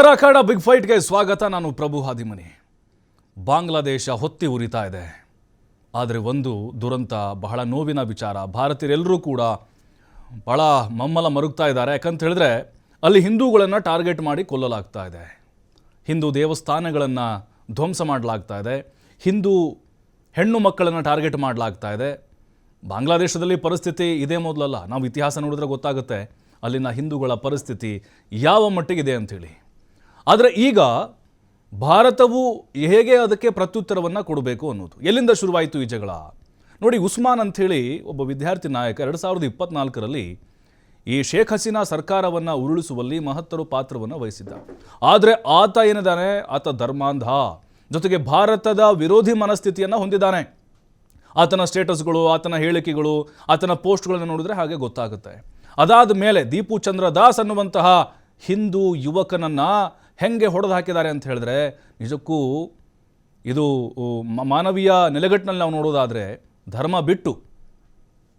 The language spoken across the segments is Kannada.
ನಮಸ್ಕಾರ ಕನ್ನಡ ಬಿಗ್ ಫೈಟ್ಗೆ ಸ್ವಾಗತ. ನಾನು ಪ್ರಭು ಹಾದಿಮನಿ. ಬಾಂಗ್ಲಾದೇಶ ಹೊತ್ತಿ ಉರಿತಾ ಇದೆ. ಆದರೆ ಒಂದು ದುರಂತ, ಬಹಳ ನೋವಿನ ವಿಚಾರ. ಭಾರತೀಯರೆಲ್ಲರೂ ಕೂಡ ಬಹಳ ಮಮ್ಮಲ ಮರುಗ್ತಾ ಇದ್ದಾರೆ. ಯಾಕಂತ ಹೇಳಿದ್ರೆ ಅಲ್ಲಿ ಹಿಂದೂಗಳನ್ನು ಟಾರ್ಗೆಟ್ ಮಾಡಿ ಕೊಲ್ಲಲಾಗ್ತಾ ಇದೆ. ಹಿಂದೂ ದೇವಸ್ಥಾನಗಳನ್ನು ಧ್ವಂಸ ಮಾಡಲಾಗ್ತಾ ಇದೆ. ಹಿಂದೂ ಹೆಣ್ಣು ಮಕ್ಕಳನ್ನು ಟಾರ್ಗೆಟ್ ಮಾಡಲಾಗ್ತಾ ಇದೆ. ಬಾಂಗ್ಲಾದೇಶದಲ್ಲಿ ಪರಿಸ್ಥಿತಿ ಇದೇ ಮೊದಲಲ್ಲ. ನಾವು ಇತಿಹಾಸ ನೋಡಿದ್ರೆ ಗೊತ್ತಾಗುತ್ತೆ ಅಲ್ಲಿನ ಹಿಂದೂಗಳ ಪರಿಸ್ಥಿತಿ ಯಾವ ಮಟ್ಟಿಗಿದೆ ಅಂಥೇಳಿ. ಆದರೆ ಈಗ ಭಾರತವು ಹೇಗೆ ಅದಕ್ಕೆ ಪ್ರತ್ಯುತ್ತರವನ್ನು ಕೊಡಬೇಕು ಅನ್ನೋದು. ಎಲ್ಲಿಂದ ಶುರುವಾಯಿತು ಈ ಜಗಳ ನೋಡಿ. ಉಸ್ಮಾನ್ ಅಂಥೇಳಿ ಒಬ್ಬ ವಿದ್ಯಾರ್ಥಿ ನಾಯಕ 2024ರಲ್ಲಿ ಈ ಶೇಖ್ ಹಸೀನಾ ಸರ್ಕಾರವನ್ನು ಉರುಳಿಸುವಲ್ಲಿ ಮಹತ್ತರ ಪಾತ್ರವನ್ನು ವಹಿಸಿದ್ದ. ಆದರೆ ಆತ ಏನಿದ್ದಾನೆ, ಆತ ಧರ್ಮಾಂಧ, ಜೊತೆಗೆ ಭಾರತದ ವಿರೋಧಿ ಮನಸ್ಥಿತಿಯನ್ನು ಹೊಂದಿದ್ದಾನೆ. ಆತನ ಸ್ಟೇಟಸ್ಗಳು, ಆತನ ಹೇಳಿಕೆಗಳು, ಆತನ ಪೋಸ್ಟ್ಗಳನ್ನು ನೋಡಿದ್ರೆ ಹಾಗೆ ಗೊತ್ತಾಗುತ್ತೆ. ಅದಾದ ಮೇಲೆ ದೀಪು ಚಂದ್ರ ದಾಸ್ ಅನ್ನುವಂತಹ ಹಿಂದೂ ಯುವಕನನ್ನು ಹೆಂಗೆ ಹೊಡೆದು ಹಾಕಿದ್ದಾರೆ ಅಂತ ಹೇಳಿದ್ರೆ ನಿಜಕ್ಕೂ ಇದು ಮಾನವೀಯ ನೆಲೆಗಟ್ಟಿನಲ್ಲಿ ನಾವು ನೋಡೋದಾದರೆ ಧರ್ಮ ಬಿಟ್ಟು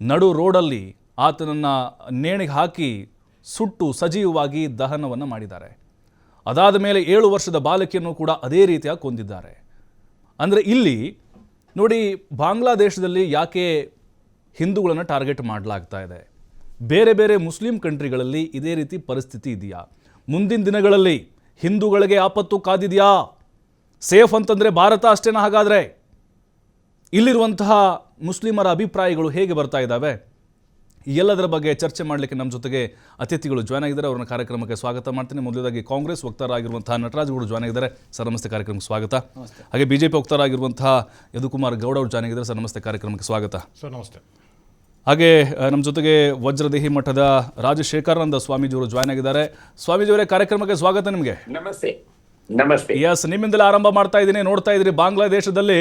ನಡು ರೋಡಲ್ಲಿ ಆತನನ್ನು ನೇಣಿಗೆ ಹಾಕಿ ಸುಟ್ಟು ಸಜೀವವಾಗಿ ದಹನವನ್ನು ಮಾಡಿದ್ದಾರೆ. ಅದಾದ ಮೇಲೆ 7 ವರ್ಷದ ಬಾಲಕಿಯನ್ನು ಕೂಡ ಅದೇ ರೀತಿಯಾಗಿ ಕೊಂದಿದ್ದಾರೆ. ಅಂದರೆ ಇಲ್ಲಿ ನೋಡಿ, ಬಾಂಗ್ಲಾದೇಶದಲ್ಲಿ ಯಾಕೆ ಹಿಂದೂಗಳನ್ನು ಟಾರ್ಗೆಟ್ ಮಾಡಲಾಗ್ತಾ ಇದೆ? ಬೇರೆ ಬೇರೆ ಮುಸ್ಲಿಂ ಕಂಟ್ರಿಗಳಲ್ಲಿ ಇದೇ ರೀತಿ ಪರಿಸ್ಥಿತಿ ಇದೆಯಾ? ಮುಂದಿನ ದಿನಗಳಲ್ಲಿ ಹಿಂದೂಗಳಿಗೆ ಆಪತ್ತು ಕಾದಿದೆಯಾ? ಸೇಫ್ ಅಂತಂದರೆ ಭಾರತ ಅಷ್ಟೇನ? ಹಾಗಾದರೆ ಇಲ್ಲಿರುವಂತಹ ಮುಸ್ಲಿಮರ ಅಭಿಪ್ರಾಯಗಳು ಹೇಗೆ ಬರ್ತಾ ಇದ್ದಾವೆ? ಎಲ್ಲದರ ಬಗ್ಗೆ ಚರ್ಚೆ ಮಾಡಲಿಕ್ಕೆ ನಮ್ಮ ಜೊತೆಗೆ ಅತಿಥಿಗಳು ಜಾಯ್ನ್ ಆಗಿದ್ದಾರೆ. ಅವ್ರನ್ನ ಕಾರ್ಯಕ್ರಮಕ್ಕೆ ಸ್ವಾಗತ ಮಾಡ್ತೀನಿ. ಮೊದಲದಾಗಿ ಕಾಂಗ್ರೆಸ್ ವಕ್ತಾರರಾಗಿರುವಂತಹ ನಟರಾಜ್ ಗೌಡ ಜಾಯ್ನ್ ಆಗಿದ್ದಾರೆ. ಸರ್ ನಮಸ್ತೆ, ಕಾರ್ಯಕ್ರಮಕ್ಕೆ ಸ್ವಾಗತ. ಹಾಗೆ ಬಿಜೆಪಿ ವಕ್ತಾರರಾಗಿರುವಂತಹ ಯದುಕುಮಾರ್ ಗೌಡ ಅವರು ಜಾಯ್ನ್ ಆಗಿದ್ದಾರೆ. ಸರ್ ನಮಸ್ತೆ, ಕಾರ್ಯಕ್ರಮಕ್ಕೆ ಸ್ವಾಗತ. ಸರ್ ನಮಸ್ತೆ. ಹಾಗೆ ನಮ್ಮ ಜೊತೆಗೆ ವಜ್ರದೇಹಿ ಮಠದ ರಾಜಶೇಖರಾನಂದ ಸ್ವಾಮೀಜಿಯವರು ಜಾಯ್ನ್ ಆಗಿದ್ದಾರೆ. ಸ್ವಾಮೀಜಿಯವರೇ, ಕಾರ್ಯಕ್ರಮಕ್ಕೆ ಸ್ವಾಗತ ನಿಮಗೆ. ನಮಸ್ತೆ. ನಮಸ್ತೆ. ಎಸ್, ನಿಮ್ಮಿಂದಲೇ ಆರಂಭ ಮಾಡ್ತಾ ಇದ್ದೀನಿ. ನೋಡ್ತಾ ಇದ್ದೀರಿ, ಬಾಂಗ್ಲಾದೇಶದಲ್ಲಿ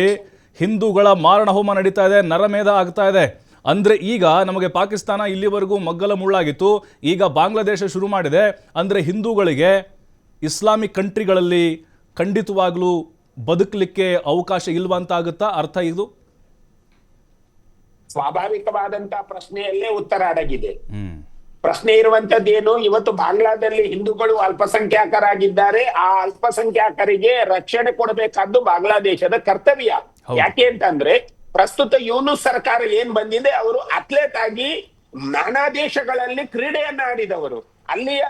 ಹಿಂದೂಗಳ ಮಾರಣ ಹೋಮ ನಡೀತಾ ಇದೆ, ನರಮೇಧ ಆಗ್ತಾ ಇದೆ. ಅಂದರೆ ಈಗ ನಮಗೆ ಪಾಕಿಸ್ತಾನ ಇಲ್ಲಿವರೆಗೂ ಮಗ್ಗಲ ಮುಳ್ಳಾಗಿತ್ತು, ಈಗ ಬಾಂಗ್ಲಾದೇಶ ಶುರು ಮಾಡಿದೆ. ಅಂದರೆ ಹಿಂದೂಗಳಿಗೆ ಇಸ್ಲಾಮಿಕ್ ಕಂಟ್ರಿಗಳಲ್ಲಿ ಖಂಡಿತವಾಗ್ಲೂ ಬದುಕಲಿಕ್ಕೆ ಅವಕಾಶ ಇಲ್ವಾ ಅಂತ ಆಗುತ್ತಾ ಅರ್ಥ? ಇದು ಸ್ವಾಭಾವಿಕವಾದಂತಹ ಪ್ರಶ್ನೆಯಲ್ಲೇ ಉತ್ತರ ಅಡಗಿದೆ. ಪ್ರಶ್ನೆ ಇರುವಂತದ್ದೇನು, ಇವತ್ತು ಬಾಂಗ್ಲಾದಲ್ಲಿ ಹಿಂದೂಗಳು ಅಲ್ಪಸಂಖ್ಯಾತರಾಗಿದ್ದಾರೆ. ಆ ಅಲ್ಪಸಂಖ್ಯಾತರಿಗೆ ರಕ್ಷಣೆ ಕೊಡಬೇಕಾದ್ದು ಬಾಂಗ್ಲಾದೇಶದ ಕರ್ತವ್ಯ. ಯಾಕೆ ಅಂತಂದ್ರೆ ಪ್ರಸ್ತುತ ಯೂನುಸ್ ಸರ್ಕಾರ ಏನ್ ಬಂದಿದೆ, ಅವರು ಅಥ್ಲೆಟ್ ಆಗಿ ನಾನಾ ದೇಶಗಳಲ್ಲಿ ಕ್ರೀಡೆಯನ್ನ ಆಡಿದವರು. ಅಲ್ಲಿಯ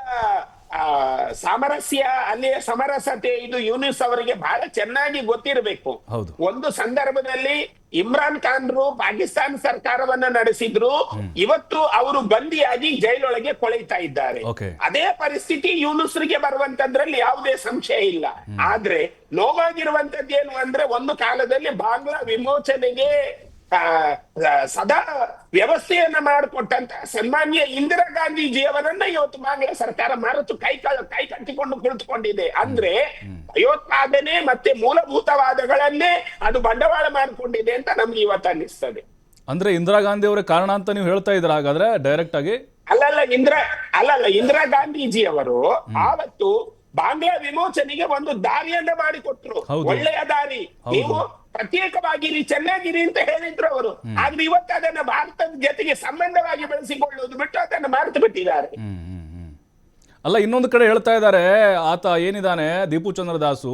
ಸಾಮರಸ್ಯ, ಅಲ್ಲಿಯ ಸಮರಸತೆ ಇದು ಯೂನುಸ್ ಅವರಿಗೆ ಬಹಳ ಚೆನ್ನಾಗಿ ಗೊತ್ತಿರಬೇಕು. ಒಂದು ಸಂದರ್ಭದಲ್ಲಿ ಇಮ್ರಾನ್ ಖಾನ್ರು ಪಾಕಿಸ್ತಾನ ಸರ್ಕಾರವನ್ನ ನಡೆಸಿದ್ರು. ಇವತ್ತು ಅವರು ಬಂದಿಯಾಗಿ ಜೈಲೊಳಗೆ ಕೊಳೆಯುತ್ತಾ ಇದ್ದಾರೆ. ಅದೇ ಪರಿಸ್ಥಿತಿ ಯೂನುಸ್ರಿಗೆ ಬರುವಂತದ್ರಲ್ಲಿ ಯಾವುದೇ ಸಂಶಯ ಇಲ್ಲ. ಆದ್ರೆ ನೋವಾಗಿರುವಂತದ್ದೇನು ಅಂದ್ರೆ, ಒಂದು ಕಾಲದಲ್ಲಿ ಬಾಂಗ್ಲಾ ವಿಮೋಚನೆಗೆ ಸದಾ ವ್ಯವಸ್ಥೆಯನ್ನ ಮಾಡಿಕೊಟ್ಟಂತ ಸನ್ಮಾನ್ಯ ಇಂದಿರಾ ಗಾಂಧೀಜಿಯವರನ್ನ ಇವತ್ತು ಬಾಂಗ್ಲಾ ಸರ್ಕಾರ ಮರೆತು ಕೈ ಕಟ್ಟಿಕೊಂಡು ಕುಳಿತುಕೊಂಡಿದೆ. ಅಂದ್ರೆ ಭಯೋತ್ಪಾದನೆ ಮತ್ತೆ ಮೂಲಭೂತವಾದಗಳನ್ನೇ ಅದು ಬಂಡವಾಳ ಮಾಡಿಕೊಂಡಿದೆ ಅಂತ ನಮ್ಗೆ ಇವತ್ತು ಅನ್ನಿಸ್ತದೆ. ಅಂದ್ರೆ ಇಂದಿರಾ ಗಾಂಧಿ ಅವರ ಕಾರಣ ಅಂತ ನೀವು ಹೇಳ್ತಾ ಇದ್ರ ಹಾಗಾದ್ರೆ ಡೈರೆಕ್ಟ್ ಆಗಿ? ಅಲ್ಲಲ್ಲ ಇಂದಿರಾ ಗಾಂಧೀಜಿ ಅವರು ಆವತ್ತು ಬಾಂಗ್ಲಾ ವಿಮೋಚನೆಗೆ ಒಂದು ದಾರಿಯನ್ನ ಮಾಡಿಕೊಟ್ರು, ಒಳ್ಳೆಯ ದಾರಿ. ನೀವು ಪ್ರತ್ಯೇಕವಾಗಿರಿ, ಚೆನ್ನಾಗಿರಿ ಅಂತ ಹೇಳಿದ್ರು ಅವರು. ಆದ್ರೆ ಇವತ್ತು ಅದನ್ನ ಭಾರತದ ಜೊತೆಗೆ ಸಂಬಂಧವಾಗಿ ಬೆಳೆಸಿಕೊಳ್ಳುವುದು ಬಿಟ್ಟು ಅದನ್ನ ಮರೆತು ಬಿಟ್ಟಿದ್ದಾರೆ. ಅಲ್ಲ, ಇನ್ನೊಂದು ಕಡೆ ಹೇಳ್ತಾ ಇದ್ದಾರೆ, ಆತ ಏನಿದ್ದಾನೆ ದೀಪು ಚಂದ್ರ ದಾಸು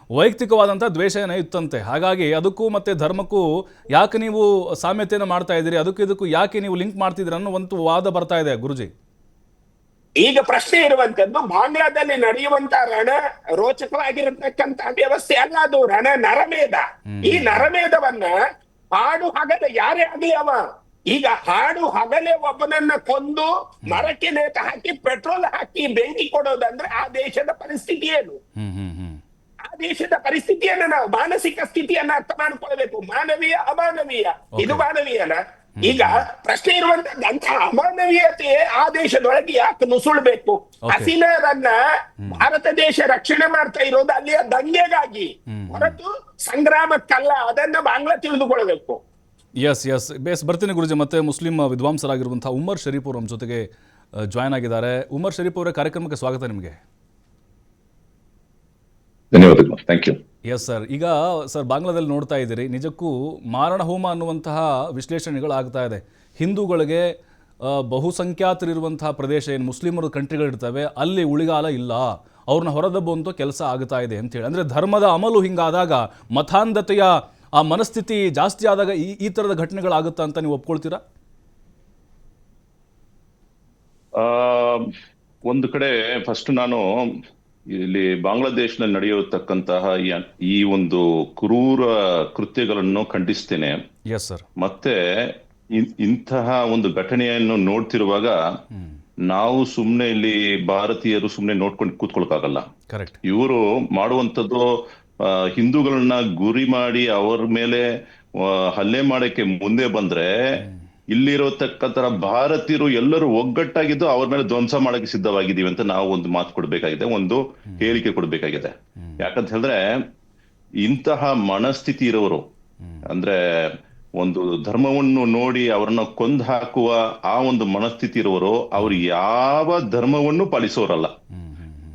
ವೈಯಕ್ತಿಕವಾದಂಥ ದ್ವೇಷ ಏನೋ ಇತ್ತಂತೆ. ಹಾಗಾಗಿ ಅದಕ್ಕೂ ಮತ್ತೆ ಧರ್ಮಕ್ಕೂ ಯಾಕೆ ನೀವು ಸಾಮ್ಯತೆಯನ್ನು ಮಾಡ್ತಾ ಇದ್ದೀರಿ, ಇದಕ್ಕೂ ಯಾಕೆ ನೀವು ಲಿಂಕ್ ಮಾಡ್ತಿದ್ದೀರಿ ಅನ್ನೋ ಒಂದು ವಾದ ಬರ್ತಾ ಇದೆ ಗುರುಜಿ. ಈಗ ಪ್ರಶ್ನೆ ಇರುವಂತದ್ದು, ಬಾಂಗ್ಲಾದಲ್ಲಿ ನಡೆಯುವಂತ ರಣ ರೋಚಕವಾಗಿರತಕ್ಕಂತ ವ್ಯವಸ್ಥೆ ಅಲ್ಲ, ಅದು ನರಮೇಧ. ಈ ನರಮೇಧವನ್ನ ಹಾಡು ಹಗಲ ಯಾರೇ ಆಗ್ಲಿ ಅವ, ಈಗ ಹಾಡು ಹಗಲೇ ಒಬ್ಬನನ್ನ ಕೊಂದು ಮರಕ್ಕೆ ನೇತು ಹಾಕಿ ಪೆಟ್ರೋಲ್ ಹಾಕಿ ಬೆಂಕಿ ಕೊಡೋದಂದ್ರೆ ಆ ದೇಶದ ಪರಿಸ್ಥಿತಿ ಏನು? ಆ ದೇಶದ ಪರಿಸ್ಥಿತಿಯನ್ನ ನಾವು ಮಾನಸಿಕ ಸ್ಥಿತಿಯನ್ನ ಅರ್ಥ ಮಾಡ್ಕೊಳ್ಬೇಕು. ಮಾನವೀಯ ಅಮಾನವೀಯ, ಇದು ಮಾನವೀಯನ? ಈಗ ಪ್ರಶ್ನೆ ಇರುವಂತದ್ದಂತ ಅಮಾನವೀಯತೆ ಆ ದೇಶದೊಳಗೆ ಯಾಕೆ ನುಸುಳ್ಬೇಕು? ಹಸೀನಾರನ್ನ ಭಾರತ ದೇಶ ರಕ್ಷಣೆ ಮಾಡ್ತಾ ಇರೋದು ಅಲ್ಲಿಯ ದಂಗೆಗಾಗಿ ಹೊರತು ಸಂಗ್ರಾಮಕ್ಕಲ್ಲ. ಅದನ್ನ ಬಾಂಗ್ಲಾ ತಿಳಿದುಕೊಳ್ಬೇಕು. ಎಸ್ ಬರ್ತೀನಿ ಗುರುಜಿ. ಮತ್ತೆ ಮುಸ್ಲಿಂ ವಿದ್ವಾಂಸರಾಗಿರುವಂತಹ ಉಮರ್ ಶರೀಫ್ ಅವರು ನಮ್ಮ ಜೊತೆಗೆ ಜಾಯ್ನ್ ಆಗಿದ್ದಾರೆ. ಉಮರ್ ಶರೀಫ್ ಅವರ ಕಾರ್ಯಕ್ರಮಕ್ಕೆ ಸ್ವಾಗತ ನಿಮಗೆ. ಧನ್ಯವಾದಗಳು. Thank you. Yes sir. ಈಗ ಸರ್, ಬಾಂಗ್ಲಾದಲ್ಲಿ ನೋಡ್ತಾ ಇದ್ದೀರಿ, ನಿಜಕ್ಕೂ ಮಾರಣ ಹೋಮ ಅನ್ನುವಂತಹ ವಿಶ್ಲೇಷಣೆಗಳು ಆಗ್ತಾ ಇದೆ. ಹಿಂದೂಗಳಿಗೆ ಬಹುಸಂಖ್ಯಾತರಿರುವಂತಹ ಪ್ರದೇಶ ಏನು ಮುಸ್ಲಿಮರು ಕಂಟ್ರಿಗಳಿರ್ತವೆ ಅಲ್ಲಿ ಉಳಿಗಾಲ ಇಲ್ಲ, ಅವ್ರನ್ನ ಹೊರದಬ್ಬುವಂಥ ಕೆಲಸ ಆಗ್ತಾ ಇದೆ ಅಂತೇಳಿ. ಅಂದರೆ ಧರ್ಮದ ಅಮಲು ಹಿಂಗಾದಾಗ, ಮತಾಂಧತೆಯ ಆ ಮನಸ್ಥಿತಿ ಜಾಸ್ತಿ ಆದಾಗ ಈ ಥರದ ಘಟನೆಗಳಾಗುತ್ತಾ ಅಂತ ನೀವು ಒಪ್ಕೊಳ್ತೀರಾ? ಒಂದು ಕಡೆ ಫಸ್ಟ್ ನಾನು ಇಲ್ಲಿ ಬಾಂಗ್ಲಾದೇಶನಲ್ಲಿ ನಡೆಯತಕ್ಕಂತಹ ಈ ಒಂದು ಕ್ರೂರ ಕೃತ್ಯಗಳನ್ನು ಖಂಡಿಸ್ತೇನೆ. Yes sir. ಮತ್ತೆ ಇಂತಹ ಒಂದು ಘಟನೆಯನ್ನು ನೋಡ್ತಿರುವಾಗ ನಾವು ಸುಮ್ನೆ ಇಲ್ಲಿ ಭಾರತೀಯರು ಸುಮ್ನೆ ನೋಡ್ಕೊಂಡು ಕೂತ್ಕೊಳಕ್ಕಾಗಲ್ಲ. ಕರೆಕ್ಟ್. ಇವರು ಮಾಡುವಂತದ್ದು ಹಿಂದೂಗಳನ್ನ ಗುರಿ ಮಾಡಿ ಅವ್ರ ಮೇಲೆ ಹಲ್ಲೆ ಮಾಡಕ್ಕೆ ಮುಂದೆ ಬಂದ್ರೆ ಇಲ್ಲಿರತಕ್ಕಂತ ಭಾರತೀಯರು ಎಲ್ಲರೂ ಒಗ್ಗಟ್ಟಾಗಿದ್ದು ಅವ್ರ ಮೇಲೆ ಧ್ವಂಸ ಮಾಡಕ್ಕೆ ಸಿದ್ಧವಾಗಿದ್ದೀವಿ ಅಂತ ನಾವು ಒಂದು ಮಾತು ಕೊಡ್ಬೇಕಾಗಿದೆ, ಒಂದು ಹೇಳಿಕೆ ಕೊಡ್ಬೇಕಾಗಿದೆ. ಯಾಕಂತ ಹೇಳಿದ್ರೆ ಇಂತಹ ಮನಸ್ಥಿತಿ ಇರೋರು, ಅಂದ್ರೆ ಒಂದು ಧರ್ಮವನ್ನು ನೋಡಿ ಅವ್ರನ್ನ ಕೊಂದು ಹಾಕುವ ಆ ಒಂದು ಮನಸ್ಥಿತಿ ಇರುವವರು, ಅವ್ರು ಯಾವ ಧರ್ಮವನ್ನು ಪಾಲಿಸೋರಲ್ಲ.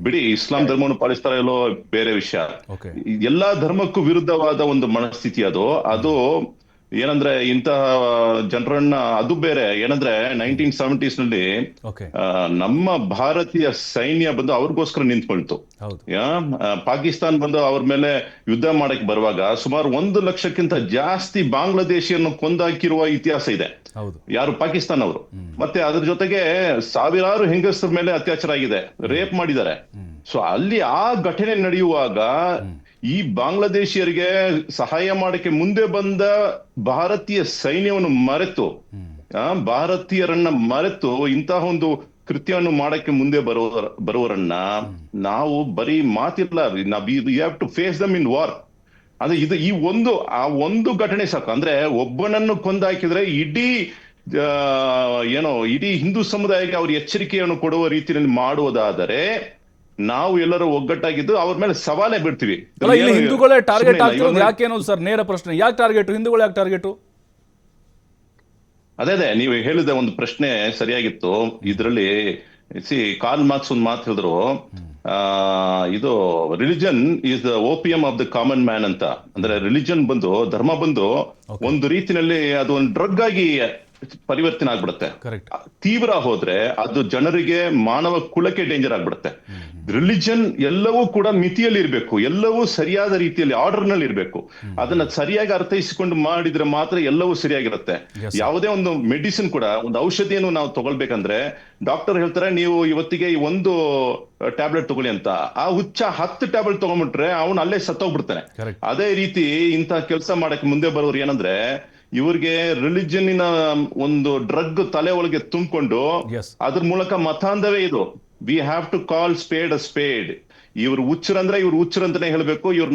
ಬಿಡಿ ಇಸ್ಲಾಂ ಧರ್ಮವನ್ನು ಪಾಲಿಸ್ತಾರ ಇಲ್ಲೋ ಬೇರೆ ವಿಷಯ. ಎಲ್ಲಾ ಧರ್ಮಕ್ಕೂ ವಿರುದ್ಧವಾದ ಒಂದು ಮನಸ್ಥಿತಿ ಅದು ಏನಂದ್ರೆ ಇಂತಹ ಜನರನ್ನ, ಅದು ಬೇರೆ ಏನಂದ್ರೆ 1970s ನಲ್ಲಿ ನಮ್ಮ ಭಾರತೀಯ ಸೈನ್ಯ ಬಂದು ಅವ್ರಿಗೋಸ್ಕರ ನಿಂತ್ಕೊಳ್ತು. ಪಾಕಿಸ್ತಾನ್ ಬಂದು ಅವ್ರ ಮೇಲೆ ಯುದ್ಧ ಮಾಡಕ್ ಬರುವಾಗ ಸುಮಾರು 1 ಲಕ್ಷಕ್ಕಿಂತ ಜಾಸ್ತಿ ಬಾಂಗ್ಲಾದೇಶಿಯನ್ನು ಕೊಂದಾಕಿರುವ ಇತಿಹಾಸ ಇದೆ. ಯಾರು? ಪಾಕಿಸ್ತಾನ್ ಅವರು. ಮತ್ತೆ ಅದ್ರ ಜೊತೆಗೆ ಸಾವಿರಾರು ಹೆಂಗಸರ ಮೇಲೆ ಅತ್ಯಾಚಾರ ಆಗಿದೆ, ರೇಪ್ ಮಾಡಿದ್ದಾರೆ. ಸೊ ಅಲ್ಲಿ ಆ ಘಟನೆ ನಡೆಯುವಾಗ ಈ ಬಾಂಗ್ಲಾದೇಶಿಯರಿಗೆ ಸಹಾಯ ಮಾಡಕ್ಕೆ ಮುಂದೆ ಬಂದ ಭಾರತೀಯ ಸೈನ್ಯವನ್ನು ಮರೆತು, ಭಾರತೀಯರನ್ನ ಮರೆತು ಇಂತಹ ಒಂದು ಕೃತ್ಯವನ್ನು ಮಾಡಕ್ಕೆ ಮುಂದೆ ಬರುವವರನ್ನ ನಾವು ಬರೀ ಮಾತಿಲ್ಲ, you have to face them in war. ಅಂದ್ರೆ ಈ ಒಂದು ಘಟನೆ ಸಾಕು. ಅಂದ್ರೆ ಒಬ್ಬನನ್ನು ಕೊಂದಾಕಿದ್ರೆ ಇಡೀ ಹಿಂದೂ ಸಮುದಾಯಕ್ಕೆ ಅವ್ರ ಎಚ್ಚರಿಕೆಯನ್ನು ಕೊಡುವ ರೀತಿಯಲ್ಲಿ ಮಾಡುವುದಾದರೆ ನಾವು ಎಲ್ಲರೂ ಒಗ್ಗಟ್ಟಾಗಿದ್ದು ಅವ್ರ ಮೇಲೆ ಸವಾಲೇ ಬಿಡ್ತೀವಿ. ಹಿಂದೂಗಳೇ ಟಾರ್ಗೆಟ್ ಆಗ್ತಿರೋದು ಯಾಕೇನೋ ಸರ್, ನೇರ ಪ್ರಶ್ನೆ. ಯಾಕೆ ಟಾರ್ಗೆಟ್? ಹಿಂದೂಗಳು ಯಾಕೆ ಟಾರ್ಗೆಟ್? ಅದೇ ನೀವು ಹೇಳಿದ ಒಂದು ಪ್ರಶ್ನೆ ಸರಿಯಾಗಿತ್ತು. ಇದರಲ್ಲಿ ಕಾರ್ಲ್ ಮಾರ್ಕ್ಸ್ ಒಂದು ಮಾತು ಹೇಳಿದ್ರು, ಇದು religion is the opium of the common man ಅಂತ. ಅಂದ್ರೆ ರಿಲಿಜನ್ ಬಂದು, ಧರ್ಮ ಬಂದು ಒಂದು ರೀತಿನಲ್ಲಿ ಅದು ಒಂದು ಡ್ರಗ್ ಆಗಿ ಪರಿವರ್ತನೆ ಆಗ್ಬಿಡುತ್ತೆ. ತೀವ್ರ ಹೋದ್ರೆ ಅದು ಜನರಿಗೆ, ಮಾನವ ಕುಲಕ್ಕೆ ಡೇಂಜರ್ ಆಗ್ಬಿಡುತ್ತೆ. ರಿಲಿಜನ್ ಎಲ್ಲವೂ ಕೂಡ ಮಿತಿಯಲ್ಲಿ ಇರ್ಬೇಕು, ಎಲ್ಲವೂ ಸರಿಯಾದ ರೀತಿಯಲ್ಲಿ ಆರ್ಡರ್ ನಲ್ಲಿ ಇರ್ಬೇಕು. ಅದನ್ನ ಸರಿಯಾಗಿ ಅರ್ಥೈಸಿಕೊಂಡು ಮಾಡಿದ್ರೆ ಮಾತ್ರ ಎಲ್ಲವೂ ಸರಿಯಾಗಿರುತ್ತೆ. ಯಾವುದೇ ಒಂದು ಮೆಡಿಸಿನ್ ಕೂಡ, ಒಂದು ಔಷಧಿಯನ್ನು ನಾವು ತಗೊಳ್ಬೇಕಂದ್ರೆ ಡಾಕ್ಟರ್ ಹೇಳ್ತಾರೆ ನೀವು ಇವತ್ತಿಗೆ ಈ 1 ಟ್ಯಾಬ್ಲೆಟ್ ತಗೊಳ್ಳಿ ಅಂತ. ಆ ಹುಚ್ಚ 10 ಟ್ಯಾಬ್ಲೆಟ್ ತಗೊಂಡ್ಬಿಟ್ರೆ ಅವನು ಅಲ್ಲೇ ಸತ್ತೋಗ್ಬಿಡ್ತಾನೆ. ಅದೇ ರೀತಿ ಇಂತ ಕೆಲಸ ಮಾಡಕ್ಕೆ ಮುಂದೆ ಬರೋರು ಏನಂದ್ರೆ, ಇವ್ರಿಗೆ ರಿಲಿಜನ್ನಿನ ಒಂದು ಡ್ರಗ್ ತಲೆ ಒಳಗೆ ತುಂಬಿಕೊಂಡು ಅದ್ರ ಮೂಲಕ ಮತಾಂಧವೇ ಇದು. We have to call spade a spade. ಇವ್ರು ಹುಚ್ಚರಂದ್ರೆ ಇವ್ರು ಹುಚ್ಚರಂತಾನೆ ಹೇಳ್ಬೇಕು. ಇವ್ರು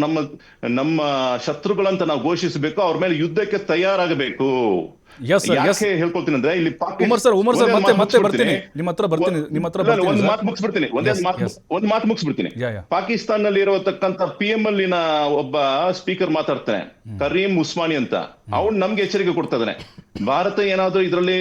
ನಮ್ಮ ಶತ್ರುಗಳಂತ ನಾವು ಘೋಷಿಸಬೇಕು. ಅವ್ರ ಮೇಲೆ ಯುದ್ಧಕ್ಕೆ ತಯಾರಾಗಬೇಕು. ಯಾಕೆ ಹೇಳ್ಕೊಳ್ತೀನಿ ಅಂದ್ರೆ, ಇಲ್ಲಿ ಒಂದು ಮಾತು ಮುಗಿಸ್ಬಿಡ್ತೀನಿ. ಪಾಕಿಸ್ತಾನ್ ನಲ್ಲಿ ಇರತಕ್ಕಂತ PM ಅಲ್ಲಿನ ಒಬ್ಬ ಸ್ಪೀಕರ್ ಮಾತಾಡ್ತಾನೆ, ಕರೀಂ ಉಸ್ಮಾನಿ ಅಂತ. ಅವ್ನು ನಮ್ಗೆ ಎಚ್ಚರಿಕೆ ಕೊಡ್ತಾ ಇದ್ದಾನೆ, ಭಾರತ ಏನಾದ್ರು ಇದರಲ್ಲಿ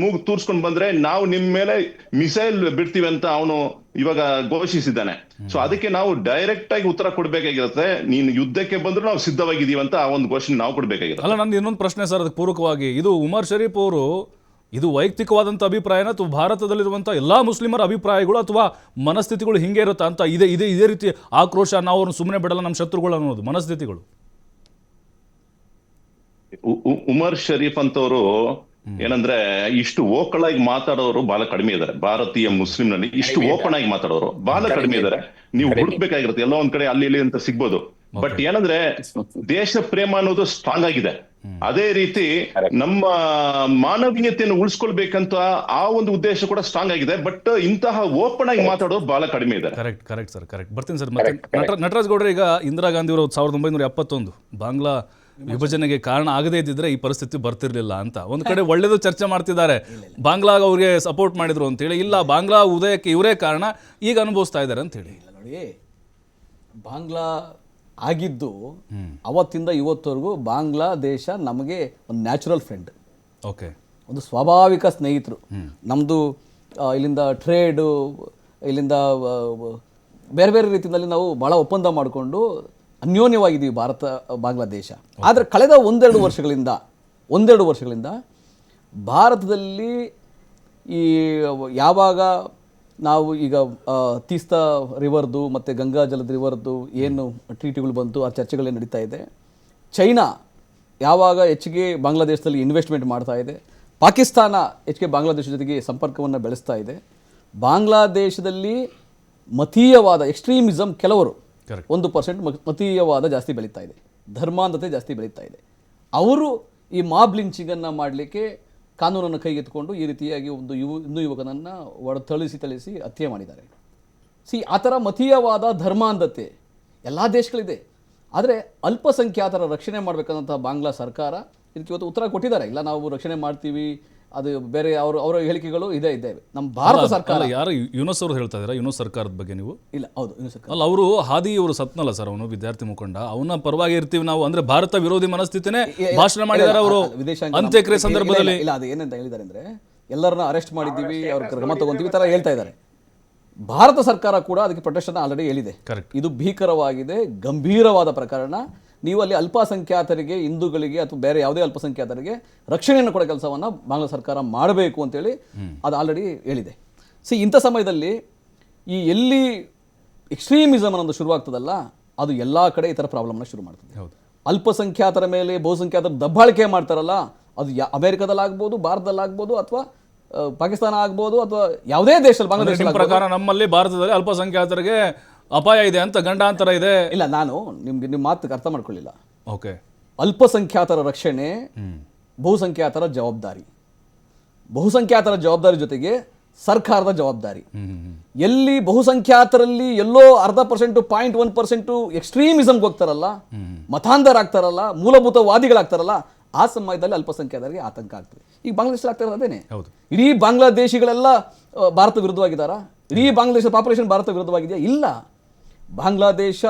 ಮೂಗು ತೂರ್ಸ್ಕೊಂಡ್ ಬಂದ್ರೆ ನಾವು ನಿಮ್ ಮೇಲೆ ಮಿಸೈಲ್ ಬಿಡ್ತೀವಿ ಅಂತ ಅವನು ಇವಾಗ ಘೋಷಿಸಿದ್ದಾನೆ. ಸೊ ಅದಕ್ಕೆ ನಾವು ಡೈರೆಕ್ಟ್ ಆಗಿ ಉತ್ತರ ಕೊಡ್ಬೇಕಾಗಿರುತ್ತೆ. ನೀನು ಯುದ್ಧಕ್ಕೆ ಬಂದ್ರು ನಾವು ಸಿದ್ಧವಾಗಿದ್ದೀವಿ ಅಂತ ಆ ಒಂದು ಘೋಷಣೆ ನಾವು ಕೊಡ್ಬೇಕಾಗಿರುತ್ತೆ. ಅಲ್ಲ, ನಂದು ಇನ್ನೊಂದು ಪ್ರಶ್ನೆ ಸರ್, ಅದಕ್ಕೆ ಪೂರಕವಾಗಿ, ಇದು ಉಮರ್ ಶರೀಫ್ ಅವರು ಇದು ವೈಯಕ್ತಿಕವಾದಂಥ ಅಭಿಪ್ರಾಯನ ಅಥವಾ ಭಾರತದಲ್ಲಿರುವಂಥ ಎಲ್ಲಾ ಮುಸ್ಲಿಮರ ಅಭಿಪ್ರಾಯಗಳು ಅಥವಾ ಮನಸ್ಥಿತಿಗಳು ಹಿಂಗೆ ಇರುತ್ತಾ ಅಂತ? ಇದೇ ರೀತಿ ಆಕ್ರೋಶ, ನಾವು ಅವ್ರನ್ನ ಸುಮ್ಮನೆ ಬಿಡಲ್ಲ ನಮ್ಮ ಶತ್ರುಗಳು ಅನ್ನೋದು ಮನಸ್ಥಿತಿಗಳು? ಉಮರ್ ಶರೀಫ್ ಅಂತವರು ಏನಂದ್ರೆ ಇಷ್ಟು ಓಪನ್ ಆಗಿ ಮಾತಾಡೋರು ಬಹಳ ಕಡಿಮೆ ಇದಾರೆ. ಭಾರತೀಯ ಮುಸ್ಲಿಂನಲ್ಲಿ ಇಷ್ಟು ಓಪನ್ ಆಗಿ ಮಾತಾಡೋರು ಬಹಳ ಕಡಿಮೆ ಇದಾರೆ. ನೀವು ಹುಡುಕ್ಬೇಕಾಗಿರುತ್ತೆ, ಎಲ್ಲೋ ಒಂದ್ ಕಡೆ ಅಲ್ಲಿ ಇಲ್ಲಿ ಅಂತ ಸಿಗ್ಬೋದು. ಬಟ್ ಏನಂದ್ರೆ ದೇಶ ಪ್ರೇಮ ಅನ್ನೋದು ಸ್ಟ್ರಾಂಗ್ ಆಗಿದೆ. ಅದೇ ರೀತಿ ನಮ್ಮ ಮಾನವೀಯತೆಯನ್ನು ಉಳಿಸ್ಕೊಳ್ಬೇಕಂತ ಆ ಒಂದು ಉದ್ದೇಶ ಕೂಡ ಸ್ಟ್ರಾಂಗ್ ಆಗಿದೆ. ಬಟ್ ಇಂತಹ ಓಪನ್ ಆಗಿ ಮಾತಾಡೋರು ಬಹಳ ಕಡಿಮೆ ಇದೆ. Correct sir. ಬರ್ತೀನಿ ಸರ್. ಮತ್ತೆ ನಟರಾಜ್ ಗೌಡ್ರೆ, ಈಗ ಇಂದಿರಾ ಗಾಂಧಿ ಅವರು 1971 ಬಾಂಗ್ಲಾ ವಿಭಜನೆಗೆ ಕಾರಣ ಆಗದೇ ಇದ್ದಿದ್ರೆ ಈ ಪರಿಸ್ಥಿತಿ ಬರ್ತಿರ್ಲಿಲ್ಲ ಅಂತ ಒಂದ್ ಕಡೆ ಒಳ್ಳೇದು ಚರ್ಚೆ ಮಾಡ್ತಿದ್ದಾರೆ. ಬಾಂಗ್ಲಾ ಅವ್ರಿಗೆ ಸಪೋರ್ಟ್ ಮಾಡಿದ್ರು ಅಂತ ಹೇಳಿ, ಇಲ್ಲ ಬಾಂಗ್ಲಾ ಉದಯಕ್ಕೆ ಇವರೇ ಕಾರಣ, ಈಗ ಅನುಭವಿಸ್ತಾ ಇದ್ದಾರೆ ಅಂತ ಹೇಳಿ. ನೋಡಿ, ಬಾಂಗ್ಲಾ ಆಗಿದ್ದು ಅವತ್ತಿಂದ ಇವತ್ತವರೆಗೂ ಬಾಂಗ್ಲಾದೇಶ ನಮಗೆ ಒಂದು ನ್ಯಾಚುರಲ್ ಫ್ರೆಂಡ್, ಒಂದು ಸ್ವಾಭಾವಿಕ ಸ್ನೇಹಿತರು. ನಮ್ಮದು ಇಲ್ಲಿಂದ ಟ್ರೇಡು, ಇಲ್ಲಿಂದ ಬೇರೆ ಬೇರೆ ರೀತಿಯಲ್ಲಿ ನಾವು ಭಾಳ ಒಪ್ಪಂದ ಮಾಡಿಕೊಂಡು ಅನ್ಯೋನ್ಯವಾಗಿದ್ದೀವಿ ಭಾರತ ಬಾಂಗ್ಲಾದೇಶ. ಆದರೆ ಕಳೆದ ಒಂದೆರಡು ವರ್ಷಗಳಿಂದ ಭಾರತದಲ್ಲಿ ಈ ಯಾವಾಗ ನಾವು ಈಗ ತೀಸ್ತಾ ರಿವರ್ದು ಮತ್ತು ಗಂಗಾ ಜಲದ ರಿವರ್ದು ಏನು ಟ್ರೀಟಿಗಳು ಬಂತು, ಆ ಚರ್ಚೆಗಳೇನು ನಡೀತಾ ಇದೆ. ಚೈನಾ ಯಾವಾಗ ಹೆಚ್ಚಿಗೆ ಬಾಂಗ್ಲಾದೇಶದಲ್ಲಿ ಇನ್ವೆಸ್ಟ್ಮೆಂಟ್ ಮಾಡ್ತಾ ಇದೆ, ಪಾಕಿಸ್ತಾನ ಹೆಚ್ಚಿಗೆ ಬಾಂಗ್ಲಾದೇಶ ಜೊತೆಗೆ ಸಂಪರ್ಕವನ್ನು ಬೆಳೆಸ್ತಾ ಇದೆ. ಬಾಂಗ್ಲಾದೇಶದಲ್ಲಿ ಮತೀಯವಾದ ಎಕ್ಸ್ಟ್ರೀಮಿಸಮ್ ಕೆಲವರು 1% ಮತೀಯವಾದ ಜಾಸ್ತಿ ಬೆಳೀತಾ ಇದೆ, ಧರ್ಮಾಂಧತೆ ಜಾಸ್ತಿ ಬೆಳೀತಾ ಇದೆ. ಅವರು ಈ ಮಾಬ್ ಲಿಂಚಿಂಗನ್ನು ಮಾಡಲಿಕ್ಕೆ ಕಾನೂನನ್ನು ಕೈಗೆತ್ತಿಕೊಂಡು ಈ ರೀತಿಯಾಗಿ ಒಂದು ಇನ್ನೂ ಯುವಕನನ್ನು ಥಳಿಸಿ ಹತ್ಯೆ ಮಾಡಿದ್ದಾರೆ. ಆ ಥರ ಮತೀಯವಾದ ಧರ್ಮಾಂಧತೆ ಎಲ್ಲ ದೇಶಗಳಿದೆ. ಆದರೆ ಅಲ್ಪಸಂಖ್ಯಾತರ ರಕ್ಷಣೆ ಮಾಡಬೇಕಂತ ಬಾಂಗ್ಲಾ ಸರ್ಕಾರ ಇದಕ್ಕೆ ಇವತ್ತು ಉತ್ತರ ಕೊಟ್ಟಿದ್ದಾರೆ. ಇಲ್ಲ, ನಾವು ರಕ್ಷಣೆ ಮಾಡ್ತೀವಿ, ಅದು ಬೇರೆ ಅವರ ಹೇಳಿಕೆಗಳು ಇದ್ದೇವೆ. ನಮ್ಮ ಭಾರತ ಸರ್ಕಾರ ಯಾರು ಯುನಸ್ ಅವರು ಹೇಳ್ತಾ ಇದ್ದಾರೆ, ಯುನಸ್ ಸರ್ಕಾರದ ಬಗ್ಗೆ ನೀವು? ಇಲ್ಲ, ಹೌದು, ಯುನಸ್ ಸರ್ಕಾರ ಅಲ್ಲ, ಅವರು ಹಾದಿ ಅವರು ಸತ್ನಲ್ಲ ಸರ್, ಅವನು ವಿದ್ಯಾರ್ಥಿ ಮುಖಂಡ, ಅವನ ಪರವಾಗಿ ಇರ್ತೀವಿ ನಾವು ಅಂದ್ರೆ ಭಾರತ ವಿರೋಧಿ ಮನಸ್ಥಿತಿನೇ ಭಾಷಣ ಮಾಡಿದ್ದಾರೆ ಅವರು ಅಂತ್ಯಕ್ರಿಯೆ ಸಂದರ್ಭದಲ್ಲಿ. ಇಲ್ಲ, ಅದು ಏನಂತ ಹೇಳಿದ್ದಾರೆ ಅಂದ್ರೆ ಎಲ್ಲರನ್ನ ಅರೆಸ್ಟ್ ಮಾಡಿದ್ದೀವಿ, ಅವ್ರ ಕ್ರಮ ತಗೊಂತೀವಿ ಈ ತರ ಹೇಳ್ತಾ ಇದ್ದಾರೆ. ಭಾರತ ಸರ್ಕಾರ ಕೂಡ ಅದಕ್ಕೆ ಪ್ರೊಟೆಕ್ಷನ್ ಆಲ್ರೆಡಿ ಹೇಳಿದೆ. ಇದು ಭೀಕರವಾಗಿದೆ, ಗಂಭೀರವಾದ ಪ್ರಕರಣ. ನೀವು ಅಲ್ಲಿ ಅಲ್ಪಸಂಖ್ಯಾತರಿಗೆ, ಹಿಂದೂಗಳಿಗೆ ಅಥವಾ ಬೇರೆ ಯಾವುದೇ ಅಲ್ಪಸಂಖ್ಯಾತರಿಗೆ ರಕ್ಷಣೆಯನ್ನು ಕೊಡೋ ಕೆಲಸವನ್ನು ಬಾಂಗ್ಲಾ ಸರ್ಕಾರ ಮಾಡಬೇಕು ಅಂತೇಳಿ ಅದು ಆಲ್ರೆಡಿ ಹೇಳಿದೆ. ಇಂಥ ಸಮಯದಲ್ಲಿ ಈ ಎಲ್ಲಿ ಎಕ್ಸ್ಟ್ರೀಮಿಸಮ್ ಅನ್ನೋದು ಶುರುವಾಗ್ತದಲ್ಲ, ಅದು ಎಲ್ಲ ಕಡೆ ಈ ಥರ ಪ್ರಾಬ್ಲಮ್ನ ಶುರು ಮಾಡ್ತದೆ. ಅಲ್ಪಸಂಖ್ಯಾತರ ಮೇಲೆ ಬಹುಸಂಖ್ಯಾತರ ದಬ್ಬಾಳಿಕೆ ಮಾಡ್ತಾರಲ್ಲ, ಅದು ಅಮೆರಿಕದಲ್ಲಾಗ್ಬೋದು, ಭಾರತದಲ್ಲಾಗ್ಬೋದು, ಅಥವಾ ಪಾಕಿಸ್ತಾನ ಆಗ್ಬೋದು, ಅಥವಾ ಯಾವುದೇ ದೇಶದಲ್ಲಿ, ಬಾಂಗ್ಲಾದೇಶ ಪ್ರಕಾರ ನಮ್ಮಲ್ಲಿ ಭಾರತದಲ್ಲಿ ಅಲ್ಪಸಂಖ್ಯಾತರಿಗೆ ಅಪಾಯ ಇದೆ ಅಂತ ಗಂಡಾಂತರ ಇದೆ. ಇಲ್ಲ, ನಾನು ನಿಮ್ಮ ಮಾತು ಅರ್ಥ ಮಾಡ್ಕೊಳ್ಳಿಲ್ಲ. ಓಕೆ, ಅಲ್ಪಸಂಖ್ಯಾತರ ರಕ್ಷಣೆ ಬಹುಸಂಖ್ಯಾತರ ಜವಾಬ್ದಾರಿ, ಬಹುಸಂಖ್ಯಾತರ ಜವಾಬ್ದಾರಿ ಜೊತೆಗೆ ಸರ್ಕಾರದ ಜವಾಬ್ದಾರಿ. ಎಲ್ಲಿ ಬಹುಸಂಖ್ಯಾತರಲ್ಲಿ ಎಲ್ಲೋ 0.5%, 0.1% ಎಕ್ಸ್ಟ್ರೀಮಿಸಮ್ಗೆ ಹೋಗ್ತಾರಲ್ಲ, ಮತಾಂಧರಾಗ್ತಾರಲ್ಲ, ಮೂಲಭೂತವಾದಿಗಳಾಗ್ತಾರಲ್ಲ, ಆ ಸಮಯದಲ್ಲಿ ಅಲ್ಪಸಂಖ್ಯಾತರಿಗೆ ಆತಂಕ ಆಗ್ತದೆ. ಈಗ ಬಾಂಗ್ಲಾದೇಶದಲ್ಲಿ ಆಗ್ತಾ ಇರೋದು ಅದೇನೆ. ಇಡೀ ಬಾಂಗ್ಲಾದೇಶಿಗಳೆಲ್ಲ ಭಾರತ ವಿರುದ್ಧವಾಗಿದ್ದಾರಾ? ಇಡೀ ಬಾಂಗ್ಲಾದೇಶ ಪಾಪ್ಯುಲೇಷನ್ ಭಾರತ ವಿರುದ್ಧವಾಗಿದೆಯಾ? ಇಲ್ಲ. ಬಾಂಗ್ಲಾದೇಶ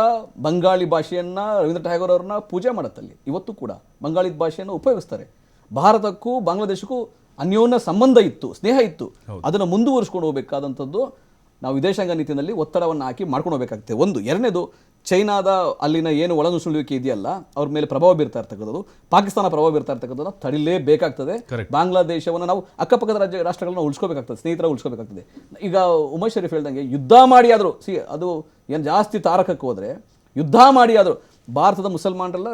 ಬಂಗಾಳಿ ಭಾಷೆಯನ್ನ, ರವೀಂದ್ರ ಟ್ಯಾಗೋರ್ ಅವ್ರನ್ನ ಪೂಜೆ ಮಾಡುತ್ತಲ್ಲಿ ಇವತ್ತು ಕೂಡ ಬಂಗಾಳಿ ಭಾಷೆಯನ್ನು ಉಪಯೋಗಿಸ್ತಾರೆ. ಭಾರತಕ್ಕೂ ಬಾಂಗ್ಲಾದೇಶಕ್ಕೂ ಅನ್ಯೋನ್ಯ ಸಂಬಂಧ ಇತ್ತು, ಸ್ನೇಹ ಇತ್ತು. ಅದನ್ನು ಮುಂದುವರಿಸ್ಕೊಂಡು ಹೋಗಬೇಕಾದಂಥದ್ದು ನಾವು ವಿದೇಶಾಂಗ ನೀತಿಯಲ್ಲಿ ಒತ್ತಡವನ್ನು ಹಾಕಿ ಮಾಡ್ಕೊಂಡು ಹೋಗಬೇಕಾಗ್ತದೆ. ಒಂದು. ಎರಡನೇದು, ಚೈನಾದ ಅಲ್ಲಿನ ಏನು ಒಳನುಸುಳುವಿಕೆ ಇದೆಯಲ್ಲ, ಅವ್ರ ಮೇಲೆ ಪ್ರಭಾವ ಬೀರ್ತಾ ಇರ್ತಕ್ಕಂಥದ್ದು, ಪಾಕಿಸ್ತಾನ ಪ್ರಭಾವ ಬೀರ್ತಾ ಇರ್ತಕ್ಕಂಥದ್ದು ತಡಿಲೇಬೇಕಾಗ್ತದೆ. ಬಾಂಗ್ಲಾದೇಶವನ್ನು ನಾವು ಅಕ್ಕಪಕ್ಕದ ರಾಷ್ಟ್ರಗಳನ್ನ ಉಳಿಸ್ಕೋಬೇಕಾಗ್ತದೆ, ಸ್ನೇಹಿತರ ಉಳಿಸ್ಕೋಬೇಕಾಗ್ತದೆ. ಈಗ ಉಮರ್ ಶರೀಫ್ ಹೇಳ್ದಂಗೆ ಯುದ್ಧ ಮಾಡಿ ಆದರೂ, ಅದು ಏನು ಜಾಸ್ತಿ ತಾರಕಕ್ಕೆ ಹೋದರೆ, ಯುದ್ಧ ಮಾಡಿ ಆದರೂ ಭಾರತದ ಮುಸಲ್ಮಾನರೆಲ್ಲ,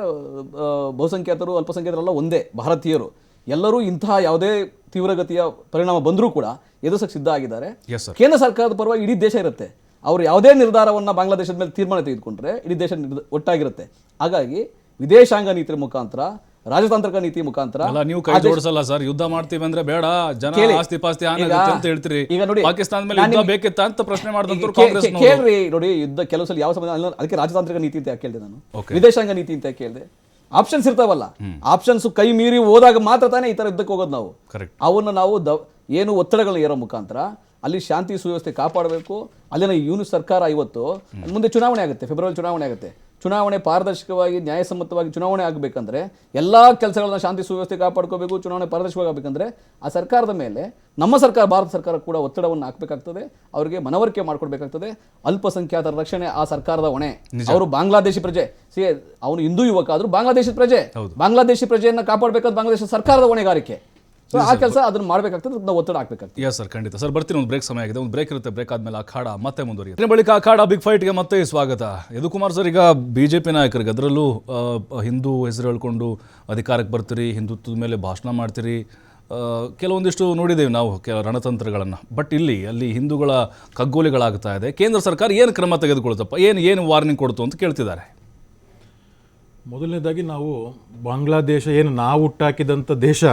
ಬಹುಸಂಖ್ಯಾತರು, ಅಲ್ಪಸಂಖ್ಯಾತರೆಲ್ಲ ಒಂದೇ, ಭಾರತೀಯರು ಎಲ್ಲರೂ ಇಂತಹ ಯಾವುದೇ ತೀವ್ರಗತಿಯ ಪರಿಣಾಮ ಬಂದರೂ ಕೂಡ ಎದುರಿಸಕ್ಕೆ ಸಿದ್ಧ ಆಗಿದ್ದಾರೆ. ಕೇಂದ್ರ ಸರ್ಕಾರದ ಪರವಾಗಿ ಇಡೀ ದೇಶ ಇರುತ್ತೆ. ಅವರು ಯಾವುದೇ ನಿರ್ಧಾರವನ್ನು ಬಾಂಗ್ಲಾದೇಶದ ಮೇಲೆ ತೀರ್ಮಾನ ತೆಗೆದುಕೊಂಡ್ರೆ ಇಡೀ ದೇಶ ಒಟ್ಟಾಗಿರುತ್ತೆ. ಹಾಗಾಗಿ ವಿದೇಶಾಂಗ ನೀತಿ ಮುಖಾಂತರ, ರಾಜತಾಂತ್ರಿಕ ನೀತಿ ಮುಖಾಂತರ ನೀವು ಕೈ ಜೋಡಿಸಲ್ಲ ಸರ್. ಯುದ್ಧ ಮಾಡ್ತೀವಿ ಅಂದ್ರೆ ಬೇಡ, ಜನ ಆಸ್ತಿ ಪಾಸ್ತಿ ಆಗುತ್ತೆ ಅಂತ ಹೇಳ್ತೀರಿ. ಈಗ ನೋಡಿ, ಪಾಕಿಸ್ತಾನ ಮೇಲೆ ಯುದ್ಧ ಬೇಕಿತ್ತ ಅಂತ ಪ್ರಶ್ನೆ ಮಾಡಿದಂತರು ಕಾಂಗ್ರೆಸ್. ಕೇಳ್ರಿ, ನೋಡಿ, ಯುದ್ಧ ಕೆಲವು ಸಲ ಯಾವ ಸಮಯ, ಅದಕ್ಕೆ ರಾಜತಾಂತ್ರಿಕ ನೀತಿ ಅಂತ ಯಾಕೆ ಕೇಳಿದೆ ನಾನು, ವಿದೇಶಾಂಗ ನೀತಿ ಅಂತ ಕೇಳಿದೆ. ಆಪ್ಷನ್ಸ್ ಇರ್ತಾವಲ್ಲ, ಆಪ್ಷನ್ಸ್ ಕೈ ಮೀರಿ ಹೋದಾಗ ಮಾತ್ರ ತಾನೇ ಈ ತರ ಯುದ್ಧಕ್ಕೆ ಹೋಗೋದು. ನಾವು ಅವನ್ನ ನಾವು ಏನು ಒತ್ತಡಗಳನ್ನ ಏರೋ ಮುಖಾಂತರ ಅಲ್ಲಿ ಶಾಂತಿ ಸುವ್ಯವಸ್ಥೆ ಕಾಪಾಡಬೇಕು. ಅಲ್ಲಿನ ಯೂನಿಟ್ ಸರ್ಕಾರ ಇವತ್ತು ಮುಂದೆ ಚುನಾವಣೆ ಆಗುತ್ತೆ, ಫೆಬ್ರವರಿ ಚುನಾವಣೆ ಆಗುತ್ತೆ. ಚುನಾವಣೆ ಪಾರದರ್ಶಕವಾಗಿ, ನ್ಯಾಯಸಮ್ಮತವಾಗಿ ಚುನಾವಣೆ ಆಗಬೇಕಂದ್ರೆ ಎಲ್ಲ ಕೆಲಸಗಳನ್ನ ಶಾಂತಿ ಸುವ್ಯವಸ್ಥೆ ಕಾಪಾಡ್ಕೋಬೇಕು. ಚುನಾವಣೆ ಪಾರದರ್ಶಕವಾಗಿ ಆಗಬೇಕಂದ್ರೆ ಆ ಸರ್ಕಾರದ ಮೇಲೆ ನಮ್ಮ ಸರ್ಕಾರ, ಭಾರತ ಸರ್ಕಾರ ಕೂಡ ಒತ್ತಡವನ್ನು ಹಾಕಬೇಕಾಗ್ತದೆ, ಅವರಿಗೆ ಮನವರಿಕೆ ಮಾಡ್ಕೊಡ್ಬೇಕಾಗ್ತದೆ. ಅಲ್ಪಸಂಖ್ಯಾತರ ರಕ್ಷಣೆ ಆ ಸರ್ಕಾರದ ಹೊಣೆ. ಅವರು ಬಾಂಗ್ಲಾದೇಶಿ ಪ್ರಜೆ, ಅವನು ಹಿಂದೂ ಯುವಕ ಆದ್ರೂ ಬಾಂಗ್ಲಾದೇಶದ ಪ್ರಜೆ, ಬಾಂಗ್ಲಾದೇಶಿ ಪ್ರಜೆಯನ್ನ ಕಾಪಾಡಬೇಕಾದ ಬಾಂಗ್ಲಾದೇಶ ಸರ್ಕಾರದ ಹೊಣೆಗಾರಿಕೆ. ಆ ಕೆಲಸ ಅದನ್ನು ಮಾಡಬೇಕಾಗ್ತದೆ, ನಾವು ಒತ್ತಡ ಹಾಕಬೇಕಾಗ್ತದೆ. ಯಸ್ ಸರ್, ಖಂಡಿತ ಸರ್. ಬರ್ತೀನಿ, ಒಂದು ಬ್ರೇಕ್ ಸಮಯ ಆಗಿದೆ, ಒಂದು ಬ್ರೇಕ್ ಇರುತ್ತೆ. ಬ್ರೇಕ್ ಆದ್ಮೇಲೆ ಅಖಾಡ ಮತ್ತೆ ಮುಂದುವರಿಯುತ್ತೆ. ಬಳಿಕ ಅಖಾಡ ಬಿಗ್ ಫೈಟ್ಗೆ ಮತ್ತೆ ಸ್ವಾಗತ. ಯದುಕುಮಾರ್ ಸರ್, ಈಗ ಬಿಜೆಪಿ ನಾಯಕರಿಗೆ, ಅದರಲ್ಲೂ ಹಿಂದೂ ಹೆಸರು ಹೇಳ್ಕೊಂಡು ಅಧಿಕಾರಕ್ಕೆ ಬರ್ತೀರಿ, ಹಿಂದುತ್ವದ ಮೇಲೆ ಭಾಷಣ ಮಾಡ್ತೀರಿ, ಕೆಲವೊಂದಿಷ್ಟು ನೋಡಿದ್ದೇವೆ ನಾವು ರಣತಂತ್ರಗಳನ್ನು. ಬಟ್ ಅಲ್ಲಿ ಹಿಂದೂಗಳ ಕಗ್ಗೋಲೆಗಳಾಗ್ತಾ ಇದೆ. ಕೇಂದ್ರ ಸರ್ಕಾರ ಏನು ಕ್ರಮ ತೆಗೆದುಕೊಳ್ತಪ್ಪ, ಏನು ವಾರ್ನಿಂಗ್ ಕೊಡ್ತು ಅಂತ ಕೇಳ್ತಿದ್ದಾರೆ. ಮೊದಲನೇದಾಗಿ ನಾವು ಬಾಂಗ್ಲಾದೇಶ ಏನು ನಾವು ಹುಟ್ಟಾಕಿದಂಥ ದೇಶ,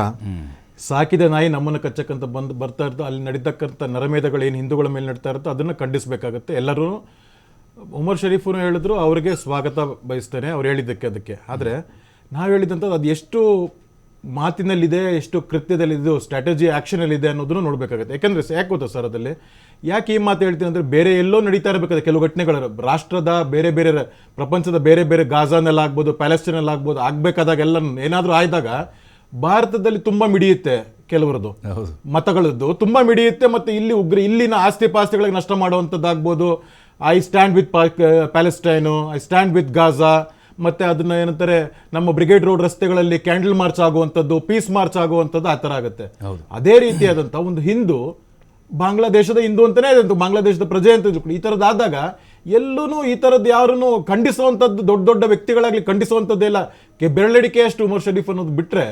ಸಾಕಿದ ನಾಯಿ ನಮ್ಮನ್ನು ಕಚ್ಚಕ್ಕಂತ ಬರ್ತಾ ಇರ್ತೋ, ಅಲ್ಲಿ ನಡೀತಕ್ಕಂಥ ನರಮೇಧಗಳು ಏನು ಹಿಂದೂಗಳ ಮೇಲೆ ನಡೀತಾ ಇರುತ್ತೋ ಅದನ್ನು ಖಂಡಿಸಬೇಕಾಗತ್ತೆ. ಎಲ್ಲರೂ ಉಮರ್ ಶರೀಫ್ನು ಹೇಳಿದ್ರು, ಅವರಿಗೆ ಸ್ವಾಗತ ಬಯಸ್ತೇನೆ ಅವ್ರು ಹೇಳಿದ್ದಕ್ಕೆ. ಅದಕ್ಕೆ ಆದರೆ ನಾವು ಹೇಳಿದಂಥದ್ದು ಅದು ಎಷ್ಟು ಮಾತಿನಲ್ಲಿದೆ, ಎಷ್ಟು ಕೃತ್ಯದಲ್ಲಿದೆ, ಸ್ಟ್ರಾಟಜಿ ಆ್ಯಕ್ಷನಲ್ಲಿದೆ ಅನ್ನೋದನ್ನು ನೋಡಬೇಕಾಗುತ್ತೆ. ಯಾಕೆಂದರೆ ಯಾಕೆ ಗೊತ್ತಾ ಸರ್, ಅದರಲ್ಲಿ ಯಾಕೆ ಈ ಮಾತು ಹೇಳ್ತೀನಿ ಅಂದರೆ, ಬೇರೆ ಎಲ್ಲೋ ನಡೀತಾ ಇರಬೇಕಾದ್ರೆ ಕೆಲವು ಘಟನೆಗಳು ರಾಷ್ಟ್ರದ ಬೇರೆ ಬೇರೆ, ಪ್ರಪಂಚದ ಬೇರೆ ಬೇರೆ, ಗಾಜಾನಲ್ಲಾಗ್ಬೋದು, ಪ್ಯಾಲೆಸ್ಟೈನಲ್ಲಾಗ್ಬೋದು, ಆಗಬೇಕಾದಾಗೆಲ್ಲ ಏನಾದರೂ ಆಯ್ದಾಗ ಭಾರತದಲ್ಲಿ ತುಂಬ ಮಿಡಿಯುತ್ತೆ, ಕೆಲವರದು ಮತಗಳದ್ದು ತುಂಬ ಮಿಡಿಯುತ್ತೆ. ಮತ್ತು ಇಲ್ಲಿನ ಆಸ್ತಿ ಪಾಸ್ತಿಗಳಿಗೆ ನಷ್ಟ ಮಾಡುವಂಥದ್ದಾಗ್ಬೋದು. I stand with Palestine, I stand with Gaza, ಮತ್ತೆ ಅದನ್ನ ಏನಂತಾರೆ ನಮ್ಮ ಬ್ರಿಗೇಡ್ ರೋಡ್ ರಸ್ತೆಗಳಲ್ಲಿ ಕ್ಯಾಂಡಲ್ ಮಾರ್ಚ್ ಆಗುವಂಥದ್ದು, ಪೀಸ್ ಮಾರ್ಚ್ ಆಗುವಂಥದ್ದು ಆ ಥರ ಆಗುತ್ತೆ. ಅದೇ ರೀತಿಯಾದಂಥ ಒಂದು ಹಿಂದೂ ಬಾಂಗ್ಲಾದೇಶದ ಹಿಂದೂ ಅಂತಾನೆ ಬಾಂಗ್ಲಾದೇಶದ ಪ್ರಜೆ ಅಂತ ಈ ಥರದ್ದಾದಾಗ ಎಲ್ಲೂ ಈ ಥರದ್ದು ಯಾರನ್ನು ಖಂಡಿಸುವಂಥದ್ದು ದೊಡ್ಡ ದೊಡ್ಡ ವ್ಯಕ್ತಿಗಳಾಗ್ಲಿ ಖಂಡಿಸುವಂಥದ್ದೆಲ್ಲ ಬೆರಳಿಡಿಕೆಯಷ್ಟು ಉಮರ್ ಶರೀಫ್ ಅನ್ನೋದು ಬಿಟ್ರೆ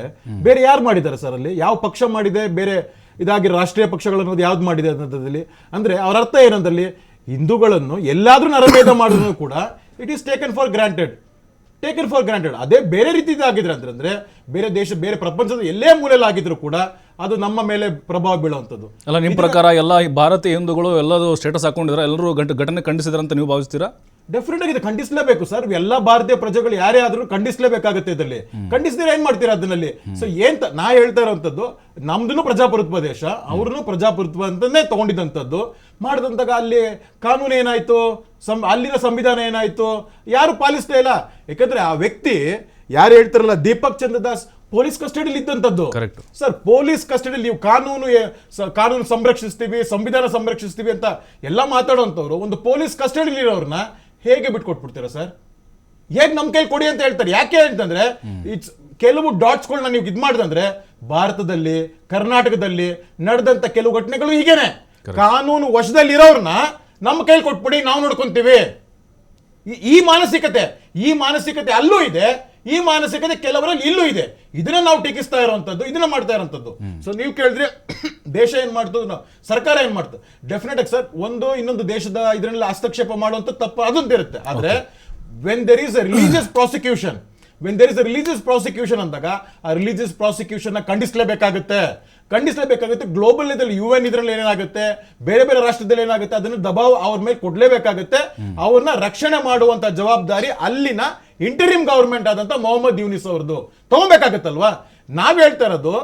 ಬೇರೆ ಯಾರು ಮಾಡಿದ್ದಾರೆ ಸರ್? ಅಲ್ಲಿ ಯಾವ ಪಕ್ಷ ಮಾಡಿದೆ? ಬೇರೆ ಇದಾಗಿ ರಾಷ್ಟ್ರೀಯ ಪಕ್ಷಗಳು ಅನ್ನೋದು ಯಾವ್ದು ಮಾಡಿದೆ ಅನ್ನೋದ್ರಲ್ಲಿ ಅಂದ್ರೆ ಅವರ ಅರ್ಥ ಏನಂದಲ್ಲಿ ಹಿಂದೂಗಳನ್ನು ಎಲ್ಲಾದ್ರೂ ನರಮೇಧ ಮಾಡಿದ್ರು ಕೂಡ it is taken for granted. ಅದೇ ಬೇರೆ ರೀತಿಯಾಗಿದ್ರೆ ಅಂದ್ರೆ ಬೇರೆ ದೇಶ, ಬೇರೆ ಪ್ರಪಂಚದ ಎಲ್ಲೇ ಮೂಲೆಯಲ್ಲಿ ಆಗಿದ್ರು ಕೂಡ ಅದು ನಮ್ಮ ಮೇಲೆ ಪ್ರಭಾವ ಬೀಳುವಂಥದ್ದು. ಅಲ್ಲ, ನಿಮ್ಮ ಪ್ರಕಾರ ಎಲ್ಲ ಭಾರತೀಯ ಹಿಂದೂಗಳು ಎಲ್ಲರೂ ಸ್ಟೇಟಸ್ ಹಾಕೊಂಡಿದ್ರೆ ಎಲ್ಲರೂ ಘಟನೆ ಖಂಡಿಸಿದ್ರೆ ಅಂತ ನೀವು ಭಾವಿಸ್ತೀರಾ? ಡೆಫಿನೆಟ್ ಆಗಿ ಖಂಡಿಸಲೇಬೇಕು ಸರ್. ಎಲ್ಲ ಭಾರತೀಯ ಪ್ರಜೆಗಳು ಯಾರೇ ಆದ್ರೂ ಖಂಡಿಸಲೇಬೇಕಾಗುತ್ತೆ. ಇದರಲ್ಲಿ ಖಂಡಿಸಿದ್ರೆ ಏನ್ ಮಾಡ್ತೀರಾ ಅದನ್ನಲ್ಲಿ? ಸೊ ನಾ ಹೇಳ್ತಾ ಇರೋಂಥದ್ದು, ನಮ್ದು ಪ್ರಜಾಪ್ರಭುತ್ವ ದೇಶ, ಅವ್ರನ್ನು ಪ್ರಜಾಪ್ರಭುತ್ವ ಅಂತಾನೆ ತಗೊಂಡಿದ್ದಂಥದ್ದು. ಮಾಡಿದಂತಾಗ ಅಲ್ಲಿ ಕಾನೂನು ಏನಾಯ್ತು, ಅಲ್ಲಿನ ಸಂವಿಧಾನ ಏನಾಯ್ತು, ಯಾರು ಪಾಲಿಸ್ತಾ ಇಲ್ಲ. ಯಾಕಂದ್ರೆ ಆ ವ್ಯಕ್ತಿ ಯಾರು ಹೇಳ್ತಾರಲ್ಲ, ದೀಪಕ್ ಚಂದ್ರ ದಾಸ್ ಪೊಲೀಸ್ ಕಸ್ಟಡಿಯಲ್ಲಿ ಇದ್ದಂಥದ್ದು ಸರ್. ಪೊಲೀಸ್ ಕಸ್ಟಡಿಯಲ್ಲಿ ನೀವು ಕಾನೂನು ಸಂರಕ್ಷಿಸ್ತೀವಿ, ಸಂವಿಧಾನ ಸಂರಕ್ಷಿಸ್ತೀವಿ ಅಂತ ಎಲ್ಲ ಮಾತಾಡುವಂಥವ್ರು ಒಂದು ಪೊಲೀಸ್ ಕಸ್ಟಡಿಯಲ್ಲಿ ಇರೋರನ್ನ ಹೇಗೆ ಬಿಟ್ಕೊಟ್ಬಿಡ್ತೀರಾ ಸರ್? ಹೇಗೆ ನಮ್ಮ ಕೈಲಿ ಕೊಡಿ ಅಂತ ಹೇಳ್ತಾರೆ. ಯಾಕೆ ಅಂತಂದ್ರೆ ಕೆಲವು ಡಾಟ್ಸ್ಗಳನ್ನ ನೀವು ಇದು ಮಾಡಿದಂದ್ರೆ ಭಾರತದಲ್ಲಿ, ಕರ್ನಾಟಕದಲ್ಲಿ ನಡೆದಂತ ಕೆಲವು ಘಟನೆಗಳು ಹೀಗೇನೆ. ಕಾನೂನು ವಶದಲ್ಲಿ ಇರೋರ್ನ ನಮ್ಮ ಕೈಲಿ ಕೊಟ್ಬಿಡಿ, ನಾವು ನೋಡ್ಕೊಂತೀವಿ. ಈ ಮಾನಸಿಕತೆ ಅಲ್ಲೂ ಇದೆ, ಈ ಮಾನಸಿಕತೆ ಕೆಲವರಲ್ಲಿ ಇಲ್ಲೂ ಇದೆ. ಇದನ್ನ ನಾವು ಟೀಕಿಸ್ತಾ ಇರುವಂತದ್ದು, ಇದನ್ನ ಮಾಡ್ತಾ ಇರುವಂತದ್ದು. ಸೊ ನೀವು ಕೇಳಿದ್ರೆ ದೇಶ ಏನ್ ಮಾಡ್ತದೆ, ಸರ್ಕಾರ ಏನ್ ಮಾಡ್ತದೆ? ಡೆಫಿನೆಟ್ ಆಗಿ ಸರ್, ಇನ್ನೊಂದು ದೇಶದ ಇದನ್ನೆಲ್ಲ ಹಸ್ತಕ್ಷೇಪ ಮಾಡುವಂತ ತಪ್ಪು ಅದೊಂದು ಇರುತ್ತೆ. ಆದ್ರೆ when there is a religious prosecution ಅಂದಾಗ ಆ ರಿಲಿಜಿಯಸ್ ಪ್ರಾಸಿಕ್ಯೂಷನ್ ಖಂಡಿಸಲೇಬೇಕಾಗುತ್ತೆ. ಗ್ಲೋಬಲ್ ಇದರಲ್ಲಿ UN ಇದರಲ್ಲಿ ಏನಾಗುತ್ತೆ, ಬೇರೆ ಬೇರೆ ರಾಷ್ಟ್ರದಲ್ಲಿ ಏನಾಗುತ್ತೆ, ಅದನ್ನ ದಬಾವ್ ಅವ್ರ ಮೇಲೆ ಕೊಡ್ಲೇಬೇಕಾಗುತ್ತೆ. ಅವ್ರನ್ನ ರಕ್ಷಣೆ ಮಾಡುವಂತ ಜವಾಬ್ದಾರಿ ಅಲ್ಲಿನ ಇಂಟರಿಮ್ ಗವರ್ಮೆಂಟ್ ಆದಂತ ಮೊಹಮ್ಮದ್ ಯೂನಿಸ್ ಅವ್ರದ್ದು ತಗೋಬೇಕಾಗತ್ತಲ್ವಾ? ನಾವ್ ಹೇಳ್ತಾ ಇರೋದು,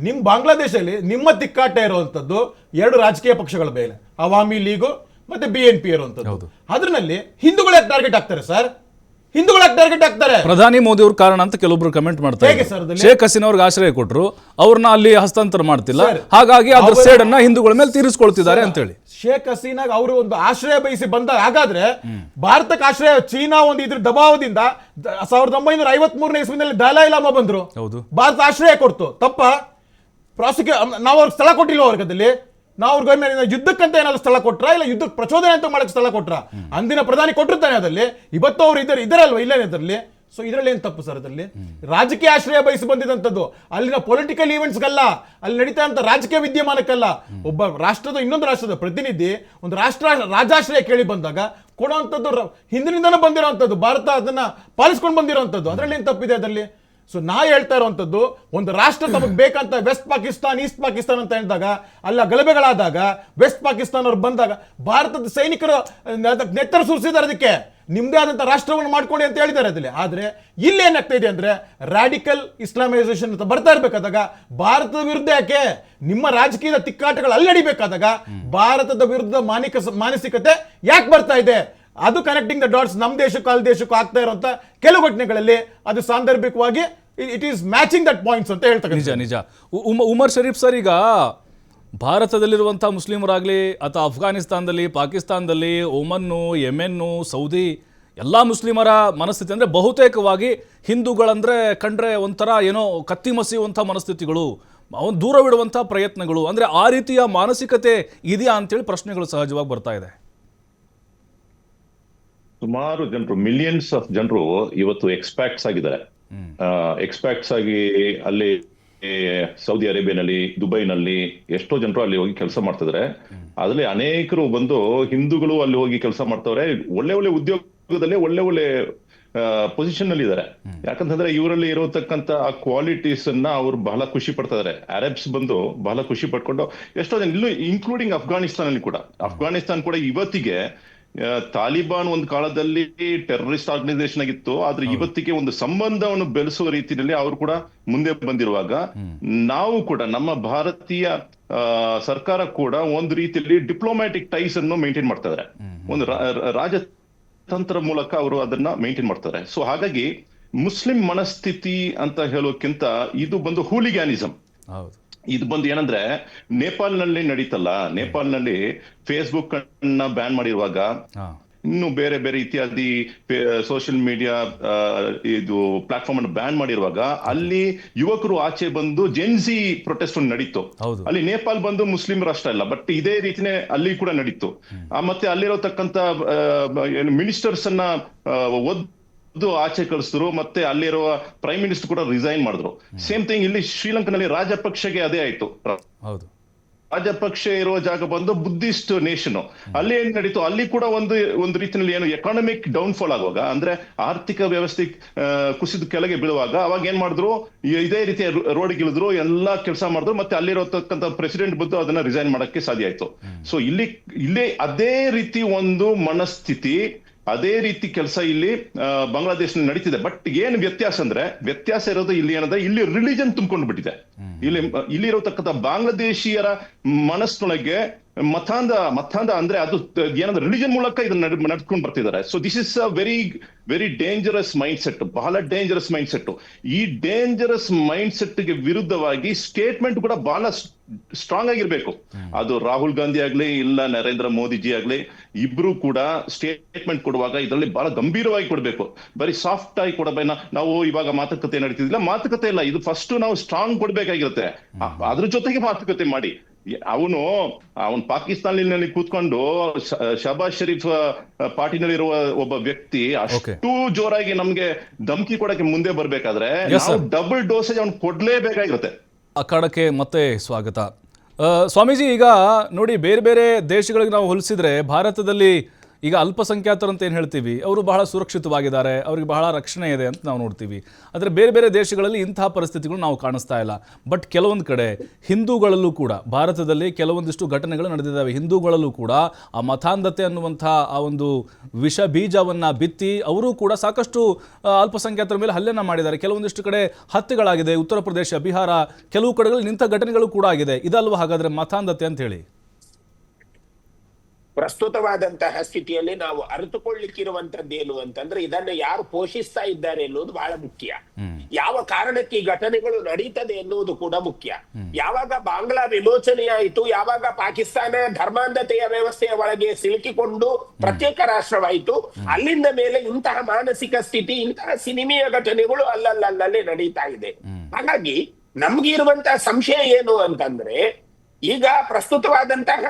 ನಿಮ್ ಬಾಂಗ್ಲಾದೇಶದಲ್ಲಿ ನಿಮ್ಮ ತಿಕ್ಕಾಟ ಇರುವಂತದ್ದು ಎರಡು ರಾಜಕೀಯ ಪಕ್ಷಗಳ ಮೇಲೆ, ಅವಾಮಿ ಲೀಗು ಮತ್ತೆ BNP ಇರುವಂತದ್ದು. ಅದ್ರಲ್ಲಿ ಹಿಂದೂಗಳೇ ಟಾರ್ಗೆಟ್ ಆಗ್ತಾರೆ ಸರ್. ಪ್ರಧಾನಿ ಮೋದಿ ಅವ್ರ ಕಾರಣ ಅಂತ ಕೆಲವೊಬ್ರು ಕಮೆಂಟ್ ಮಾಡ್ತಾರೆ. ಶೇಖ್ ಹಸೀನಾ ಅವ್ರಿಗೆ ಆಶ್ರಯ ಕೊಟ್ಟರು, ಅವ್ರನ್ನ ಅಲ್ಲಿ ಹಸ್ತಾಂತರ ಮಾಡ್ತಿಲ್ಲ, ಹಾಗಾಗಿ ಅದ್ರ ಸೇಡನ್ನ ಹಿಂದೂಗಳ ಮೇಲೆ ತೀರಿಸ್ಕೊಳ್ತಿದ್ದಾರೆ ಅಂತ ಹೇಳಿ. ಶೇಖ್ ಹಸೀನಾಗ್ ಅವರು ಒಂದು ಆಶ್ರಯ ಬಯಸಿ ಬಂದಾಗ, ಹಾಗಾದ್ರೆ ಭಾರತಕ್ಕೆ ಆಶ್ರಯ ಚೀನಾ ಒಂದು ಇದ್ರ ದಬಾವದಿಂದ 1953ನೇ ಇಸ್ವಿನಲ್ಲಿ ದಲೈ ಲಾಮಾ ಬಂದ್ರು, ಭಾರತ ಆಶ್ರಯ ಕೊಡ್ತು. ತಪ್ಪ? ನಾವು ಅವ್ರಿಗೆ ಸ್ಥಳ ಕೊಟ್ಟಿಲ್ಲ. ವರ್ಗದಲ್ಲಿ ನಾವು ಅವ್ರಿಗೆ ಯುದ್ಧಕ್ಕಂತ ಏನಾದ್ರು ಸ್ಥಳ ಕೊಟ್ರ, ಇಲ್ಲ ಯುದ್ಧಕ್ಕೆ ಪ್ರಚೋದನೆ ಅಂತ ಮಾಡಕ್ಕೆ ಸ್ಥಳ ಕೊಟ್ರ? ಅಂದಿನ ಪ್ರಧಾನಿ ಕೊಟ್ಟಿರ್ತಾನೆ ಅದಲ್ಲಿ. ಇವತ್ತು ಅವ್ರು ಇದರಲ್ವಾ, ಇಲ್ಲೇನೆ ಇದರಲ್ಲಿ. ಸೊ ಇದರಲ್ಲಿ ಏನ್ ತಪ್ಪು ಸರ್? ಅದರಲ್ಲಿ ರಾಜಕೀಯ ಆಶ್ರಯ ಬಯಸಿ ಬಂದಿದಂಥದ್ದು, ಅಲ್ಲಿನ ಪೊಲಿಟಿಕಲ್ ಈವೆಂಟ್ಸ್ಗಲ್ಲ, ಅಲ್ಲಿ ನಡೀತಾ ಅಂತ ರಾಜಕೀಯ ವಿದ್ಯಮಾನಕ್ಕಲ್ಲ. ಒಬ್ಬ ರಾಷ್ಟ್ರದ ಇನ್ನೊಂದು ರಾಷ್ಟ್ರದ ಪ್ರತಿನಿಧಿ ಒಂದು ರಾಜಾಶ್ರಯ ಕೇಳಿ ಬಂದಾಗ ಕೊಡುವಂಥದ್ದು ಹಿಂದಿನಿಂದನೂ ಬಂದಿರೋವಂಥದ್ದು, ಭಾರತ ಅದನ್ನ ಪಾಲಿಸ್ಕೊಂಡು ಬಂದಿರೋವಂಥದ್ದು. ಅದರಲ್ಲಿ ಏನ್ ತಪ್ಪಿದೆ ಅದರಲ್ಲಿ? ಸೊ ನಾ ಹೇಳ್ತಾ ಇರುವಂತದ್ದು, ಒಂದು ರಾಷ್ಟ್ರ ತಮಗೆ ಬೇಕಂತ ವೆಸ್ಟ್ ಪಾಕಿಸ್ತಾನ್, ಈಸ್ಟ್ ಪಾಕಿಸ್ತಾನ್ ಅಂತ ಹೇಳಿದಾಗ, ಅಲ್ಲ ಗಲಭೆಗಳಾದಾಗ ವೆಸ್ಟ್ ಪಾಕಿಸ್ತಾನ್ ಅವ್ರು ಬಂದಾಗ ಭಾರತದ ಸೈನಿಕರು ನೆತ್ತರ ಸುರಿಸಿದ್ದಾರೆ. ಅದಕ್ಕೆ ನಿಮ್ದೇ ಆದಂತ ರಾಷ್ಟ್ರವನ್ನು ಮಾಡ್ಕೊಳ್ಳಿ ಅಂತ ಹೇಳಿದ್ದಾರೆ ಅದಲ್ಲಿ. ಆದ್ರೆ ಇಲ್ಲಿ ಏನಾಗ್ತಾ ಇದೆ ಅಂದ್ರೆ ರಾಡಿಕಲ್ ಇಸ್ಲಾಮೈಸೇಷನ್ ಅಂತ ಬರ್ತಾ ಇರ್ಬೇಕಾದಾಗ ಭಾರತದ ವಿರುದ್ಧ ಯಾಕೆ ನಿಮ್ಮ ರಾಜಕೀಯದ ತಿಕ್ಕಾಟಗಳು ಅಲ್ಲಿ ನಡಿಬೇಕಾದಾಗ ಭಾರತದ ವಿರುದ್ಧ ಮಾನಸಿಕತೆ ಯಾಕೆ ಬರ್ತಾ ಇದೆ? ಅದು ಕನೆಕ್ಟಿಂಗ್ ದ ಡಾಟ್ಸ್ ನಮ್ಮ ದೇಶಕ್ಕೂ ಅಲ್ಲಿ ದೇಶಕ್ಕೂ ಆಗ್ತಾ ಇರುವಂತ ಕೆಲವು ಘಟನೆಗಳಲ್ಲಿ ಅದು ಸಾಂದರ್ಭಿಕವಾಗಿ it is matching that points ಅಂತ ಹೇಳ್ತಾರೆ. ನಿಜ. ಉಮರ್ ಶರೀಫ್ ಸರ್, ಈಗ ಭಾರತದಲ್ಲಿರುವಂಥ ಮುಸ್ಲಿಮರಾಗಲಿ ಅಥವಾ ಅಫ್ಘಾನಿಸ್ತಾನದಲ್ಲಿ, ಪಾಕಿಸ್ತಾನದಲ್ಲಿ, ಒಮನ್ನು, ಯೆಮೆನ್ನು, ಸೌದಿ ಎಲ್ಲ ಮುಸ್ಲಿಮರ ಮನಸ್ಥಿತಿ ಅಂದರೆ ಬಹುತೇಕವಾಗಿ ಹಿಂದೂಗಳಂದರೆ ಕಂಡ್ರೆ ಒಂಥರ ಏನೋ ಕತ್ತಿ ಮಸಿಯುವಂಥ ಮನಸ್ಥಿತಿಗಳು, ಅವನು ದೂರವಿಡುವಂಥ ಪ್ರಯತ್ನಗಳು, ಅಂದರೆ ಆ ರೀತಿಯ ಮಾನಸಿಕತೆ ಇದೆಯಾ ಅಂತೇಳಿ ಪ್ರಶ್ನೆಗಳು ಸಹಜವಾಗಿ ಬರ್ತಾ ಇದೆ. ಸುಮಾರು ಜನರು, ಮಿಲಿಯನ್ಸ್ ಆಫ್ ಜನರು ಇವತ್ತು ಎಕ್ಸ್ಪ್ಯಾಕ್ಟ್ಸ್ ಆಗಿದ್ದಾರೆ. ಎಕ್ಸ್ಪ್ಯಾಕ್ಟ್ಸ್ ಆಗಿ ಅಲ್ಲಿ ಸೌದಿ ಅರೇಬಿಯಾನಲ್ಲಿ, ದುಬೈನಲ್ಲಿ ಎಷ್ಟೋ ಜನರು ಅಲ್ಲಿ ಹೋಗಿ ಕೆಲಸ ಮಾಡ್ತಿದ್ದಾರೆ. ಅದ್ರಲ್ಲಿ ಅನೇಕರು ಬಂದು ಹಿಂದೂಗಳು ಅಲ್ಲಿ ಹೋಗಿ ಕೆಲಸ ಮಾಡ್ತವ್ರೆ. ಒಳ್ಳೆ ಉದ್ಯೋಗದಲ್ಲಿ ಒಳ್ಳೆ ಪೊಸಿಷನ್ ನಲ್ಲಿ ಇದ್ದಾರೆ. ಯಾಕಂತಂದ್ರೆ ಇವರಲ್ಲಿ ಇರತಕ್ಕಂತ ಆ ಕ್ವಾಲಿಟೀಸ್ ಅನ್ನ ಅವ್ರು ಬಹಳ ಖುಷಿ ಪಡ್ತಾ ಇದಾರೆ. ಅರಬ್ಸ್ ಬಂದು ಬಹಳ ಖುಷಿ ಪಡ್ಕೊಂಡು ಎಷ್ಟೋ ಜನ, ಇಲ್ಲೂ ಇನ್ಕ್ಲೂಡಿಂಗ್ ಅಫ್ಘಾನಿಸ್ತಾನ್ ಅಲ್ಲಿ ಕೂಡ. ಅಫ್ಘಾನಿಸ್ತಾನ್ ಕೂಡ ಇವತ್ತಿಗೆ ತಾಲಿಬಾನ್ ಒಂದು ಕಾಲದಲ್ಲಿ ಟೆರರಿಸ್ಟ್ ಆರ್ಗನೈಸೇಷನ್ ಆಗಿತ್ತು, ಆದ್ರೆ ಇವತ್ತಿಗೆ ಒಂದು ಸಂಬಂಧವನ್ನು ಬೆಳೆಸುವ ರೀತಿಯಲ್ಲಿ ಅವರು ಕೂಡ ಮುಂದೆ ಬಂದಿರುವಾಗ, ನಾವು ಕೂಡ ನಮ್ಮ ಭಾರತೀಯ ಸರ್ಕಾರ ಕೂಡ ಒಂದು ರೀತಿಯಲ್ಲಿ ಡಿಪ್ಲೊಮ್ಯಾಟಿಕ್ ಟೈಸ್ ಅನ್ನು ಮೇಂಟೈನ್ ಮಾಡ್ತಾ ಇದ್ದಾರೆ. ಒಂದು ರಾಜತಂತ್ರ ಮೂಲಕ ಅವರು ಅದನ್ನ ಮೇಂಟೈನ್ ಮಾಡ್ತಾರೆ. ಸೊ ಹಾಗಾಗಿ ಮುಸ್ಲಿಂ ಮನಸ್ಥಿತಿ ಅಂತ ಹೇಳೋಕ್ಕಿಂತ ಇದು ಬಂದು ಹೂಲಿಗ್ಯಾನಿಸಂ. ಇದು ಬಂದು ಏನಂದ್ರೆ, ನೇಪಾಲ್ನಲ್ಲಿ ನಡೀತಲ್ಲ, ನೇಪಾಲ್ನಲ್ಲಿ ಫೇಸ್ಬುಕ್ ಅನ್ನ ಬ್ಯಾನ್ ಮಾಡಿರುವಾಗ ಇನ್ನು ಬೇರೆ ಬೇರೆ ಇತ್ಯಾದಿ ಸೋಷಿಯಲ್ ಮೀಡಿಯಾ ಇದು ಪ್ಲಾಟ್ಫಾರ್ಮ್ ಅನ್ನು ಬ್ಯಾನ್ ಮಾಡಿರುವಾಗ ಅಲ್ಲಿ ಯುವಕರು ಆಚೆ ಬಂದು ಜೆನ್ಸಿ ಪ್ರೊಟೆಸ್ಟ್ ನಡೀತು. ಹೌದು. ಅಲ್ಲಿ ನೇಪಾಲ್ ಬಂದು ಮುಸ್ಲಿಂ ರಾಷ್ಟ್ರ ಇಲ್ಲ, ಬಟ್ ಇದೇ ರೀತಿನೇ ಅಲ್ಲಿ ಕೂಡ ನಡೀತು. ಮತ್ತೆ ಅಲ್ಲಿರತಕ್ಕಂತ ಮಿನಿಸ್ಟರ್ಸ್ ಅನ್ನ ಆಚೆ ಕಳಿಸಿದ್ರು, ಮತ್ತೆ ಅಲ್ಲಿರುವ ಪ್ರೈಮ್ ಮಿನಿಸ್ಟರ್ ಕೂಡ ರಿಸೈನ್ ಮಾಡಿದ್ರು. ಸೇಮ್ ಥಿಂಗ್ ಇಲ್ಲಿ ಶ್ರೀಲಂಕಾದಲ್ಲಿ ರಾಜಪಕ್ಷೆಗೆ ಅದೇ ಆಯ್ತು. ಹೌದು. ರಾಜಪಕ್ಷ ಇರುವ ಜಾಗ ಬಂದು ಬುದ್ಧಿಸ್ಟ್ ನೇಷನ್. ಅಲ್ಲಿ ಏನ್ ನಡೀತು, ಅಲ್ಲಿ ಕೂಡ ಒಂದು ರೀತಿಯಲ್ಲಿ ಏನು ಎಕಾನಮಿಕ್ ಡೌನ್ಫಾಲ್ ಆಗುವಾಗ, ಅಂದ್ರೆ ಆರ್ಥಿಕ ವ್ಯವಸ್ಥೆ ಕುಸಿದು ಕೆಳಗೆ ಬೀಳುವಾಗ ಅವಾಗ ಏನ್ ಮಾಡಿದ್ರು, ಇದೇ ರೀತಿಯ ರೋಡ್ಗೆ ಇಳಿದ್ರು, ಎಲ್ಲಾ ಕೆಲಸ ಮಾಡಿದ್ರು. ಮತ್ತೆ ಅಲ್ಲಿರತಕ್ಕಂತ ಪ್ರೆಸಿಡೆಂಟ್ ಬಂದು ಅದನ್ನ ರಿಸೈನ್ ಮಾಡಕ್ಕೆ ಸಾಧ್ಯ ಆಯ್ತು. ಸೊ ಇಲ್ಲಿ ಅದೇ ರೀತಿ ಒಂದು ಮನಸ್ಥಿತಿ, ಅದೇ ರೀತಿ ಕೆಲಸ ಇಲ್ಲಿ ಬಾಂಗ್ಲಾದೇಶನಲ್ಲಿ ನಡೀತಿದೆ. ಬಟ್ ಏನ್ ವ್ಯತ್ಯಾಸ ಇರೋದು ಇಲ್ಲಿ ಏನಂದ್ರೆ, ಇಲ್ಲಿ ರಿಲಿಜನ್ ತುಂಬಿಕೊಂಡು ಬಿಟ್ಟಿದೆ. ಇಲ್ಲಿ ಇರತಕ್ಕಂಥ ಬಾಂಗ್ಲಾದೇಶಿಯರ ಮನಸ್ಸಿನೊಳಗೆ ಮತಾಂಧ ಅಂದ್ರೆ ಅದು ಏನಂದ್ರೆ ರಿಲಿಜನ್ ಮೂಲಕ ಇದನ್ನ ನಡ್ಕೊಂಡು ಬರ್ತಿದ್ದಾರೆ. So this is a very dangerous mind set, ಬಹಳ ಡೇಂಜರಸ್ ಮೈಂಡ್ ಸೆಟ್. ಈ ಡೇಂಜರಸ್ ಮೈಂಡ್ ಸೆಟ್ ಗೆ ವಿರುದ್ಧವಾಗಿ ಸ್ಟೇಟ್ಮೆಂಟ್ ಕೂಡ ಬಹಳ ಸ್ಟ್ರಾಂಗ್ ಆಗಿರ್ಬೇಕು. ಅದು ರಾಹುಲ್ ಗಾಂಧಿ ಆಗ್ಲಿ ಇಲ್ಲ ನರೇಂದ್ರ ಮೋದಿಜಿ ಆಗ್ಲಿ, ಇಬ್ರು ಕೂಡ ಸ್ಟೇಟ್ಮೆಂಟ್ ಕೊಡುವಾಗ ಇದರಲ್ಲಿ ಬಹಳ ಗಂಭೀರವಾಗಿ ಕೊಡ್ಬೇಕು. ಬರೀ ಸಾಫ್ಟ್ ಆಗಿ ಕೊಡಬೇಕ. ನಾವು ಇವಾಗ ಮಾತುಕತೆ ನಡೀತಿದ್ದಿಲ್ಲ, ಮಾತುಕತೆ ಇಲ್ಲ, ಇದು ಫಸ್ಟ್ ನಾವು ಸ್ಟ್ರಾಂಗ್ ಕೊಡ್ಬೇಕಾಗಿರುತ್ತೆ. ಅದ್ರ ಜೊತೆಗೆ ಮಾತುಕತೆ ಮಾಡಿ. ಅವನು ಪಾಕಿಸ್ತಾನಿನಲ್ಲಿ ಕೂತ್ಕೊಂಡು ಶಹಬಾಜ್ ಶರೀಫ್ ಪಾರ್ಟಿನಲ್ಲಿರುವ ಒಬ್ಬ ವ್ಯಕ್ತಿ ಅಷ್ಟು ಜೋರಾಗಿ ನಮ್ಗೆ ಧಮಕಿ ಕೊಡಕ್ಕೆ ಮುಂದೆ ಬರ್ಬೇಕಾದ್ರೆ ನಾವು ಡಬಲ್ ಡೋಸೇಜ್ ಅವ್ನು ಕೊಡ್ಲೇಬೇಕಾಗಿರುತ್ತೆ. ಅಖಾಡಕ್ಕೆ ಮತ್ತೆ ಸ್ವಾಗತ. ಸ್ವಾಮೀಜಿ, ಈಗ ನೋಡಿ, ಬೇರೆ ಬೇರೆ ದೇಶಗಳಿಗೆ ನಾವು ಹೋಲಿಸಿದ್ರೆ ಭಾರತದಲ್ಲಿ ಈಗ ಅಲ್ಪಸಂಖ್ಯಾತರು ಅಂತ ಏನು ಹೇಳ್ತೀವಿ, ಅವರು ಬಹಳ ಸುರಕ್ಷಿತವಾಗಿದ್ದಾರೆ, ಅವರಿಗೆ ಬಹಳ ರಕ್ಷಣೆ ಇದೆ ಅಂತ ನಾವು ನೋಡ್ತೀವಿ. ಆದರೆ ಬೇರೆ ಬೇರೆ ದೇಶಗಳಲ್ಲಿ ಇಂತಹ ಪರಿಸ್ಥಿತಿಗಳು ನಾವು ಕಾಣಿಸ್ತಾ ಇಲ್ಲ. ಬಟ್ ಕೆಲವೊಂದು ಕಡೆ ಹಿಂದೂಗಳಲ್ಲೂ ಕೂಡ ಭಾರತದಲ್ಲಿ ಕೆಲವೊಂದಿಷ್ಟು ಘಟನೆಗಳು ನಡೆದಿದ್ದಾವೆ. ಹಿಂದೂಗಳಲ್ಲೂ ಕೂಡ ಆ ಮತಾಂಧತೆ ಅನ್ನುವಂಥ ಆ ಒಂದು ವಿಷ ಬೀಜವನ್ನು ಬಿತ್ತಿ ಅವರು ಕೂಡ ಸಾಕಷ್ಟು ಅಲ್ಪಸಂಖ್ಯಾತರ ಮೇಲೆ ಹಲ್ಲೆನ ಮಾಡಿದ್ದಾರೆ. ಕೆಲವೊಂದಿಷ್ಟು ಕಡೆ ಹತ್ಯೆಗಳಾಗಿದೆ. ಉತ್ತರ ಪ್ರದೇಶ, ಬಿಹಾರ, ಕೆಲವು ಕಡೆಗಳಲ್ಲಿ ನಿಂತ ಘಟನೆಗಳು ಕೂಡ ಆಗಿದೆ. ಇದಲ್ವ ಹಾಗಾದರೆ ಮತಾಂಧತೆ ಅಂತ ಹೇಳಿ? ಪ್ರಸ್ತುತವಾದಂತಹ ಸ್ಥಿತಿಯಲ್ಲಿ ನಾವು ಅರಿತುಕೊಳ್ಳಿಕ್ಕಿರುವಂತದ್ದು ಏನು ಅಂತಂದ್ರೆ, ಇದನ್ನ ಯಾರು ಪೋಷಿಸ್ತಾ ಇದ್ದಾರೆ ಎನ್ನುವುದು ಬಹಳ ಮುಖ್ಯ. ಯಾವ ಕಾರಣಕ್ಕೆ ಈ ಘಟನೆಗಳು ನಡೀತದೆ ಎನ್ನುವುದು ಕೂಡ ಮುಖ್ಯ. ಯಾವಾಗ ಬಾಂಗ್ಲಾ ವಿಮೋಚನೆಯಾಯಿತು, ಯಾವಾಗ ಪಾಕಿಸ್ತಾನ ಧರ್ಮಾಂಧತೆಯ ವ್ಯವಸ್ಥೆಯ ಒಳಗೆ ಸಿಲುಕಿಕೊಂಡು ಪ್ರತ್ಯೇಕ ರಾಷ್ಟ್ರವಾಯಿತು, ಅಲ್ಲಿಂದ ಮೇಲೆ ಇಂತಹ ಮಾನಸಿಕ ಸ್ಥಿತಿ, ಇಂತಹ ಸಿನಿಮೆಯ ಘಟನೆಗಳು ಅಲ್ಲಲ್ಲೇ ನಡೀತಾ ಇದೆ. ಹಾಗಾಗಿ ನಮ್ಗೆ ಇರುವಂತಹ ಸಂಶಯ ಏನು ಅಂತಂದ್ರೆ, ಈಗ ಪ್ರಸ್ತುತವಾದಂತಹ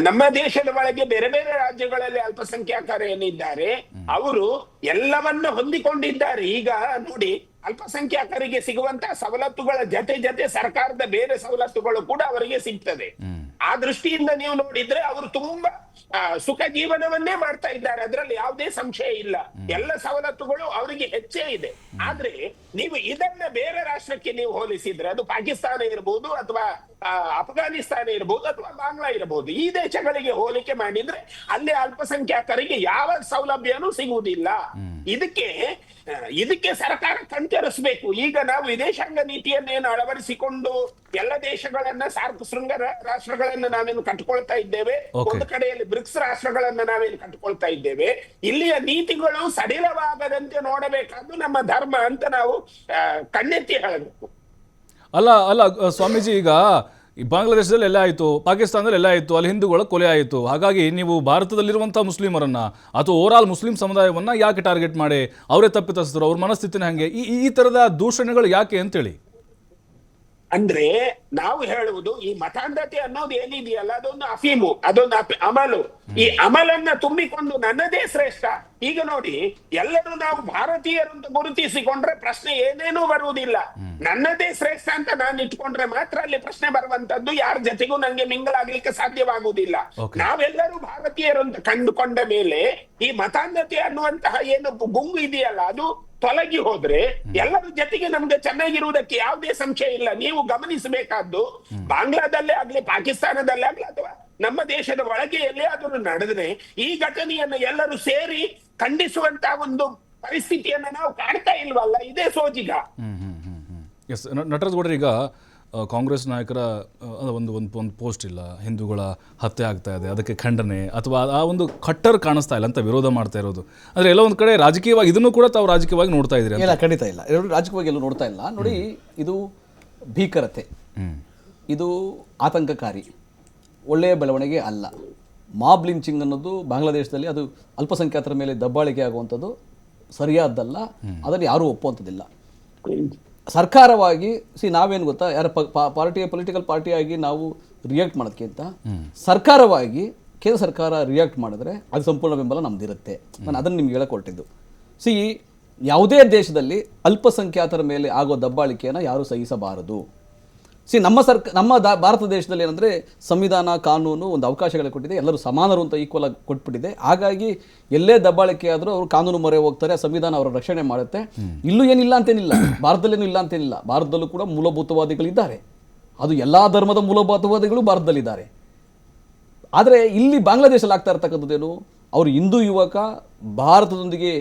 ನಮ್ಮ ದೇಶದ ಒಳಗೆ ಬೇರೆ ಬೇರೆ ರಾಜ್ಯಗಳಲ್ಲಿ ಅಲ್ಪಸಂಖ್ಯಾತರು ಏನಿದ್ದಾರೆ ಅವರು ಎಲ್ಲವನ್ನ ಹೊಂದಿಕೊಂಡಿದ್ದಾರೆ. ಈಗ ನೋಡಿ, ಅಲ್ಪಸಂಖ್ಯಾತರಿಗೆ ಸಿಗುವಂತಹ ಸವಲತ್ತುಗಳ ಜೊತೆ ಸರ್ಕಾರದ ಬೇರೆ ಸವಲತ್ತುಗಳು ಕೂಡ ಅವರಿಗೆ ಸಿಗ್ತದೆ. ಆ ದೃಷ್ಟಿಯಿಂದ ನೀವು ನೋಡಿದ್ರೆ ಅವರು ತುಂಬಾ ಸುಖ ಜೀವನವನ್ನೇ ಮಾಡ್ತಾ ಇದ್ದಾರೆ, ಅದರಲ್ಲಿ ಯಾವುದೇ ಸಂಶಯ ಇಲ್ಲ. ಎಲ್ಲ ಸವಲತ್ತುಗಳು ಅವರಿಗೆ ಹೆಚ್ಚೇ ಇದೆ. ಆದ್ರೆ ನೀವು ಇದನ್ನ ಬೇರೆ ರಾಷ್ಟ್ರಕ್ಕೆ ನೀವು ಹೋಲಿಸಿದ್ರೆ, ಅದು ಪಾಕಿಸ್ತಾನ ಇರಬಹುದು ಅಥವಾ ಅಫ್ಘಾನಿಸ್ತಾನ ಇರಬಹುದು ಅಥವಾ ಬಾಂಗ್ಲಾ ಇರಬಹುದು, ಈ ದೇಶಗಳಿಗೆ ಹೋಲಿಕೆ ಮಾಡಿದ್ರೆ ಅಲ್ಲಿ ಅಲ್ಪಸಂಖ್ಯಾತರಿಗೆ ಯಾವ ಸೌಲಭ್ಯನೂ ಸಿಗುವುದಿಲ್ಲ. ಇದಕ್ಕೆ ಸರ್ಕಾರ ಕಣ್ತೆರೆಸಬೇಕು. ಈಗ ನಾವು ವಿದೇಶಾಂಗ ನೀತಿಯನ್ನೇನು ಅಳವಡಿಸಿಕೊಂಡು ಎಲ್ಲ ದೇಶಗಳನ್ನ ಸಾರ್ಕ್ ಶೃಂಗ ರಾಷ್ಟ್ರಗಳನ್ನ ನಾವೇನು ಕಟ್ಕೊಳ್ತಾ ಇದ್ದೇವೆ, ಒಂದು ಕಡೆಯಲ್ಲಿ ಬ್ರಿಕ್ಸ್ ರಾಷ್ಟ್ರಗಳನ್ನ ನಾವೇನು ಕಟ್ಕೊಳ್ತಾ ಇದ್ದೇವೆ, ಇಲ್ಲಿಯ ನೀತಿಗಳು ಸಡಿಲವಾಗದಂತೆ ನೋಡಬೇಕಾದ್ದು ನಮ್ಮ ಧರ್ಮ ಅಂತ ನಾವು ಕಣ್ಣೆತ್ತಿ ಹೇಳಬೇಕು. ಅಲ್ಲ ಸ್ವಾಮೀಜಿ, ಈಗ ಬಾಂಗ್ಲಾದೇಶದಲ್ಲಿ ಎಲ್ಲ ಆಯಿತು, ಪಾಕಿಸ್ತಾನದಲ್ಲಿ ಎಲ್ಲ ಆಯಿತು, ಅಲ್ಲಿ ಹಿಂದೂಗಳ ಕೊಲೆ ಆಯಿತು. ಹಾಗಾಗಿ ನೀವು ಭಾರತದಲ್ಲಿರುವಂಥ ಮುಸ್ಲಿಮರನ್ನು ಅಥವಾ ಓವರಾಲ್ ಮುಸ್ಲಿಂ ಸಮುದಾಯವನ್ನು ಯಾಕೆ ಟಾರ್ಗೆಟ್ ಮಾಡಿ ಅವರೇ ತಪ್ಪಿತಸ್ಥರು, ಅವ್ರ ಮನಸ್ಥಿತಿನ ಹಾಗೆ ಈ ಥರದ ದೂಷಣೆಗಳು ಯಾಕೆ ಅಂತೇಳಿ? ಅಂದ್ರೆ ನಾವು ಹೇಳುವುದು, ಈ ಮತಾಂಧತೆ ಅನ್ನೋದು ಏನಿದೆಯಲ್ಲ, ಅದೊಂದು ಅಫೀಮು, ಅದೊಂದು ಅಮಲು. ಈ ಅಮಲನ್ನ ತುಂಬಿಕೊಂಡು ನನ್ನದೇ ಶ್ರೇಷ್ಠ. ಈಗ ನೋಡಿ, ಎಲ್ಲರೂ ನಾವು ಭಾರತೀಯರು ಅಂತ ಗುರುತಿಸಿಕೊಂಡ್ರೆ ಪ್ರಶ್ನೆ ಏನೇನೂ ಬರುವುದಿಲ್ಲ. ನನ್ನದೇ ಶ್ರೇಷ್ಠ ಅಂತ ನಾನು ಇಟ್ಕೊಂಡ್ರೆ ಮಾತ್ರ ಅಲ್ಲಿ ಪ್ರಶ್ನೆ ಬರುವಂತದ್ದು. ಯಾರ ಜೊತೆಗೂ ನಂಗೆ ಮಿಂಗಲಾಗ್ಲಿಕ್ಕೆ ಸಾಧ್ಯವಾಗುವುದಿಲ್ಲ. ನಾವೆಲ್ಲರೂ ಭಾರತೀಯರು ಅಂತ ಕಂಡುಕೊಂಡ ಮೇಲೆ ಈ ಮತಾಂಧತೆ ಅನ್ನುವಂತಹ ಏನು ಗುಂಗು ಇದೆಯಲ್ಲ, ಅದು ತೊಲಗಿ ಹೋದ್ರೆ ಎಲ್ಲರ ಜೊತೆಗೆ ನಮ್ಗೆ ಚೆನ್ನಾಗಿರುವುದಕ್ಕೆ ಯಾವುದೇ ಸಂಶಯ ಇಲ್ಲ. ನೀವು ಗಮನಿಸಬೇಕಾದ್ದು, ಬಾಂಗ್ಲಾದಲ್ಲೇ ಆಗ್ಲಿ, ಪಾಕಿಸ್ತಾನದಲ್ಲೇ ಆಗ್ಲಿ, ಅಥವಾ ನಮ್ಮ ದೇಶದ ಒಳಗೆ ಎಲ್ಲೇ ಆದರೂ ನಡೆದ್ರೆ ಈ ಘಟನೆಯನ್ನು ಎಲ್ಲರೂ ಸೇರಿ ಖಂಡಿಸುವಂತಹ ಒಂದು ಪರಿಸ್ಥಿತಿಯನ್ನ ನಾವು ಕಾಣ್ತಾ ಇಲ್ವಲ್ಲ? ಇದೇ ಸೋಜಿಗ. ಎಸ್, ನಟರಾಜ್ ಗೌಡ್ರೆ, ಈಗ ಕಾಂಗ್ರೆಸ್ ನಾಯಕರ ಒಂದು ಪೋಸ್ಟ್ ಇಲ್ಲ, ಹಿಂದೂಗಳ ಹತ್ಯೆ ಆಗ್ತಾ ಇದೆ, ಅದಕ್ಕೆ ಖಂಡನೆ ಅಥವಾ ಆ ಒಂದು ಕಟ್ಟರ್ ಕಾಣಿಸ್ತಾ ಇಲ್ಲ ಅಂತ ವಿರೋಧ ಮಾಡ್ತಾ ಇರೋದು. ಅಂದರೆ ಎಲ್ಲ ಒಂದು ಕಡೆ ರಾಜಕೀಯವಾಗಿ ಇದನ್ನು ಕೂಡ ತಾವು ರಾಜಕೀಯವಾಗಿ ನೋಡ್ತಾ ಇದ್ದೀರಿ? ಇಲ್ಲ, ಖಂಡಿತ ಇಲ್ಲ. ರಾಜಕೀಯವಾಗಿ ಎಲ್ಲೂ ನೋಡ್ತಾ ಇಲ್ಲ. ನೋಡಿ, ಇದು ಭೀಕರತೆ, ಇದು ಆತಂಕಕಾರಿ, ಒಳ್ಳೆಯ ಬೆಳವಣಿಗೆ ಅಲ್ಲ. ಮಾಬ್ ಲಿಂಚಿಂಗ್ ಅನ್ನೋದು ಬಾಂಗ್ಲಾದೇಶದಲ್ಲಿ ಅದು ಅಲ್ಪಸಂಖ್ಯಾತರ ಮೇಲೆ ದಬ್ಬಾಳಿಕೆ ಆಗುವಂಥದ್ದು ಸರಿಯಾದ್ದಲ್ಲ, ಅದನ್ನು ಯಾರೂ ಒಪ್ಪುವಂಥದ್ದಿಲ್ಲ. ಸರ್ಕಾರವಾಗಿ ನಾವೇನು ಗೊತ್ತಾ, ಯಾರ ಪೊಲಿಟಿಕಲ್ ಪಾರ್ಟಿಯಾಗಿ ನಾವು ರಿಯಾಕ್ಟ್ ಮಾಡೋದಕ್ಕಿಂತ ಸರ್ಕಾರವಾಗಿ ಕೇಂದ್ರ ಸರ್ಕಾರ ರಿಯಾಕ್ಟ್ ಮಾಡಿದ್ರೆ ಅದು ಸಂಪೂರ್ಣ ಬೆಂಬಲ ನಮ್ದಿರುತ್ತೆ. ನಾನು ಅದನ್ನು ನಿಮ್ಗೆ ಹೇಳಕ್ ಹೊರಟಿದ್ದು. ಯಾವುದೇ ದೇಶದಲ್ಲಿ ಅಲ್ಪಸಂಖ್ಯಾತರ ಮೇಲೆ ಆಗೋ ದಬ್ಬಾಳಿಕೆಯನ್ನು ಯಾರೂ ಸಹಿಸಬಾರದು. ನಮ್ಮ ಭಾರತ ದೇಶದಲ್ಲಿ ಏನಂದ್ರೆ ಸಂವಿಧಾನ, ಕಾನೂನು ಒಂದು ಅವಕಾಶಗಳು ಕೊಟ್ಟಿದೆ, ಎಲ್ಲರೂ ಸಮಾನರು ಅಂತ ಈಕ್ವಲ್ ಆಗಿ ಕೊಟ್ಬಿಟ್ಟಿದೆ. ಹಾಗಾಗಿ ಎಲ್ಲೇ ದಬ್ಬಾಳಿಕೆ ಆದರೂ ಅವರು ಕಾನೂನು ಮೊರೆ ಹೋಗ್ತಾರೆ, ಸಂವಿಧಾನ ಅವರ ರಕ್ಷಣೆ ಮಾಡುತ್ತೆ. ಇಲ್ಲೂ ಏನಿಲ್ಲ ಅಂತೇನಿಲ್ಲ, ಭಾರತದಲ್ಲೇನು ಇಲ್ಲ ಅಂತೇನಿಲ್ಲ. ಭಾರತದಲ್ಲೂ ಕೂಡ ಮೂಲಭೂತವಾದಿಗಳಿದ್ದಾರೆ, ಅದು ಎಲ್ಲಾ ಧರ್ಮದ ಮೂಲಭೂತವಾದಿಗಳು ಭಾರತದಲ್ಲಿದ್ದಾರೆ. ಆದರೆ ಇಲ್ಲಿ ಬಾಂಗ್ಲಾದೇಶಲ್ಲಿ ಆಗ್ತಾ ಇರ್ತಕ್ಕಂಥದ್ದೇನು, ಅವರು ಹಿಂದೂ ಯುವಕ ಭಾರತದೊಂದಿಗೆ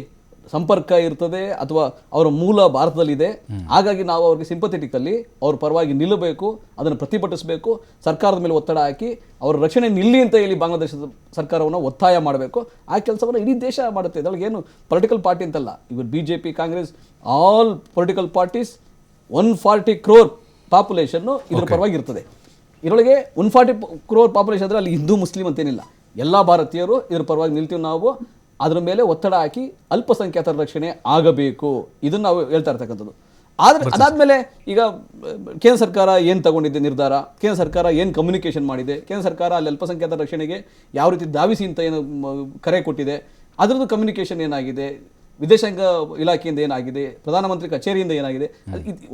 ಸಂಪರ್ಕ ಇರ್ತದೆ ಅಥವಾ ಅವರ ಮೂಲ ಭಾರತದಲ್ಲಿದೆ, ಹಾಗಾಗಿ ನಾವು ಅವ್ರಿಗೆ ಸಿಂಪಥೆಟಿಕಲ್ಲಿ ಅವ್ರ ಪರವಾಗಿ ನಿಲ್ಲಬೇಕು, ಅದನ್ನು ಪ್ರತಿಭಟಿಸಬೇಕು, ಸರ್ಕಾರದ ಮೇಲೆ ಒತ್ತಡ ಹಾಕಿ ಅವರ ರಕ್ಷಣೆ ನಿಲ್ಲಿ ಅಂತ ಹೇಳಿ ಬಾಂಗ್ಲಾದೇಶದ ಸರ್ಕಾರವನ್ನು ಒತ್ತಾಯ ಮಾಡಬೇಕು. ಆ ಕೆಲಸವನ್ನು ಇಡೀ ದೇಶ ಮಾಡುತ್ತೆ. ಇದರೊಳಗೆ ಏನು ಪೊಲಿಟಿಕಲ್ ಪಾರ್ಟಿ ಅಂತಲ್ಲ, ಇವರು BJP, Congress, all political parties 140 crore population ಇದರ ಪರವಾಗಿ ಇರ್ತದೆ. ಇದರೊಳಗೆ 140 crore ಪಾಪ್ಯುಲೇಷನ್ ಅಂದರೆ ಅಲ್ಲಿ ಹಿಂದೂ ಮುಸ್ಲಿಂ ಅಂತೇನಿಲ್ಲ, ಎಲ್ಲ ಭಾರತೀಯರು ಇದರ ಪರವಾಗಿ ನಿಲ್ತೀವಿ. ನಾವು ಅದರ ಮೇಲೆ ಒತ್ತಡ ಹಾಕಿ ಅಲ್ಪಸಂಖ್ಯಾತರ ರಕ್ಷಣೆ ಆಗಬೇಕು, ಇದನ್ನು ನಾವು ಹೇಳ್ತಾ ಇರ್ತಕ್ಕಂಥದ್ದು. ಆದರೆ ಅದಾದಮೇಲೆ ಈಗ ಕೇಂದ್ರ ಸರ್ಕಾರ ಏನು ತಗೊಂಡಿದೆ ನಿರ್ಧಾರ, ಕೇಂದ್ರ ಸರ್ಕಾರ ಏನು ಕಮ್ಯುನಿಕೇಷನ್ ಮಾಡಿದೆ, ಕೇಂದ್ರ ಸರ್ಕಾರ ಅಲ್ಲಿ ಅಲ್ಪಸಂಖ್ಯಾತರ ರಕ್ಷಣೆಗೆ ಯಾವ ರೀತಿ ಧಾವಿಸಿ ಅಂತ ಏನು ಕರೆ ಕೊಟ್ಟಿದೆ, ಅದರದ್ದು ಕಮ್ಯುನಿಕೇಷನ್ ಏನಾಗಿದೆ, ವಿದೇಶಾಂಗ ಇಲಾಖೆಯಿಂದ ಏನಾಗಿದೆ, ಪ್ರಧಾನಮಂತ್ರಿ ಕಚೇರಿಯಿಂದ ಏನಾಗಿದೆ,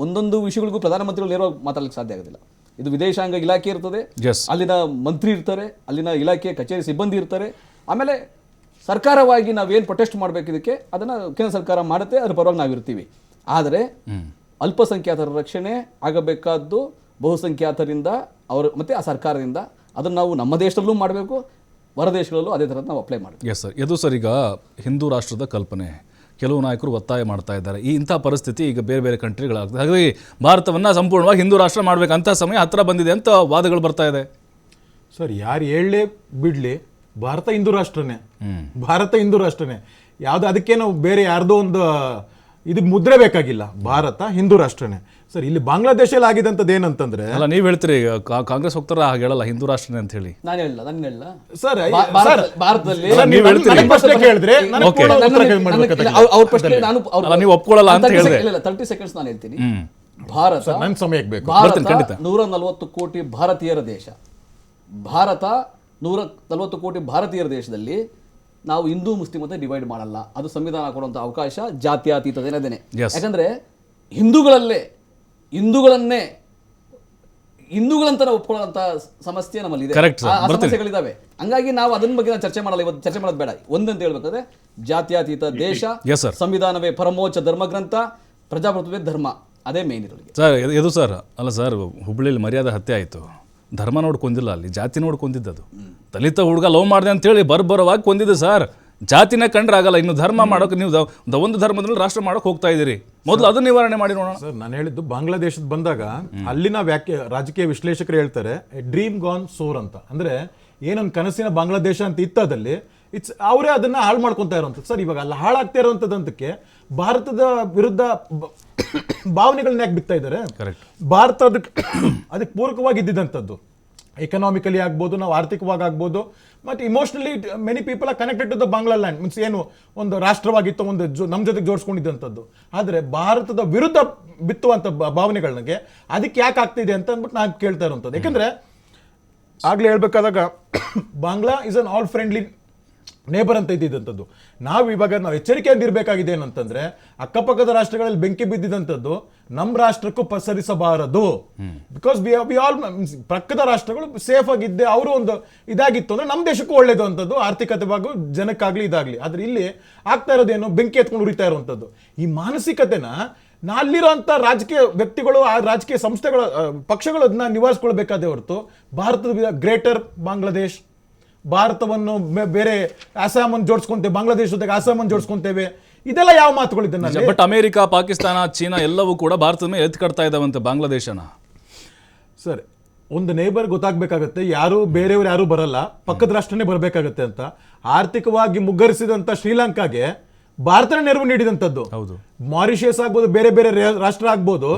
ಒಂದೊಂದು ವಿಷಯಗಳಿಗೂ ಪ್ರಧಾನಮಂತ್ರಿಗಳು ನೇರವಾಗಿ ಮಾತಾಡಲಿಕ್ಕೆ ಸಾಧ್ಯ ಆಗೋದಿಲ್ಲ. ಇದು ವಿದೇಶಾಂಗ ಇಲಾಖೆ ಇರ್ತದೆ, ಅಲ್ಲಿನ ಮಂತ್ರಿ ಇರ್ತಾರೆ, ಅಲ್ಲಿನ ಇಲಾಖೆಯ ಕಚೇರಿ ಸಿಬ್ಬಂದಿ ಇರ್ತಾರೆ. ಆಮೇಲೆ ಸರ್ಕಾರವಾಗಿ ನಾವೇನು ಪ್ರೊಟೆಸ್ಟ್ ಮಾಡಬೇಕು ಇದಕ್ಕೆ ಅದನ್ನು ಕೇಂದ್ರ ಸರ್ಕಾರ ಮಾಡುತ್ತೆ, ಅದ್ರ ಪರವಾಗಿ ನಾವಿರ್ತೀವಿ. ಆದರೆ ಅಲ್ಪಸಂಖ್ಯಾತರ ರಕ್ಷಣೆ ಆಗಬೇಕಾದ್ದು ಬಹುಸಂಖ್ಯಾತರಿಂದ ಅವರು ಮತ್ತೆ ಆ ಸರ್ಕಾರದಿಂದ. ಅದನ್ನು ನಾವು ನಮ್ಮ ದೇಶದಲ್ಲೂ ಮಾಡಬೇಕು, ಹೊರ ದೇಶಗಳಲ್ಲೂ ಅದೇ ಥರದ್ದು ನಾವು ಅಪ್ಲೈ ಮಾಡಬೇಕು. Yes sir. ಇದು ಸರ್, ಈಗ ಹಿಂದೂ ರಾಷ್ಟ್ರದ ಕಲ್ಪನೆ ಕೆಲವು ನಾಯಕರು ಒತ್ತಾಯ ಮಾಡ್ತಾ ಇದ್ದಾರೆ. ಇಂಥ ಪರಿಸ್ಥಿತಿ ಈಗ ಬೇರೆ ಬೇರೆ ಕಂಟ್ರಿಗಳಾಗ್ತದೆ. ಹಾಗಾಗಿ ಭಾರತವನ್ನು ಸಂಪೂರ್ಣವಾಗಿ ಹಿಂದೂ ರಾಷ್ಟ್ರ ಮಾಡಬೇಕಂತ ಸಮಯ ಹತ್ತಿರ ಬಂದಿದೆ ಅಂತ ವಾದಗಳು ಬರ್ತಾ ಇದೆ. ಸರ್, ಯಾರು ಹೇಳಲೇ ಬಿಡಲಿ, ಭಾರತ ಹಿಂದೂ ರಾಷ್ಟ್ರನೇ, ಭಾರತ ಹಿಂದೂ ರಾಷ್ಟ್ರನೇ. ಯಾವುದು ಅದಕ್ಕೇನೋ ಬೇರೆ ಯಾರ್ದೋ ಒಂದು ಇದು ಮುದ್ರೆ ಬೇಕಾಗಿಲ್ಲ, ಭಾರತ ಹಿಂದೂ ರಾಷ್ಟ್ರನೇ. ಸರ್, ಇಲ್ಲಿ ಬಾಂಗ್ಲಾದೇಶಲ್ಲಿ ಆಗಿದಂಥದ್ದು ಏನಂತಂದ್ರೆ, ಅಲ್ಲ ನೀವು ಹೇಳ್ತೀರಿ ಕಾಂಗ್ರೆಸ್ ಹೋಗ್ತಾರ ಹಾಗೆ ಹೇಳಲ್ಲ ಹಿಂದೂ ರಾಷ್ಟ್ರನೇ ಅಂತ ಹೇಳಿ. ನಾನು ಹೇಳಲ್ಲ ಸರ್, ಭಾರತದಲ್ಲಿ ಅವ್ರ ಪ್ರಶ್ನೆ ನೀವು ಒಪ್ಕೊಳ್ಳಲ್ಲ ಅಂತ ಹೇಳಿದ್ರೆ 30 seconds ನಾನು ಹೇಳ್ತೀನಿ. ಭಾರತ ನನ್ನ ಸಮಯಕ್ಕೆ ಬೇಕು. 140 ಕೋಟಿ ಭಾರತೀಯರ ದೇಶ. ಭಾರತ 140 ಕೋಟಿ ಭಾರತೀಯರ ದೇಶದಲ್ಲಿ ನಾವು ಹಿಂದೂ ಮುಸ್ಲಿಂ ಅಂತ ಡಿವೈಡ್ ಮಾಡಲ್ಲ. ಅದು ಸಂವಿಧಾನ ಕೊಡುವಂಥ ಅವಕಾಶ, ಜಾತ್ಯತೀತದೇನೆ. ಯಾಕಂದ್ರೆ ಹಿಂದೂಗಳನ್ನೇ ಹಿಂದೂಗಳಂತ ಒಪ್ಕೊಳ್ಳೋಂಥ ಸಮಸ್ಯೆ ನಮ್ಮಲ್ಲಿದೆ, ಸಮಸ್ಯೆಗಳಿದ್ದಾವೆ. ಹಂಗಾಗಿ ನಾವು ಅದನ್ನ ಬಗ್ಗೆ ನಾನು ಚರ್ಚೆ ಮಾಡಲ್ಲ, ಇವತ್ತು ಚರ್ಚೆ ಮಾಡೋದು ಬೇಡ. ಒಂದಂತ ಹೇಳ್ಬೇಕಾದ್ರೆ ಜಾತ್ಯತೀತ ದೇಶ, ಸಂವಿಧಾನವೇ ಪರಮೋಚ್ಚ ಧರ್ಮಗ್ರಂಥ, ಪ್ರಜಾಪ್ರಭುತ್ವವೇ ಧರ್ಮ, ಅದೇ ಮೇನ್ ಇರೋರಿಗೆ. ಸರ್ ಇದು ಸರ್ ಅಲ್ಲ ಸರ್, ಹುಬ್ಬಳ್ಳಿಯಲ್ಲಿ ಮರ್ಯಾದೆ ಹತ್ಯೆ ಆಯಿತು, ಧರ್ಮ ನೋಡ್ಕೊಂದಿಲ್ಲ, ಅಲ್ಲಿ ಜಾತಿ ನೋಡ್ಕೊಂದಿದ್ದದು. ದಲಿತ ಹುಡುಗ ಲವ್ ಮಾಡಿದೆ ಅಂತೇಳಿ ಬರವಾಗಿ ಕೊಂದಿದ್ದು ಸರ್. ಜಾತಿನ ಕಂಡ್ರೆ ಆಗಲ್ಲ, ಇನ್ನು ಧರ್ಮ ಮಾಡೋಕೆ ನೀವು ಒಂದು ಧರ್ಮದಲ್ಲಿ ರಾಷ್ಟ್ರ ಮಾಡೋಕೆ ಹೋಗ್ತಾ ಇದ್ದೀರಿ. ಮೊದಲು ಅದನ್ನ ನಿವಾರಣೆ ಮಾಡಿ ನೋಡೋಣ. ಸರ್, ನಾನು ಹೇಳಿದ್ದು ಬಾಂಗ್ಲಾದೇಶದ ಬಂದಾಗ ಅಲ್ಲಿನ ರಾಜಕೀಯ ವಿಶ್ಲೇಷಕರು ಹೇಳ್ತಾರೆ ಡ್ರೀಮ್ ಗಾನ್ ಸೋರ್ ಅಂತ. ಅಂದ್ರೆ ಏನೊಂದು ಕನಸಿನ ಬಾಂಗ್ಲಾದೇಶ ಅಂತ ಇತ್ತದಲ್ಲಿ ಅವರೇ ಅದನ್ನ ಹಾಳು ಮಾಡ್ಕೊತಾ ಇರೋಂಥದ್ದು. ಸರ್, ಇವಾಗ ಅಲ್ಲಿ ಹಾಳಾಗ್ತಾ ಇರೋಂಥದ್ದಂತಕ್ಕೆ ಭಾರತದ ವಿರುದ್ಧ ಭಾವನೆಗಳನ್ನ ಯಾಕೆ ಬಿಡ್ತಾ ಇದ್ದಾರೆ? ಭಾರತ ಅದಕ್ಕೆ ಪೂರಕವಾಗಿ ಇದ್ದಿದ್ದಂಥದ್ದು, ಎಕನಾಮಿಕಲಿ ಆಗ್ಬೋದು, ನಾವು ಆರ್ಥಿಕವಾಗಿ ಆಗ್ಬೋದು, ಮತ್ತು emotionally many people are connected to the Bangla land. Means ಏನು ಒಂದು ರಾಷ್ಟ್ರವಾಗಿತ್ತು, ಒಂದು ನಮ್ಮ ಜೊತೆಗೆ ಜೋಡಿಸ್ಕೊಂಡಿದ್ದಂಥದ್ದು. ಆದರೆ ಭಾರತದ ವಿರುದ್ಧ ಬಿತ್ತುವಂಥ ಭಾವನೆಗಳಿಗೆ ಅದಕ್ಕೆ ಯಾಕೆ ಆಗ್ತಿದೆ ಅಂತ ಅಂದ್ಬಿಟ್ಟು ನಾನು ಕೇಳ್ತಾ ಇರೋಂಥದ್ದು. ಯಾಕಂದ್ರೆ ಆಗ್ಲೇ ಹೇಳ್ಬೇಕಾದಾಗ Bangla is an all friendly neighbour ಅಂತ ಇದ್ದಿದ್ದಂಥದ್ದು. ನಾವು ಎಚ್ಚರಿಕೆಯಿಂದ ಇರಬೇಕಾಗಿದೆ ಏನಂತಂದ್ರೆ, ಅಕ್ಕಪಕ್ಕದ ರಾಷ್ಟ್ರಗಳಲ್ಲಿ ಬೆಂಕಿ ಬಿದ್ದಿದ್ದಂಥದ್ದು ನಮ್ಮ ರಾಷ್ಟ್ರಕ್ಕೂ ಪಸರಿಸಬಾರದು. ಬಿಕಾಸ್ ವಿ ಆಲ್ ಪಕ್ಕದ ರಾಷ್ಟ್ರಗಳು ಸೇಫ್ ಆಗಿದ್ದೆ, ಅವರು ಒಂದು ಇದಾಗಿತ್ತು ಅಂದ್ರೆ ನಮ್ಮ ದೇಶಕ್ಕೂ ಒಳ್ಳೇದು ಅಂತದ್ದು, ಆರ್ಥಿಕತೆವಾಗೂ ಜನಕ್ಕಾಗ್ಲಿ ಇದಾಗ್ಲಿ. ಆದ್ರೆ ಇಲ್ಲಿ ಆಗ್ತಾ ಇರೋದೇನು, ಬೆಂಕಿ ಎತ್ಕೊಂಡು ಉರಿತಾ ಇರುವಂಥದ್ದು. ಈ ಮಾನಸಿಕತೆನ ಅಲ್ಲಿರುವಂಥ ರಾಜಕೀಯ ವ್ಯಕ್ತಿಗಳು, ಆ ರಾಜಕೀಯ ಸಂಸ್ಥೆಗಳ ಪಕ್ಷಗಳು ಅದನ್ನ ನಿವಾರಿಸ್ಕೊಳ್ಬೇಕಾದೇ ಹೊರತು, ಭಾರತದ ಗ್ರೇಟರ್ ಬಾಂಗ್ಲಾದೇಶ್, ಭಾರತವನ್ನು ಬೇರೆ ಅಸ್ಸಾಮನ್ನು ಜೋಡಿಸ್ಕೊಂತೇವೆ, ಬಾಂಗ್ಲಾದೇಶ ಜೊತೆಗೆ ಅಸ್ಸಾಮನ್ನು ಜೋಡಿಸ್ಕೊಂತೇವೆ, ಇದೆಲ್ಲ ಯಾವ ಮಾತುಗಳಿದೆ? ಬಟ್ ಅಮೆರಿಕ, ಪಾಕಿಸ್ತಾನ, ಚೀನಾ ಎಲ್ಲವೂ ಕೂಡ ಭಾರತದ ಮೇಲೆ ಎತ್ತು ಕಟ್ತಾ ಇದ್ದಾವಂತೆ ಬಾಂಗ್ಲಾದೇಶನ. ಸರ್, ಒಂದು ನೇಬರ್ ಗೊತ್ತಾಗಬೇಕಾಗತ್ತೆ, ಯಾರು ಬೇರೆಯವರು ಯಾರು ಬರಲ್ಲ, ಪಕ್ಕದ ರಾಷ್ಟ್ರನೇ ಬರಬೇಕಾಗತ್ತೆ ಅಂತ. ಆರ್ಥಿಕವಾಗಿ ಮುಗ್ಗರಿಸಿದಂಥ ಶ್ರೀಲಂಕಾಗೆ ಭಾರತನೇ ನೆರವು ನೀಡಿದಂಥದ್ದು. ಮಾರಿಷಿಯಸ್ ಆಗ್ಬೋದು, ಬೇರೆ ಬೇರೆ ರಾಷ್ಟ್ರ ಆಗ್ಬೋದು,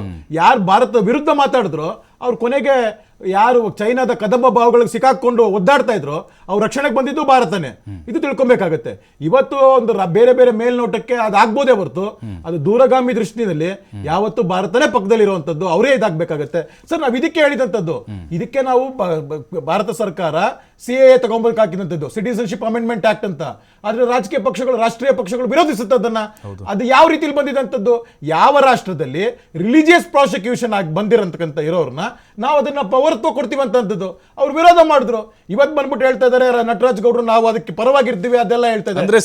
ಯಾರು ಭಾರತ ವಿರುದ್ಧ ಮಾತಾಡಿದ್ರು ಅವ್ರು ಕೊನೆಗೆ ಯಾರು ಚೈನಾದ ಕದಂಬ ಭಾವಗಳಿಗೆ ಸಿಕ್ಕಾಕೊಂಡು ಒದ್ದಾಡ್ತಾ ಇದ್ರು ಅವ್ರ ರಕ್ಷಣೆಗೆ ಬಂದಿದ್ದು ಭಾರತನೇ. ಇದು ತಿಳ್ಕೊಬೇಕಾಗತ್ತೆ. ಇವತ್ತು ಒಂದು ಬೇರೆ ಬೇರೆ ಮೇಲ್ನೋಟಕ್ಕೆ ಅದಾಗ್ಬೋದೇ ಹೊರತು ಅದು ದೂರಗಾಮಿ ದೃಷ್ಟಿನಲ್ಲಿ ಯಾವತ್ತು ಭಾರತನೇ ಪಕ್ಕದಲ್ಲಿರುವಂತದ್ದು, ಅವರೇ ಇದಾಗಬೇಕಾಗತ್ತೆ. ಸರ್, ನಾವು ಇದಕ್ಕೆ ಹೇಳಿದಂಥದ್ದು, ಇದಕ್ಕೆ ನಾವು ಭಾರತ ಸರ್ಕಾರ CAA ತಗೊಂಬರ್ಕ್ ಹಾಕಿದಂಥದ್ದು ಸಿಟಿಸನ್ಶಿಪ್ ಅಮೆಂಡ್ಮೆಂಟ್ ಆಕ್ಟ್ ಅಂತ. ಆದ್ರೆ ರಾಜಕೀಯ ಪಕ್ಷಗಳು, ರಾಷ್ಟ್ರೀಯ ಪಕ್ಷಗಳು ವಿರೋಧಿಸುತ್ತದನ್ನ. ಅದು ಯಾವ ರೀತಿಯಲ್ಲಿ ಬಂದಿದಂಥದ್ದು? ಯಾವ ರಾಷ್ಟ್ರದಲ್ಲಿ ರಿಲಿಜಿಯಸ್ ಪ್ರಾಸಿಕ್ಯೂಷನ್ ಆಗಿ ಬಂದಿರಂತಕ್ಕಂಥ ಇರೋರ್ನ ನಾವು ಅದನ್ನ ಪವರ್ತ್ವ ಕೊಡ್ತೀವಿ ಅಂತದ್ದು ಅವ್ರು ವಿರೋಧ ಮಾಡಿದ್ರು. ಇವತ್ತು ಬಂದ್ಬಿಟ್ಟು ಹೇಳ್ತಾ ಇದಾರೆ ನಟರಾಜ್ ಗೌಡ್ರು ನಾವು ಅದಕ್ಕೆ ಪರವಾಗಿರ್ತೀವಿ, ಅದೆಲ್ಲ ಹೇಳ್ತಾ ಇದ್ದಾರೆ.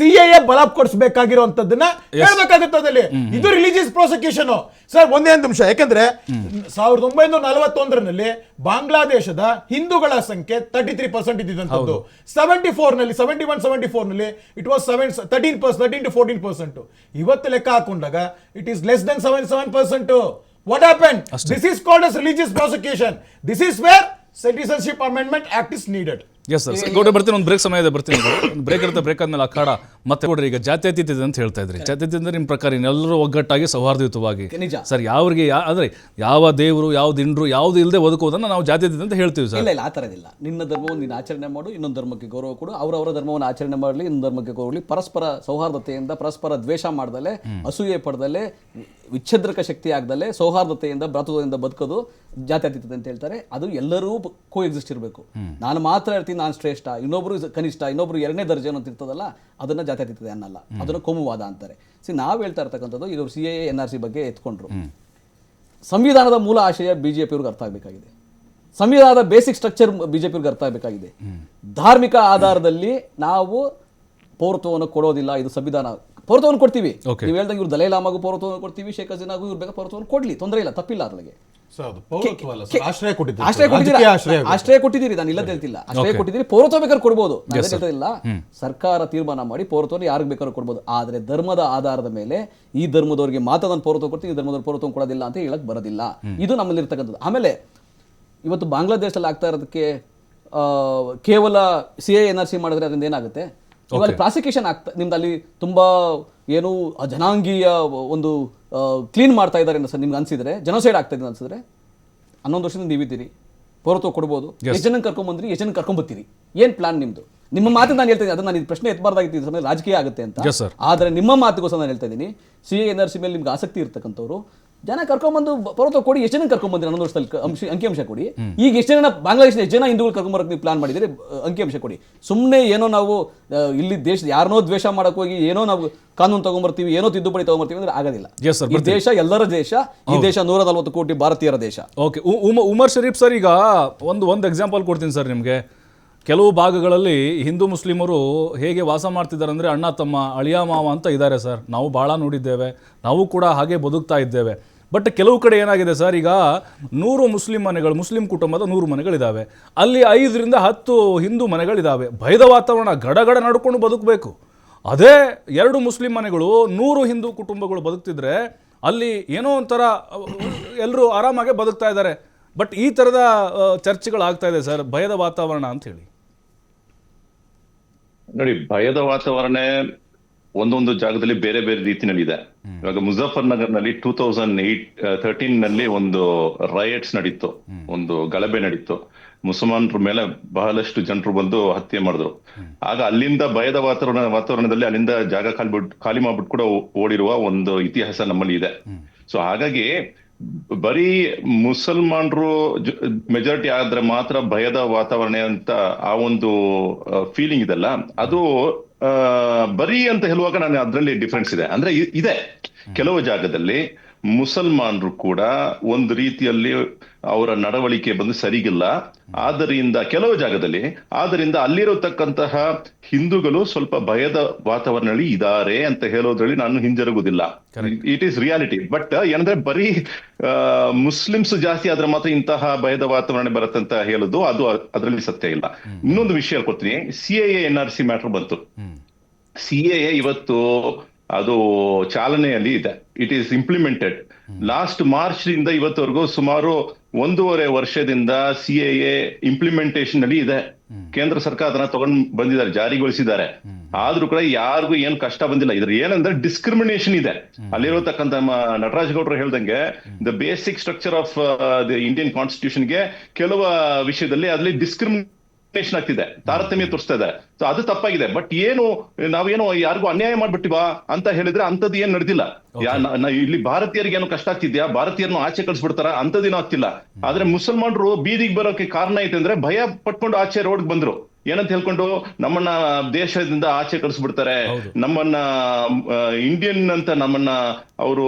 CAA ಬಲಪಡಿಸಬೇಕಾಗಿರುವಂತದ್ದನ್ನ ಹೇಳ್ಬೇಕಾಗುತ್ತದಲ್ಲಿ. ಇದು ರಿಲಿಜಿಯಸ್ ಪ್ರಾಸಿಕ್ಯೂಷನ್. ಸರ್, ಒಂದೇ ಒಂದು ನಿಮಿಷ. ಯಾಕಂದ್ರೆ 1941ರಲ್ಲಿ ಬಾಂಗ್ಲಾದೇಶದ ಹಿಂದೂಗಳ ಸಂಖ್ಯೆ 33% ಇದ್ದಂಥದ್ದು. 71-74ನಲ್ಲಿ ಇಟ್ ವಾಸ್ 13% to 14%. ಇವತ್ತು ಲೆಕ್ಕ ಹಾಕೊಂಡಾಗ it is less than 7%. What happened? This is called as religious prosecution. This is where Citizenship Amendment Act is needed. Yes sir, ಗೌಡ್ರೆ ಬರ್ತೀನಿ, ಒಂದು ಬ್ರೇಕ್ ಸಮಯ ಇದೆ, ಬರ್ತೀನಿ. ಬ್ರೇಕ್ ಇರುತ್ತೆ, ಬ್ರೇಕ್ ಆದ್ಮೇಲೆ ಅಖಾಡ ಮತ್ತೆ ಕೊಡ್ರಿ. ಈಗ ಜಾತ್ಯತೀತ ಅಂತ ಹೇಳ್ತಾ ಇದ್ರಿ. ಜಾತ್ಯತೀತ ಅಂದ್ರೆ ನಿಮ್ಮ ಪ್ರಕಾರ ಎಲ್ಲರೂ ಒಗ್ಗಟ್ಟಾಗಿ ಸೌಹಾರ್ದಯುತವಾಗಿ ಸರ್, ಯಾವ್ರಿಗೆ ಅಂದ್ರೆ ಯಾವ ದೇವರು, ಯಾವ್ದು ಇಂಡ್ರು, ಯಾವ್ದು ಇಲ್ಲದೆ ಬದುಕೋದನ್ನ ನಾವು ಜಾತ್ಯತೀತ ಅಂತ ಹೇಳ್ತೀವಿ ಸರ್. ಇಲ್ಲ, ಆ ಥರದಿಲ್ಲ. ನಿನ್ನ ಧರ್ಮವನ್ನು ನೀನು ಆಚರಣೆ ಮಾಡು, ಇನ್ನೊಂದು ಧರ್ಮಕ್ಕೆ ಗೌರವ ಕೊಡು, ಅವರವರ ಧರ್ಮವನ್ನು ಆಚರಣೆ ಮಾಡಲಿ, ಇನ್ನೊಂದು ಧರ್ಮಕ್ಕೆ ಗೌರವಲಿ. ಪರಸ್ಪರ ಸೌಹಾರ್ದತೆಯಿಂದ, ಪರಸ್ಪರ ದ್ವೇಷ ಮಾಡ್ದಲೆ, ಅಸೂಯೆ ಪಡೆದಲೆ, ವಿಚ್ಛೇದಕ ಶಕ್ತಿ ಆಗದಲ್ಲೇ ಸೌಹಾರ್ದತೆಯಿಂದ, ಭ್ರಾತೃತ್ವದಿಂದ ಬದುಕೋದು ಜಾತ್ಯತೀತ ಅಂತ ಹೇಳ್ತಾರೆ. ಅದು ಎಲ್ಲರೂ ಕೋ ಎಕ್ಸಿಸ್ಟ್ ಇರಬೇಕು. ನಾನು ಮಾತ್ರ ಹೇಳ್ತೀನಿ ನಾನು ಶ್ರೇಷ್ಠ, ಇನ್ನೊಬ್ರು ಕನಿಷ್ಠ, ಇನ್ನೊಬ್ರು 2ನೇ ದರ್ಜೆ ಅಂತ ಇರ್ತದಲ್ಲ, ಅದನ್ನ ಜಾತ್ಯತೀತ ಅನ್ನಲ್ಲ, ಅದನ್ನ ಕೋಮುವಾದ ಅಂತಾರೆ. ನಾವು ಹೇಳ್ತಾ ಇರ್ತಕ್ಕಂಥದ್ದು, ಈಗ CAA NRC ಬಗ್ಗೆ ಎತ್ಕೊಂಡ್ರು. ಸಂವಿಧಾನದ ಮೂಲ ಆಶಯ ಬಿಜೆಪಿಯವ್ರಿಗೆ ಅರ್ಥ ಆಗಬೇಕಾಗಿದೆ. ಸಂವಿಧಾನದ ಬೇಸಿಕ್ ಸ್ಟ್ರಕ್ಚರ್ ಬಿಜೆಪಿಯವ್ರಿಗೆ ಅರ್ಥ ಆಗಬೇಕಾಗಿದೆ. ಧಾರ್ಮಿಕ ಆಧಾರದಲ್ಲಿ ನಾವು ಪೌರತ್ವವನ್ನು ಕೊಡೋದಿಲ್ಲ. ಇದು ಸಂವಿಧಾನ. ಪೌರತ್ವವನ್ನು ಕೊಡ್ತೀವಿ, ನೀವು ಹೇಳ್ದಂಗೆ ಇವ್ರು ದಲೈ ಲಾಮಾಗೂ ಪೌರತ್ವವನ್ನು ಕೊಡ್ತೀವಿ, ಶೇಖ್ ಹಸೀನಾಗೂ ಇವ್ರು ಬೇಕಾ ಪೌರತ್ವವನ್ನು ಕೊಡ್ಲಿ, ತೊಂದರೆ ಇಲ್ಲ, ತಪ್ಪಿಲ್ಲ. ಅದ್ರೊಳಗೆ ಆಶ್ರಯ ಕೊಟ್ಟಿದ್ದೀರಿ, ನಾನು ಇಲ್ಲದ ಹೇಳ್ತಿಲ್ಲ. ಆಶ್ರಯ ಕೊಟ್ಟಿದ್ದೀರಿ, ಪೌರತ್ವ ಬೇಕಾದ್ರೆ ಕೊಡ್ಬೋದು, ಇಲ್ಲ. ಸರ್ಕಾರ ತೀರ್ಮಾನ ಮಾಡಿ ಪೌರತ್ವವನ್ನು ಯಾರಿಗೆ ಬೇಕಾದ್ರೂ ಕೊಡ್ಬೋದು. ಆದ್ರೆ ಧರ್ಮದ ಆಧಾರದ ಮೇಲೆ ಈ ಧರ್ಮದವರಿಗೆ ಮಾತ್ರ ನಾನು ಪೌರತ್ವ ಕೊಡ್ತೀನಿ, ಈ ಧರ್ಮದವ್ರ ಪೌರತ್ವ ಕೊಡೋದಿಲ್ಲ ಅಂತ ಹೇಳಕ್ ಬರೋದಿಲ್ಲ. ಇದು ನಮ್ಮಲ್ಲಿ ಇರ್ತಕ್ಕಂಥದ್ದು. ಆಮೇಲೆ ಇವತ್ತು ಬಾಂಗ್ಲಾದೇಶದಲ್ಲಿ ಆಗ್ತಾ ಇರೋದಕ್ಕೆ ಕೇವಲ CAA NRC ಮಾಡಿದ್ರೆ ಅದರಿಂದ ಏನಾಗುತ್ತೆ? ಇವಾಗ ಪ್ರಾಸಿಕ್ಯೂಷನ್ ಆಗ್ತಾ ನಿಮ್ದು ಅಲ್ಲಿ ತುಂಬಾ ಏನು ಜನಾಂಗೀಯ ಒಂದು ಕ್ಲೀನ್ ಮಾಡ್ತಾ ಇದ್ದಾರೆ ಸರ್, ನಿಮ್ಗೆ ಅನ್ಸಿದ್ರೆ ಜನಸೈಡ್ ಆಗ್ತಾ ಇದೆ ಅನ್ಸಿದ್ರೆ 11 ವರ್ಷದಿಂದ ನೀವಿದ್ದೀರಿ, ಪೌರತ್ವ ಕೊಡ್ಬೋದು. ಎಷ್ಟು ಜನ ಕರ್ಕೊಂಡ್ಬಂದ್ರಿ, ಎಷ್ಟು ಜನ ಕರ್ಕೊಂಡ್ಬರ್ತೀರಿ, ಏನ್ ಪ್ಲಾನ್ ನಿಮ್ದು? ನಿಮ್ಮ ಮಾತು ನಾನು ಹೇಳ್ತಾ ಇದ್ದೀನಿ, ಅದನ್ನ ನಾನು ಪ್ರಶ್ನೆ ಎತ್ತಬಾರ್ದಾಗಿತ್ತು, ಸಮಯ ರಾಜಕೀಯ ಆಗುತ್ತೆ ಅಂತ. ಆದ್ರೆ ನಿಮ್ಮ ಮಾತುಗೋಸ್ಕರ ನಾನು ಹೇಳ್ತಾ ಇದ್ದೀನಿ, CAA NRC ಮೇಲೆ ನಿಮ್ಗೆ ಆಸಕ್ತಿ ಇರ್ತಕ್ಕಂಥವ್ರು ಜನ ಕರ್ಕೊಂಡ್ಬಂದು ಪೌರತ್ವ ಕೊಡಿ. ಎಷ್ಟು ಜನ ಕರ್ಕೊಂಡ್ಬಂದ್ರಿ 11 ವರ್ಷದಲ್ಲಿ ಅಂಕಿಅಂಶ ಕೊಡಿ. ಈಗ ಎಷ್ಟು ಜನ ಬಾಂಗ್ಲಾದೇಶದ ಎಷ್ಟು ಜನ ಹಿಂದೂಗಳು ಕರ್ಕೊಂಡ್ಬರಕ್ಕೆ ನೀವು ಪ್ಲಾನ್ ಮಾಡಿದ್ರೆ ಅಂಕಿಅಂಶ ಕೊಡಿ. ಸುಮ್ಮನೆ ಏನೋ ನಾವು ಇಲ್ಲಿ ದೇಶದ ಯಾರನ್ನೋ ದ್ವೇಷ ಮಾಡಕ್ ಹೋಗಿ ಏನೋ ನಾವು ಕಾನೂನು ತಗೊಂಡ್ಬರ್ತೀವಿ, ಏನೋ ತಿದ್ದುಪಡಿ ತಗೊಂಡ್ಬರ್ತೀವಿ ಅಂದ್ರೆ ಆಗೋದಿಲ್ಲ. ಈ ದೇಶ ಎಲ್ಲರ ದೇಶ, ಈ ದೇಶ 140 ಕೋಟಿ ಭಾರತೀಯರ ದೇಶ. ಓಕೆ, ಉಮರ್ ಶರೀಫ್ ಸರ್, ಈಗ ಒಂದು ಎಕ್ಸಾಂಪಲ್ ಕೊಡ್ತೀನಿ ಸರ್ ನಿಮಗೆ. ಕೆಲವು ಭಾಗಗಳಲ್ಲಿ ಹಿಂದೂ ಮುಸ್ಲಿಮರು ಹೇಗೆ ವಾಸ ಮಾಡ್ತಿದ್ದಾರೆ ಅಂದರೆ ಅಣ್ಣ ತಮ್ಮ, ಅಳಿಯ ಮಾವ ಅಂತ ಇದ್ದಾರೆ ಸರ್. ನಾವು ಭಾಳ ನೋಡಿದ್ದೇವೆ, ನಾವು ಕೂಡ ಹಾಗೆ ಬದುಕ್ತಾ ಇದ್ದೇವೆ. ಬಟ್ ಕೆಲವು ಕಡೆ ಏನಾಗಿದೆ ಸರ್, ಈಗ 100 ಮುಸ್ಲಿಂ ಮನೆಗಳು, ಮುಸ್ಲಿಂ ಕುಟುಂಬದ 100 ಮನೆಗಳಿದ್ದಾವೆ, ಅಲ್ಲಿ 5ರಿಂದ 10 ಹಿಂದೂ ಮನೆಗಳಿದ್ದಾವೆ. ಭಯದ ವಾತಾವರಣ, ಗಡಗಡ ನಡ್ಕೊಂಡು ಬದುಕಬೇಕು. ಅದೇ 2 ಮುಸ್ಲಿಂ ಮನೆಗಳು, 100 ಹಿಂದೂ ಕುಟುಂಬಗಳು ಬದುಕ್ತಿದ್ರೆ ಅಲ್ಲಿ ಏನೋ ಒಂಥರ ಎಲ್ಲರೂ ಆರಾಮಾಗೆ ಬದುಕ್ತಾ ಇದ್ದಾರೆ. ಬಟ್ ಈ ಥರದ ಚರ್ಚೆಗಳಾಗ್ತಾ ಇದೆ ಸರ್, ಭಯದ ವಾತಾವರಣ ಅಂತ ಹೇಳಿ. ನೋಡಿ, ಭಯದ ವಾತಾವರಣ ಒಂದೊಂದು ಜಾಗದಲ್ಲಿ ಬೇರೆ ಬೇರೆ ರೀತಿನಲ್ಲಿ ಇದೆ. ಇವಾಗ ಮುಜಫರ್ ನಗರ್ನಲ್ಲಿ 2013 ಒಂದು ರೈಟ್ಸ್ ನಡೀತು, ಒಂದು ಗಲಭೆ ನಡೀತು. ಮುಸಲ್ಮಾನರ ಮೇಲೆ ಬಹಳಷ್ಟು ಜನರು ಬಂದು ಹತ್ಯೆ ಮಾಡಿದ್ರು. ಆಗ ಅಲ್ಲಿಂದ ಭಯದ ವಾತಾವರಣದಲ್ಲಿ ಅಲ್ಲಿಂದ ಜಾಗ ಖಾಲಿ ಮಾಡ್ಬಿಟ್ಟು ಕೂಡ ಓಡಿರುವ ಒಂದು ಇತಿಹಾಸ ನಮ್ಮಲ್ಲಿ ಇದೆ. ಸೊ ಹಾಗಾಗಿ ಬರೀ ಮುಸಲ್ಮಾನರು ಮೆಜಾರಿಟಿ ಆದ್ರೆ ಮಾತ್ರ ಭಯದ ವಾತಾವರಣ ಅಂತ ಆ ಒಂದು ಫೀಲಿಂಗ್ ಇದೆಲ್ಲ, ಅದು ಬರೀ ಅಂತ ಹೇಳುವಾಗ ನಾನು ಅದರಲ್ಲಿ ಡಿಫ್ರೆನ್ಸ್ ಇದೆ. ಅಂದ್ರೆ ಇದೆ, ಕೆಲವು ಜಾಗದಲ್ಲಿ ಮುಸಲ್ಮಾನರು ಕೂಡ ಒಂದು ರೀತಿಯಲ್ಲಿ ಅವರ ನಡವಳಿಕೆ ಬಂದು ಸರಿಗಿಲ್ಲ. ಆದ್ದರಿಂದ ಕೆಲವು ಜಾಗದಲ್ಲಿ ಅಲ್ಲಿರತಕ್ಕಂತಹ ಹಿಂದೂಗಳು ಸ್ವಲ್ಪ ಭಯದ ವಾತಾವರಣದಲ್ಲಿ ಇದ್ದಾರೆ ಅಂತ ಹೇಳೋದ್ರಲ್ಲಿ ನಾನು ಹಿಂಜರುಗುದಿಲ್ಲ. It is reality. ಬಟ್ ಏನಂದ್ರೆ ಬರೀ ಮುಸ್ಲಿಮ್ಸ್ ಜಾಸ್ತಿ ಆದ್ರೆ ಮಾತ್ರ ಇಂತಹ ಭಯದ ವಾತಾವರಣ ಬರುತ್ತಂತ ಹೇಳೋದು ಅದು ಅದರಲ್ಲಿ ಸತ್ಯ ಇಲ್ಲ. ಇನ್ನೊಂದು ವಿಷಯ ಕೊಡ್ತೀನಿ. CAA NRC ಮ್ಯಾಟರ್ ಬಂತು. CAA ಇವತ್ತು ಅದು ಚಾಲನೆಯಲ್ಲಿ ಇದೆ. It is implemented. Last March ದಿಂದ ಇವತ್ತವರೆಗೂ ಸುಮಾರು 1.5 ವರ್ಷದಿಂದ CAA ಇಂಪ್ಲಿಮೆಂಟೇಷನ್ ಅಲ್ಲಿ ಇದೆ. ಕೇಂದ್ರ ಸರ್ಕಾರ ಅದನ್ನ ತಗೊಂಡ್ ಬಂದಿದ್ದಾರೆ, ಜಾರಿಗೊಳಿಸಿದ್ದಾರೆ. ಆದ್ರೂ ಕೂಡ ಯಾರಿಗೂ ಏನ್ ಕಷ್ಟ ಬಂದಿಲ್ಲ. ಇದ್ರ ಏನಂದ್ರೆ ಡಿಸ್ಕ್ರಿಮಿನೇಷನ್ ಇದೆ. ಅಲ್ಲಿರತಕ್ಕಂತ ನಟರಾಜ್ ಗೌಡ್ರು ಹೇಳ್ದಂಗೆ the basic structure of the Indian ಕಾನ್ಸ್ಟಿಟ್ಯೂಷನ್ಗೆ ಕೆಲವು ವಿಷಯದಲ್ಲಿ ಅಲ್ಲಿ ಡಿಸ್ಕ್ರಿಮಿನೇಷನ್ ಆಗ್ತಿದೆ, ತಾರತಮ್ಯ ತೋರಿಸ್ತಾ ಇದೆ. ಸೊ ಅದು ತಪ್ಪಾಗಿದೆ. ಬಟ್ ಏನು ನಾವೇನು ಯಾರಿಗೂ ಅನ್ಯಾಯ ಮಾಡ್ಬಿಟ್ಟಿವಾ ಅಂತ ಹೇಳಿದ್ರೆ ಅಂತದ್ದು ಏನ್ ನಡೆದಿಲ್ಲ. ಇಲ್ಲಿ ಭಾರತೀಯರಿಗೆ ಏನು ಕಷ್ಟ ಆಗ್ತಿದ್ಯಾ, ಭಾರತೀಯರನ್ನು ಆಚೆ ಕಳಿಸ್ಬಿಡ್ತಾರ, ಅಂತದೇನು ಆಗ್ತಿಲ್ಲ. ಆದ್ರೆ ಮುಸಲ್ಮಾನರು ಬೀದಿಗೆ ಬರೋಕೆ ಕಾರಣ ಐತೆ ಅಂದ್ರೆ ಭಯ ಪಟ್ಕೊಂಡು ಆಚೆ ರೋಡ್ ಬಂದ್ರು. ಏನಂತ ಹೇಳ್ಕೊಂಡು ನಮ್ಮನ್ನ ದೇಶದಿಂದ ಆಚೆ ಕಳಿಸ್ಬಿಡ್ತಾರೆ, ನಮ್ಮನ್ನ ಇಂಡಿಯನ್ ಅಂತ ನಮ್ಮನ್ನ ಅವರು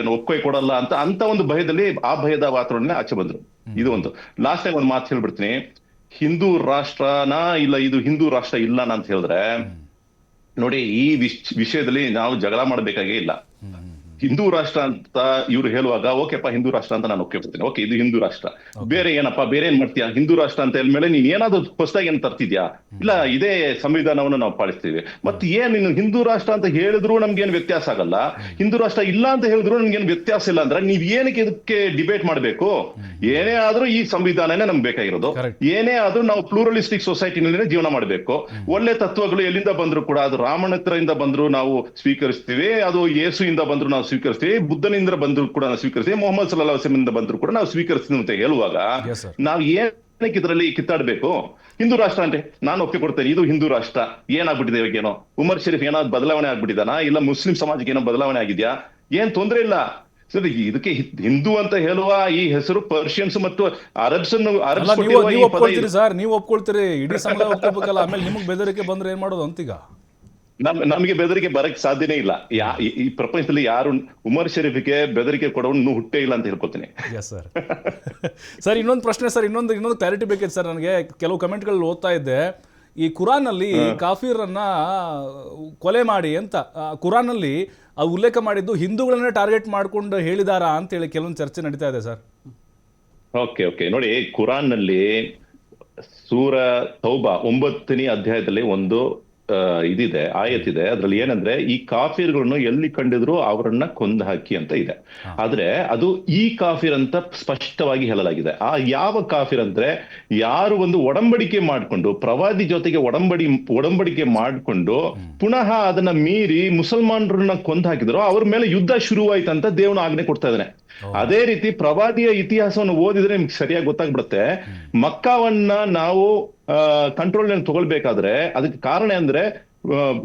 ಏನು ಒಪ್ಪಿಗೆ ಕೊಡಲ್ಲ ಅಂತ ಒಂದು ಭಯದಲ್ಲಿ, ಆ ಭಯದ ವಾತಾವರಣ ಆಚೆ ಬಂದ್ರು. ಇದು ಒಂದು. ಲಾಸ್ಟ್ ಟೈಮ್ ಒಂದು ಮಾತು ಹೇಳ್ಬಿಡ್ತೀನಿ, ಹಿಂದೂ ರಾಷ್ಟ್ರನಾ ಇಲ್ಲ ಇದು ಹಿಂದೂ ರಾಷ್ಟ್ರ ಇಲ್ಲ ಅಂತ ಹೇಳಿದ್ರೆ ನೋಡಿ, ಈ ವಿಷಯದಲ್ಲಿ ನಾವು ಜಗಳ ಮಾಡಬೇಕಾಗೇ ಇಲ್ಲ. ಹಿಂದೂ ರಾಷ್ಟ್ರ ಅಂತ ಇವ್ರು ಹೇಳುವಾಗ ಓಕೆಪ್ಪ ಹಿಂದೂ ರಾಷ್ಟ್ರ ಅಂತ ನಾನು ಒಪ್ಪಿಕೊಳ್ತೀನಿ, ಓಕೆ ಇದು ಹಿಂದೂ ರಾಷ್ಟ್ರ. ಬೇರೆ ಏನಪ್ಪಾ, ಬೇರೆ ಏನ್ ಮಾಡ್ತೀಯಾ? ಹಿಂದೂ ರಾಷ್ಟ್ರ ಅಂತ ಹೇಳ್ಮೇಲೆ ನೀನ್ ಏನಾದ್ರು ಹೊಸದಾಗಿ ಏನ್ ತರ್ತಿದ್ಯಾ? ಇಲ್ಲ, ಇದೇ ಸಂವಿಧಾನವನ್ನು ನಾವು ಪಾಲಿಸ್ತೀವಿ. ಮತ್ತೆ ಏನ್ ನೀನು ಹಿಂದೂ ರಾಷ್ಟ್ರ ಅಂತ ಹೇಳಿದ್ರು ನಮ್ಗೇನ್ ವ್ಯತ್ಯಾಸ ಆಗಲ್ಲ, ಹಿಂದೂ ರಾಷ್ಟ್ರ ಇಲ್ಲ ಅಂತ ಹೇಳಿದ್ರು ನಮ್ಗೇನ್ ವ್ಯತ್ಯಾಸ ಇಲ್ಲ ಅಂದ್ರೆ ನೀವ್ ಏನಕ್ಕೆ ಇದಕ್ಕೆ ಡಿಬೇಟ್ ಮಾಡ್ಬೇಕು? ಏನೇ ಆದ್ರೂ ಈ ಸಂವಿಧಾನನೇ ನಮ್ಗೆ ಬೇಕಾಗಿರೋದು. ಏನೇ ಆದ್ರೂ ನಾವು ಪ್ಲೂರಲಿಸ್ಟಿಕ್ ಸೊಸೈಟಿನಲ್ಲಿ ಜೀವನ ಮಾಡ್ಬೇಕು. ಒಳ್ಳೆ ತತ್ವಗಳು ಎಲ್ಲಿಂದ ಬಂದ್ರು ಕೂಡ, ಅದು ರಾಮನತ್ರದಿಂದ ಬಂದ್ರು ನಾವು ಸ್ವೀಕರಿಸ್ತೀವಿ, ಅದು ಯೇಸುವಿಂದ ಬಂದ್ರು ನಾವು ಸ್ವೀಕರಿಸ್ತೀವಿ, ಬುದ್ಧನಿಂದ ಬಂದ್ರು ಕೂಡ ನಾವು ಸ್ವೀಕರಿಸ್ತೀವಿ, ಮೊಹಮ್ಮದ್ ಸಲ್ಲಲ್ಲಾಹು ಅಲೈಹಿ ವಸಲ್ಲಂ ಇಂದ ಬಂದ್ರು ಕೂಡ ನಾವು ಸ್ವೀಕರಿಸ್ತೀವಿ ಅಂತ ಹೇಳುವಾಗ ನಾವ್ ಏನಕ್ಕೆ ಇದರಲ್ಲಿ ಕಿತ್ತಾಡ್ಬೇಕು? ಹಿಂದೂ ರಾಷ್ಟ್ರ ಅಂದ್ರೆ ನಾನು ಒಪ್ಪಿಕೊಡ್ತೇನೆ, ಇದು ಹಿಂದೂ ರಾಷ್ಟ್ರ. ಏನಾಗ್ಬಿಟ್ಟಿದೆ ಇವಾಗೇನೋ? ಉಮರ್ ಶರೀಫ್ ಏನಾದ್ರು ಬದಲಾವಣೆ ಆಗ್ಬಿಟ್ಟಿದಾನ? ಇಲ್ಲ ಮುಸ್ಲಿಂ ಸಮಾಜಕ್ಕೆ ಏನೋ ಬದಲಾವಣೆ ಆಗಿದ್ಯಾ? ಏನ್ ತೊಂದ್ರೆ ಇಲ್ಲ. ಸರಿ, ಇದಕ್ಕೆ ಹಿಂದೂ ಅಂತ ಹೇಳುವ ಈ ಹೆಸರು ಪರ್ಷಿಯನ್ಸ್ ಮತ್ತು ಅರಬ್ಸ್ ಒಪ್ಕೊಳ್ತೀರಿ ಸರ್, ನೀವು ಒಪ್ಕೊಳ್ತೀರಿ, ಇಡೀ ಸಮುದಾಯ ಒಪ್ಕೋಬೇಕಲ್ಲ. ಆಮೇಲೆ ನಿಮಗ್ ಬೆದರಿಕೆ ಬಂದ್ರೆ ಏನ್ ಮಾಡೋದು ಅಂತೀಗ? ನಮ್ಗೆ ಬೆದರಿಕೆ ಬರಕ್ ಸಾಧ್ಯನೇ ಇಲ್ಲ. ಈ ಪ್ರಪಂಚದಲ್ಲಿ ಯಾರು ಉಮರ್ ಶರೀಫ್ಗೆ ಬೆದರಿಕೆ ಕೊಡೋನು ಹುಟ್ಟೇ ಇಲ್ಲ ಅಂತ ಹೇಳ್ಕೊತೀನಿ. ಸರ್ ಸರ್ ಇನ್ನೊಂದು ಪ್ರಶ್ನೆ ಸರ್, ಇನ್ನೊಂದು ಕ್ಲಾರಿಟಿ ಬೇಕಿತ್ತು ಸರ್ ನನಗೆ. ಕೆಲವು ಕಮೆಂಟ್ಗಳು ಓದ್ತಾ ಇದ್ದೆ, ಈ ಕುರಾನಲ್ಲಿ ಕಾಫಿರನ್ನ ಕೊಲೆ ಮಾಡಿ ಅಂತ ಕುರಾನಲ್ಲಿ ಉಲ್ಲೇಖ ಮಾಡಿದ್ದು ಹಿಂದೂಗಳನ್ನೇ ಟಾರ್ಗೆಟ್ ಮಾಡ್ಕೊಂಡು ಹೇಳಿದಾರಾ ಅಂತೇಳಿ ಕೆಲವೊಂದು ಚರ್ಚೆ ನಡೀತಾ ಇದೆ ಸರ್. ಓಕೆ ನೋಡಿ, ಕುರಾನ್ ನಲ್ಲಿ ಸೂರ ತೌಬಾ 9ನೇ ಅಧ್ಯಾಯದಲ್ಲಿ ಒಂದು ಇದಿದೆ, ಆಯತಿದೆ. ಅದ್ರಲ್ಲಿ ಏನಂದ್ರೆ ಈ ಕಾಫಿರ್ಗಳನ್ನು ಎಲ್ಲಿ ಕಂಡಿದ್ರು ಅವರನ್ನ ಕೊಂದು ಹಾಕಿ ಅಂತ ಇದೆ. ಆದ್ರೆ ಅದು ಈ ಕಾಫಿರ್ ಅಂತ ಸ್ಪಷ್ಟವಾಗಿ ಹೇಳಲಾಗಿದೆ. ಆ ಯಾವ ಕಾಫಿರ್ ಅಂದ್ರೆ ಯಾರು ಒಂದು ಒಡಂಬಡಿಕೆ ಮಾಡ್ಕೊಂಡು ಪ್ರವಾದಿ ಜೊತೆಗೆ ಒಡಂಬಡಿಕೆ ಮಾಡ್ಕೊಂಡು ಪುನಃ ಅದನ್ನ ಮೀರಿ ಮುಸಲ್ಮಾನರನ್ನ ಕೊಂದು ಹಾಕಿದ್ರು, ಅವ್ರ ಮೇಲೆ ಯುದ್ಧ ಶುರುವಾಯ್ತಂತ ದೇವನ ಆಜ್ಞೆ ಕೊಡ್ತಾ ಇದ್ದಾನೆ. ಅದೇ ರೀತಿ ಪ್ರವಾದಿಯ ಇತಿಹಾಸವನ್ನು ಓದಿದ್ರೆ ನಿಮ್ಗೆ ಸರಿಯಾಗಿ ಗೊತ್ತಾಗ್ಬಿಡುತ್ತೆ. ಮಕ್ಕಾವನ್ನ ನಾವು ಕಂಟ್ರೋಲ್ ತಗೊಳ್ಬೇಕಾದ್ರೆ ಅದಕ್ಕೆ ಕಾರಣ ಅಂದ್ರೆ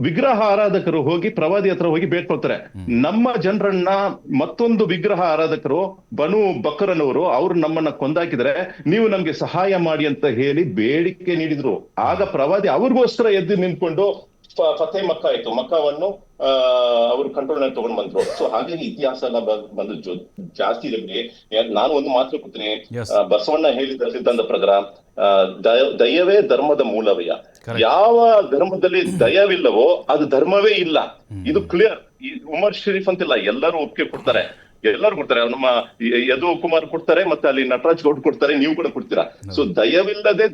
ವಿಗ್ರಹ ಆರಾಧಕರು ಹೋಗಿ ಪ್ರವಾದಿ ಹತ್ರ ಹೋಗಿ ಬೇಡ್ಕೊಳ್ತಾರೆ. ನಮ್ಮ ಜನರನ್ನ ಮತ್ತೊಂದು ವಿಗ್ರಹ ಆರಾಧಕರು ಬನು ಬಕರನವರು ಅವ್ರು ನಮ್ಮನ್ನ ಕೊಂದಾಕಿದ್ರೆ ನೀವು ನಮ್ಗೆ ಸಹಾಯ ಮಾಡಿ ಅಂತ ಹೇಳಿ ಬೇಡಿಕೆ ನೀಡಿದ್ರು. ಆಗ ಪ್ರವಾದಿ ಅವ್ರಿಗೋಸ್ಕರ ಎದ್ದು ನಿಂತ್ಕೊಂಡು ಫತೇ ಮಕ್ಕ ಆಯ್ತು, ಮಕ್ಕವನ್ನು ಅವರು ಕಂಟ್ರೋಲ್ ತಗೊಂಡ್ ಬಂದ್ರು. ಸೊ ಹಾಗಾಗಿ ಇತಿಹಾಸ ಎಲ್ಲ ಬಂದು ಜಾಸ್ತಿ ಇದೆ. ನಾನು ಒಂದು ಮಾತು ಕೊಡ್ತೀನಿ, ಬಸವಣ್ಣ ಹೇಳಿದ ಸಿದ್ಧಾಂತ ಪ್ರಕಾರ ದಯವೇ ಧರ್ಮದ ಮೂಲವಯ್ಯ. ಯಾವ ಧರ್ಮದಲ್ಲಿ ದಯವಿಲ್ಲವೋ ಅದು ಧರ್ಮವೇ ಇಲ್ಲ. ಇದು ಕ್ಲಿಯರ್. ಈ ಉಮರ್ ಶರೀಫ್ ಅಂತಿಲ್ಲ, ಎಲ್ಲರೂ ಒಪ್ಪಿಗೆ ಕೊಡ್ತಾರೆ, ಎಲ್ಲರೂ ಕೊಡ್ತಾರೆ. ನಮ್ಮ ಯದು ಕುಮಾರ್ ಕೊಡ್ತಾರೆ, ಮತ್ತೆ ಅಲ್ಲಿ ನಟರಾಜ್ ಗೌಡ್ ಕೊಡ್ತಾರೆ, ನೀವು ಕೂಡ ಕೊಡ್ತೀರಾ. ಸೊ ದಯವಿಲ್ಲದೆ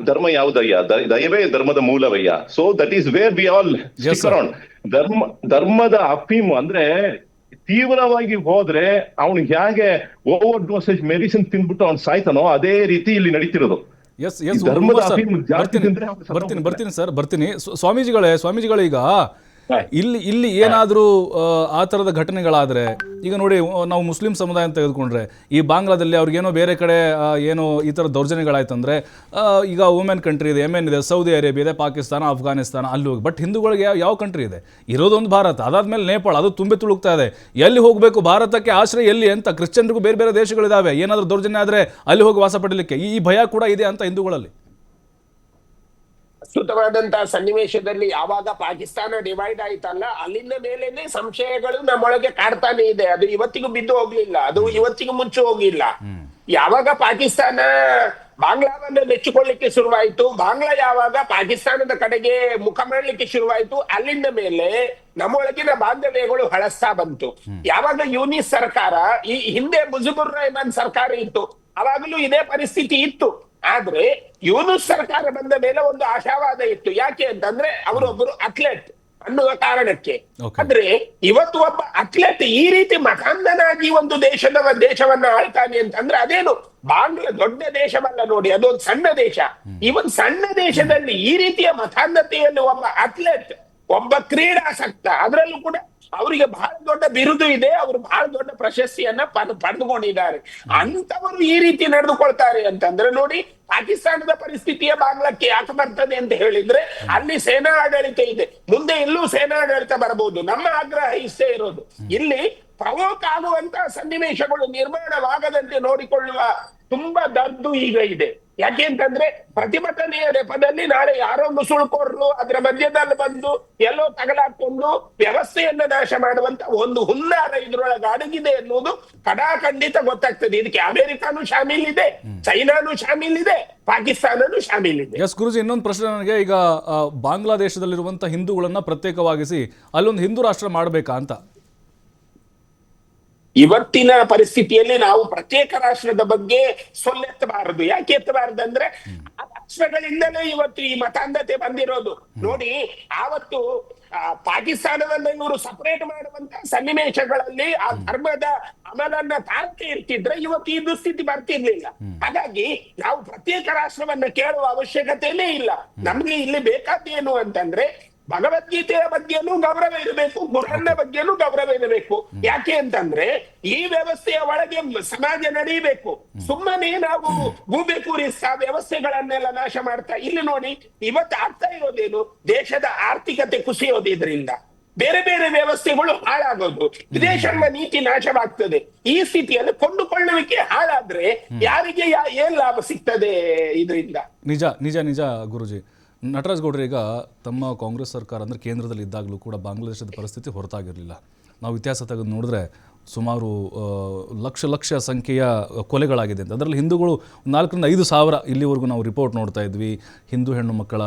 ಧರ್ಮ ಯಾವುದಯ್ಯ? ದಯವೇ ಧರ್ಮದ ಮೂಲವಯ್ಯ. So that is where we all stick around. ಧರ್ಮದ ಅಫೀಮು ಅಂದ್ರೆ ತೀವ್ರವಾಗಿ ಹೋದ್ರೆ ಅವನು ಹೇಗೆ ಓವರ್ ಡೋಸೇಜ್ ಮೆಡಿಸಿನ್ ತಿಂದ್ಬಿಟ್ಟು ಅವ್ನು ಸಾಯ್ತಾನೋ ಅದೇ ರೀತಿ ಇಲ್ಲಿ ನಡೀತಿರೋದು. ಬರ್ತೀನಿ ಸರ್, ಬರ್ತೀನಿ. ಸ್ವಾಮೀಜಿಗಳೇ ಈಗ ಇಲ್ಲಿ ಏನಾದರೂ ಆ ಥರದ ಘಟನೆಗಳಾದರೆ, ಈಗ ನೋಡಿ ನಾವು ಮುಸ್ಲಿಂ ಸಮುದಾಯ ಅಂತ ತೆಗೆದುಕೊಂಡ್ರೆ ಈ ಬಾಂಗ್ಲಾದಲ್ಲಿ ಅವ್ರಿಗೇನೋ ಬೇರೆ ಕಡೆ ಏನೋ ಈ ಥರ ದೌರ್ಜನ್ಯಗಳಾಯ್ತಂದ್ರೆ ಈಗ ವುಮೆನ್ ಕಂಟ್ರಿ ಇದೆ, ಯೆಮೆನ್ ಇದೆ, ಸೌದಿ ಅರೇಬಿಯಾ ಇದೆ, ಪಾಕಿಸ್ತಾನ, ಅಫ್ಘಾನಿಸ್ತಾನ, ಅಲ್ಲಿ ಹೋಗಿ. ಬಟ್ ಹಿಂದೂಗಳಿಗೆ ಯಾವ ಕಂಟ್ರಿ ಇದೆ? ಇರೋದೊಂದು ಭಾರತ, ಅದಾದ್ಮೇಲೆ ನೇಪಾಳ, ಅದು ತುಂಬಿ ತುಳುಕ್ತಾ ಇದೆ. ಎಲ್ಲಿ ಹೋಗಬೇಕು? ಭಾರತಕ್ಕೆ ಆಶ್ರಯ ಎಲ್ಲಿ ಅಂತ ಕ್ರಿಶ್ಚಿಯನ್ರಿಗೂ ಬೇರೆ ಬೇರೆ ದೇಶಗಳಿದ್ದಾವೆ. ಏನಾದರೂ ದೌರ್ಜನ್ಯ ಆದರೆ ಅಲ್ಲಿ ಹೋಗಿ ವಾಸ ಪಡಲಿಕ್ಕೆ ಈ ಭಯ ಕೂಡ ಇದೆ ಅಂತ ಹಿಂದೂಗಳಲ್ಲಿ. ಪ್ರಸ್ತುತವಾದಂತಹ ಸನ್ನಿವೇಶದಲ್ಲಿ ಯಾವಾಗ ಪಾಕಿಸ್ತಾನ ಡಿವೈಡ್ ಆಯ್ತಲ್ಲ, ಅಲ್ಲಿಂದ ಮೇಲೇನೆ ಸಂಶಯಗಳು ನಮ್ಮೊಳಗೆ ಕಾಡ್ತಾನೆ ಇದೆ. ಅದು ಇವತ್ತಿಗೂ ಬಿದ್ದು ಹೋಗ್ಲಿಲ್ಲ, ಅದು ಇವತ್ತಿಗೂ ಮುಚ್ಚಿ ಹೋಗಿಲ್ಲ. ಯಾವಾಗ ಪಾಕಿಸ್ತಾನ ಬಾಂಗ್ಲಾವನ್ನು ನೆಚ್ಚಿಕೊಳ್ಳಿಕ್ಕೆ ಶುರುವಾಯಿತು, ಬಾಂಗ್ಲಾ ಯಾವಾಗ ಪಾಕಿಸ್ತಾನದ ಕಡೆಗೆ ಮುಖ ಮಾಡಲಿಕ್ಕೆ ಶುರುವಾಯಿತು, ಅಲ್ಲಿಂದ ಮೇಲೆ ನಮ್ಮೊಳಗಿನ ಬಾಂಧವ್ಯಗಳು ಹಳಸ್ತಾ ಬಂತು. ಯಾವಾಗ ಯೂನಿಸ್ ಸರ್ಕಾರ, ಈ ಹಿಂದೆ ಮುಜಿಬುರ್ ರೆಹಮಾನ್ ಸರ್ಕಾರ ಇತ್ತು, ಅವಾಗಲೂ ಇದೇ ಪರಿಸ್ಥಿತಿ ಇತ್ತು. ಆದ್ರೆ ಯೂನುಸ್ ಸರ್ಕಾರ ಬಂದ ಮೇಲೆ ಒಂದು ಆಶಾವಾದ ಇತ್ತು. ಯಾಕೆ ಅಂತಂದ್ರೆ ಅವರೊಬ್ಬರು ಅಥ್ಲೆಟ್, ಅನ್ನುವ ಕಾರಣಕ್ಕೆ. Okay. ಆದ್ರೆ ಇವತ್ತು ಒಬ್ಬ ಅಥ್ಲೆಟ್ ಈ ರೀತಿ ಮತಾಂಧನಾಗಿ ಒಂದು ದೇಶವನ್ನ ಆಳ್ತಾನೆ ಅಂತಂದ್ರೆ ಅದೇನು ಬಾಂಗ್ಲಾ ದೊಡ್ಡ ದೇಶವಲ್ಲ ನೋಡಿ, ಅದೊಂದು ಸಣ್ಣ ದೇಶ. ಈ ಒಂದು ಸಣ್ಣ ದೇಶದಲ್ಲಿ ಈ ರೀತಿಯ ಮತಾಂಧತೆಯಲ್ಲಿ ಒಬ್ಬ ಅಥ್ಲೆಟ್, ಒಬ್ಬ ಕ್ರೀಡಾಸಕ್ತ, ಅದರಲ್ಲೂ ಕೂಡ ಅವರಿಗೆ ಬಹಳ ದೊಡ್ಡ ಬಿರುದು ಇದೆ, ಅವರು ಬಹಳ ದೊಡ್ಡ ಪ್ರಶಸ್ತಿಯನ್ನ ಪಡೆದುಕೊಂಡಿದ್ದಾರೆ. ಅಂತವರು ಈ ರೀತಿ ನಡೆದುಕೊಳ್ತಾರೆ ಅಂತಂದ್ರೆ ನೋಡಿ, ಪಾಕಿಸ್ತಾನದ ಪರಿಸ್ಥಿತಿಯ ಬಾಂಗ್ಲಕ್ಕೆ ಯಾಕೆ ಬರ್ತದೆ ಅಂತ ಹೇಳಿದ್ರೆ ಅಲ್ಲಿ ಸೇನಾ ಆಡಳಿತ ಇದೆ, ಮುಂದೆ ಇಲ್ಲೂ ಸೇನಾ ಆಡಳಿತ ಬರಬಹುದು. ನಮ್ಮ ಆಗ್ರಹ ಇಷ್ಟೇ ಇರೋದು, ಇಲ್ಲಿ ಪ್ರವೋಕ್ ಆಗುವಂತಹ ಸನ್ನಿವೇಶಗಳು ನಿರ್ಮಾಣವಾಗದಂತೆ ನೋಡಿಕೊಳ್ಳುವ ತುಂಬಾ ದರ್ದು ಈಗ ಇದೆ. ಯಾಕೆ ಅಂತಂದ್ರೆ ಪ್ರತಿಭಟನೆಯ ನೆಪದಲ್ಲಿ ನಾಳೆ ಯಾರೋ ನುಸುಳುಕೋರ್ರು ಅದರ ಮಧ್ಯದಲ್ಲಿ ಬಂದು ಎಲ್ಲೋ ತಗಲಾಕೊಂಡು ವ್ಯವಸ್ಥೆಯನ್ನ ನಾಶ ಮಾಡುವಂತ ಒಂದು ಹುನ್ನಾರ ಇದ್ರೊಳಗೆ ಅಡಗಿದೆ ಎನ್ನುವುದು ಖಡಾಖಂಡಿತ ಗೊತ್ತಾಗ್ತದೆ. ಇದಕ್ಕೆ ಅಮೆರಿಕಾನು ಶಾಮೀಲಿದೆ, ಚೈನಾನು ಶಾಮೀಲಿದೆ, ಪಾಕಿಸ್ತಾನನು ಶಾಮೀಲಿದೆ. ಎಸ್ ಗುರುಜಿ, ಇನ್ನೊಂದು ಪ್ರಶ್ನೆ ನನಗೆ. ಈಗ ಬಾಂಗ್ಲಾದೇಶದಲ್ಲಿರುವಂಥ ಹಿಂದೂಗಳನ್ನ ಪ್ರತ್ಯೇಕವಾಗಿಸಿ ಅಲ್ಲೊಂದು ಹಿಂದೂ ರಾಷ್ಟ್ರ ಮಾಡಬೇಕಾ ಅಂತ? ಇವತ್ತಿನ ಪರಿಸ್ಥಿತಿಯಲ್ಲಿ ನಾವು ಪ್ರತ್ಯೇಕ ರಾಷ್ಟ್ರದ ಬಗ್ಗೆ ಸೊಲ್ಲೆತ್ತಬಾರದು. ಯಾಕೆ ಎತ್ತಬಾರದು ಅಂದ್ರೆ ಆ ರಾಷ್ಟ್ರಗಳಿಂದಲೇ ಇವತ್ತು ಈ ಮತಾಂಧತೆ ಬಂದಿರೋದು. ನೋಡಿ, ಆವತ್ತು ಪಾಕಿಸ್ತಾನವನ್ನ ಇವರು ಸಪರೇಟ್ ಮಾಡುವಂತ ಸನ್ನಿವೇಶಗಳಲ್ಲಿ ಆ ಧರ್ಮದ ಅಮಲನ್ನ ತಾರಕೆ ಇರ್ತಿದ್ರೆ ಇವತ್ತು ಈ ದುಸ್ಥಿತಿ ಬರ್ತಿರ್ಲಿಲ್ಲ. ಹಾಗಾಗಿ ನಾವು ಪ್ರತ್ಯೇಕ ರಾಷ್ಟ್ರವನ್ನ ಕೇಳುವ ಅವಶ್ಯಕತೆನೇ ಇಲ್ಲ. ನಮ್ಗೆ ಇಲ್ಲಿ ಬೇಕಾದ್ದೇನು ಅಂತಂದ್ರೆ ಭಗವದ್ಗೀತೆಯ ಬಗ್ಗೆನೂ ಗೌರವ ಇರಬೇಕು, ಕುರಾನ್ನ ಬಗ್ಗೆನೂ ಗೌರವ ಇರಬೇಕು. ಯಾಕೆ ಅಂತಂದ್ರೆ ಈ ವ್ಯವಸ್ಥೆಯ ಒಳಗೆ ಸಮಾಜ ನಡೀಬೇಕು. ಸುಮ್ಮನೆ ನಾವು ಗೂಬೆ ಕೂರಿಸ್ತಾ ವ್ಯವಸ್ಥೆಗಳನ್ನೆಲ್ಲ ನಾಶ ಮಾಡ್ತಾ ಇಲ್ಲಿ ನೋಡಿ ಇವತ್ತು ಆಗ್ತಾ ಇರೋದೇನು, ದೇಶದ ಆರ್ಥಿಕತೆ ಕುಸಿಯೋದು, ಇದರಿಂದ ಬೇರೆ ಬೇರೆ ವ್ಯವಸ್ಥೆಗಳು ಹಾಳಾಗೋದು, ವಿದೇಶಾಂಗ ನೀತಿ ನಾಶವಾಗ್ತದೆ. ಈ ಸ್ಥಿತಿಯಲ್ಲಿ ಕೊಂಡುಕೊಳ್ಳುವಿಕೆ ಹಾಳಾದ್ರೆ ಯಾರಿಗೆ ಏನ್ ಲಾಭ ಸಿಗ್ತದೆ ಇದರಿಂದ? ನಿಜ ನಿಜ ನಿಜ ಗುರುಜಿ. ನಟರಾಜ್ ಗೌಡ್ರು, ಈಗ ತಮ್ಮ ಕಾಂಗ್ರೆಸ್ ಸರ್ಕಾರ ಅಂದರೆ ಕೇಂದ್ರದಲ್ಲಿ ಇದ್ದಾಗಲೂ ಕೂಡ ಬಾಂಗ್ಲಾದೇಶದ ಪರಿಸ್ಥಿತಿ ಹೊರತಾಗಿರಲಿಲ್ಲ. ನಾವು ಇತಿಹಾಸ ತೆಗೆದು ನೋಡಿದ್ರೆ ಸುಮಾರು ಲಕ್ಷ ಸಂಖ್ಯೆಯ ಕೊಲೆಗಳಾಗಿದೆ ಅಂತ. ಅದರಲ್ಲಿ ಹಿಂದೂಗಳು 4ರಿಂದ 5 ಸಾವಿರ ಇಲ್ಲಿವರೆಗೂ ನಾವು ರಿಪೋರ್ಟ್ ನೋಡ್ತಾ ಇದ್ವಿ. ಹಿಂದೂ ಹೆಣ್ಣು ಮಕ್ಕಳ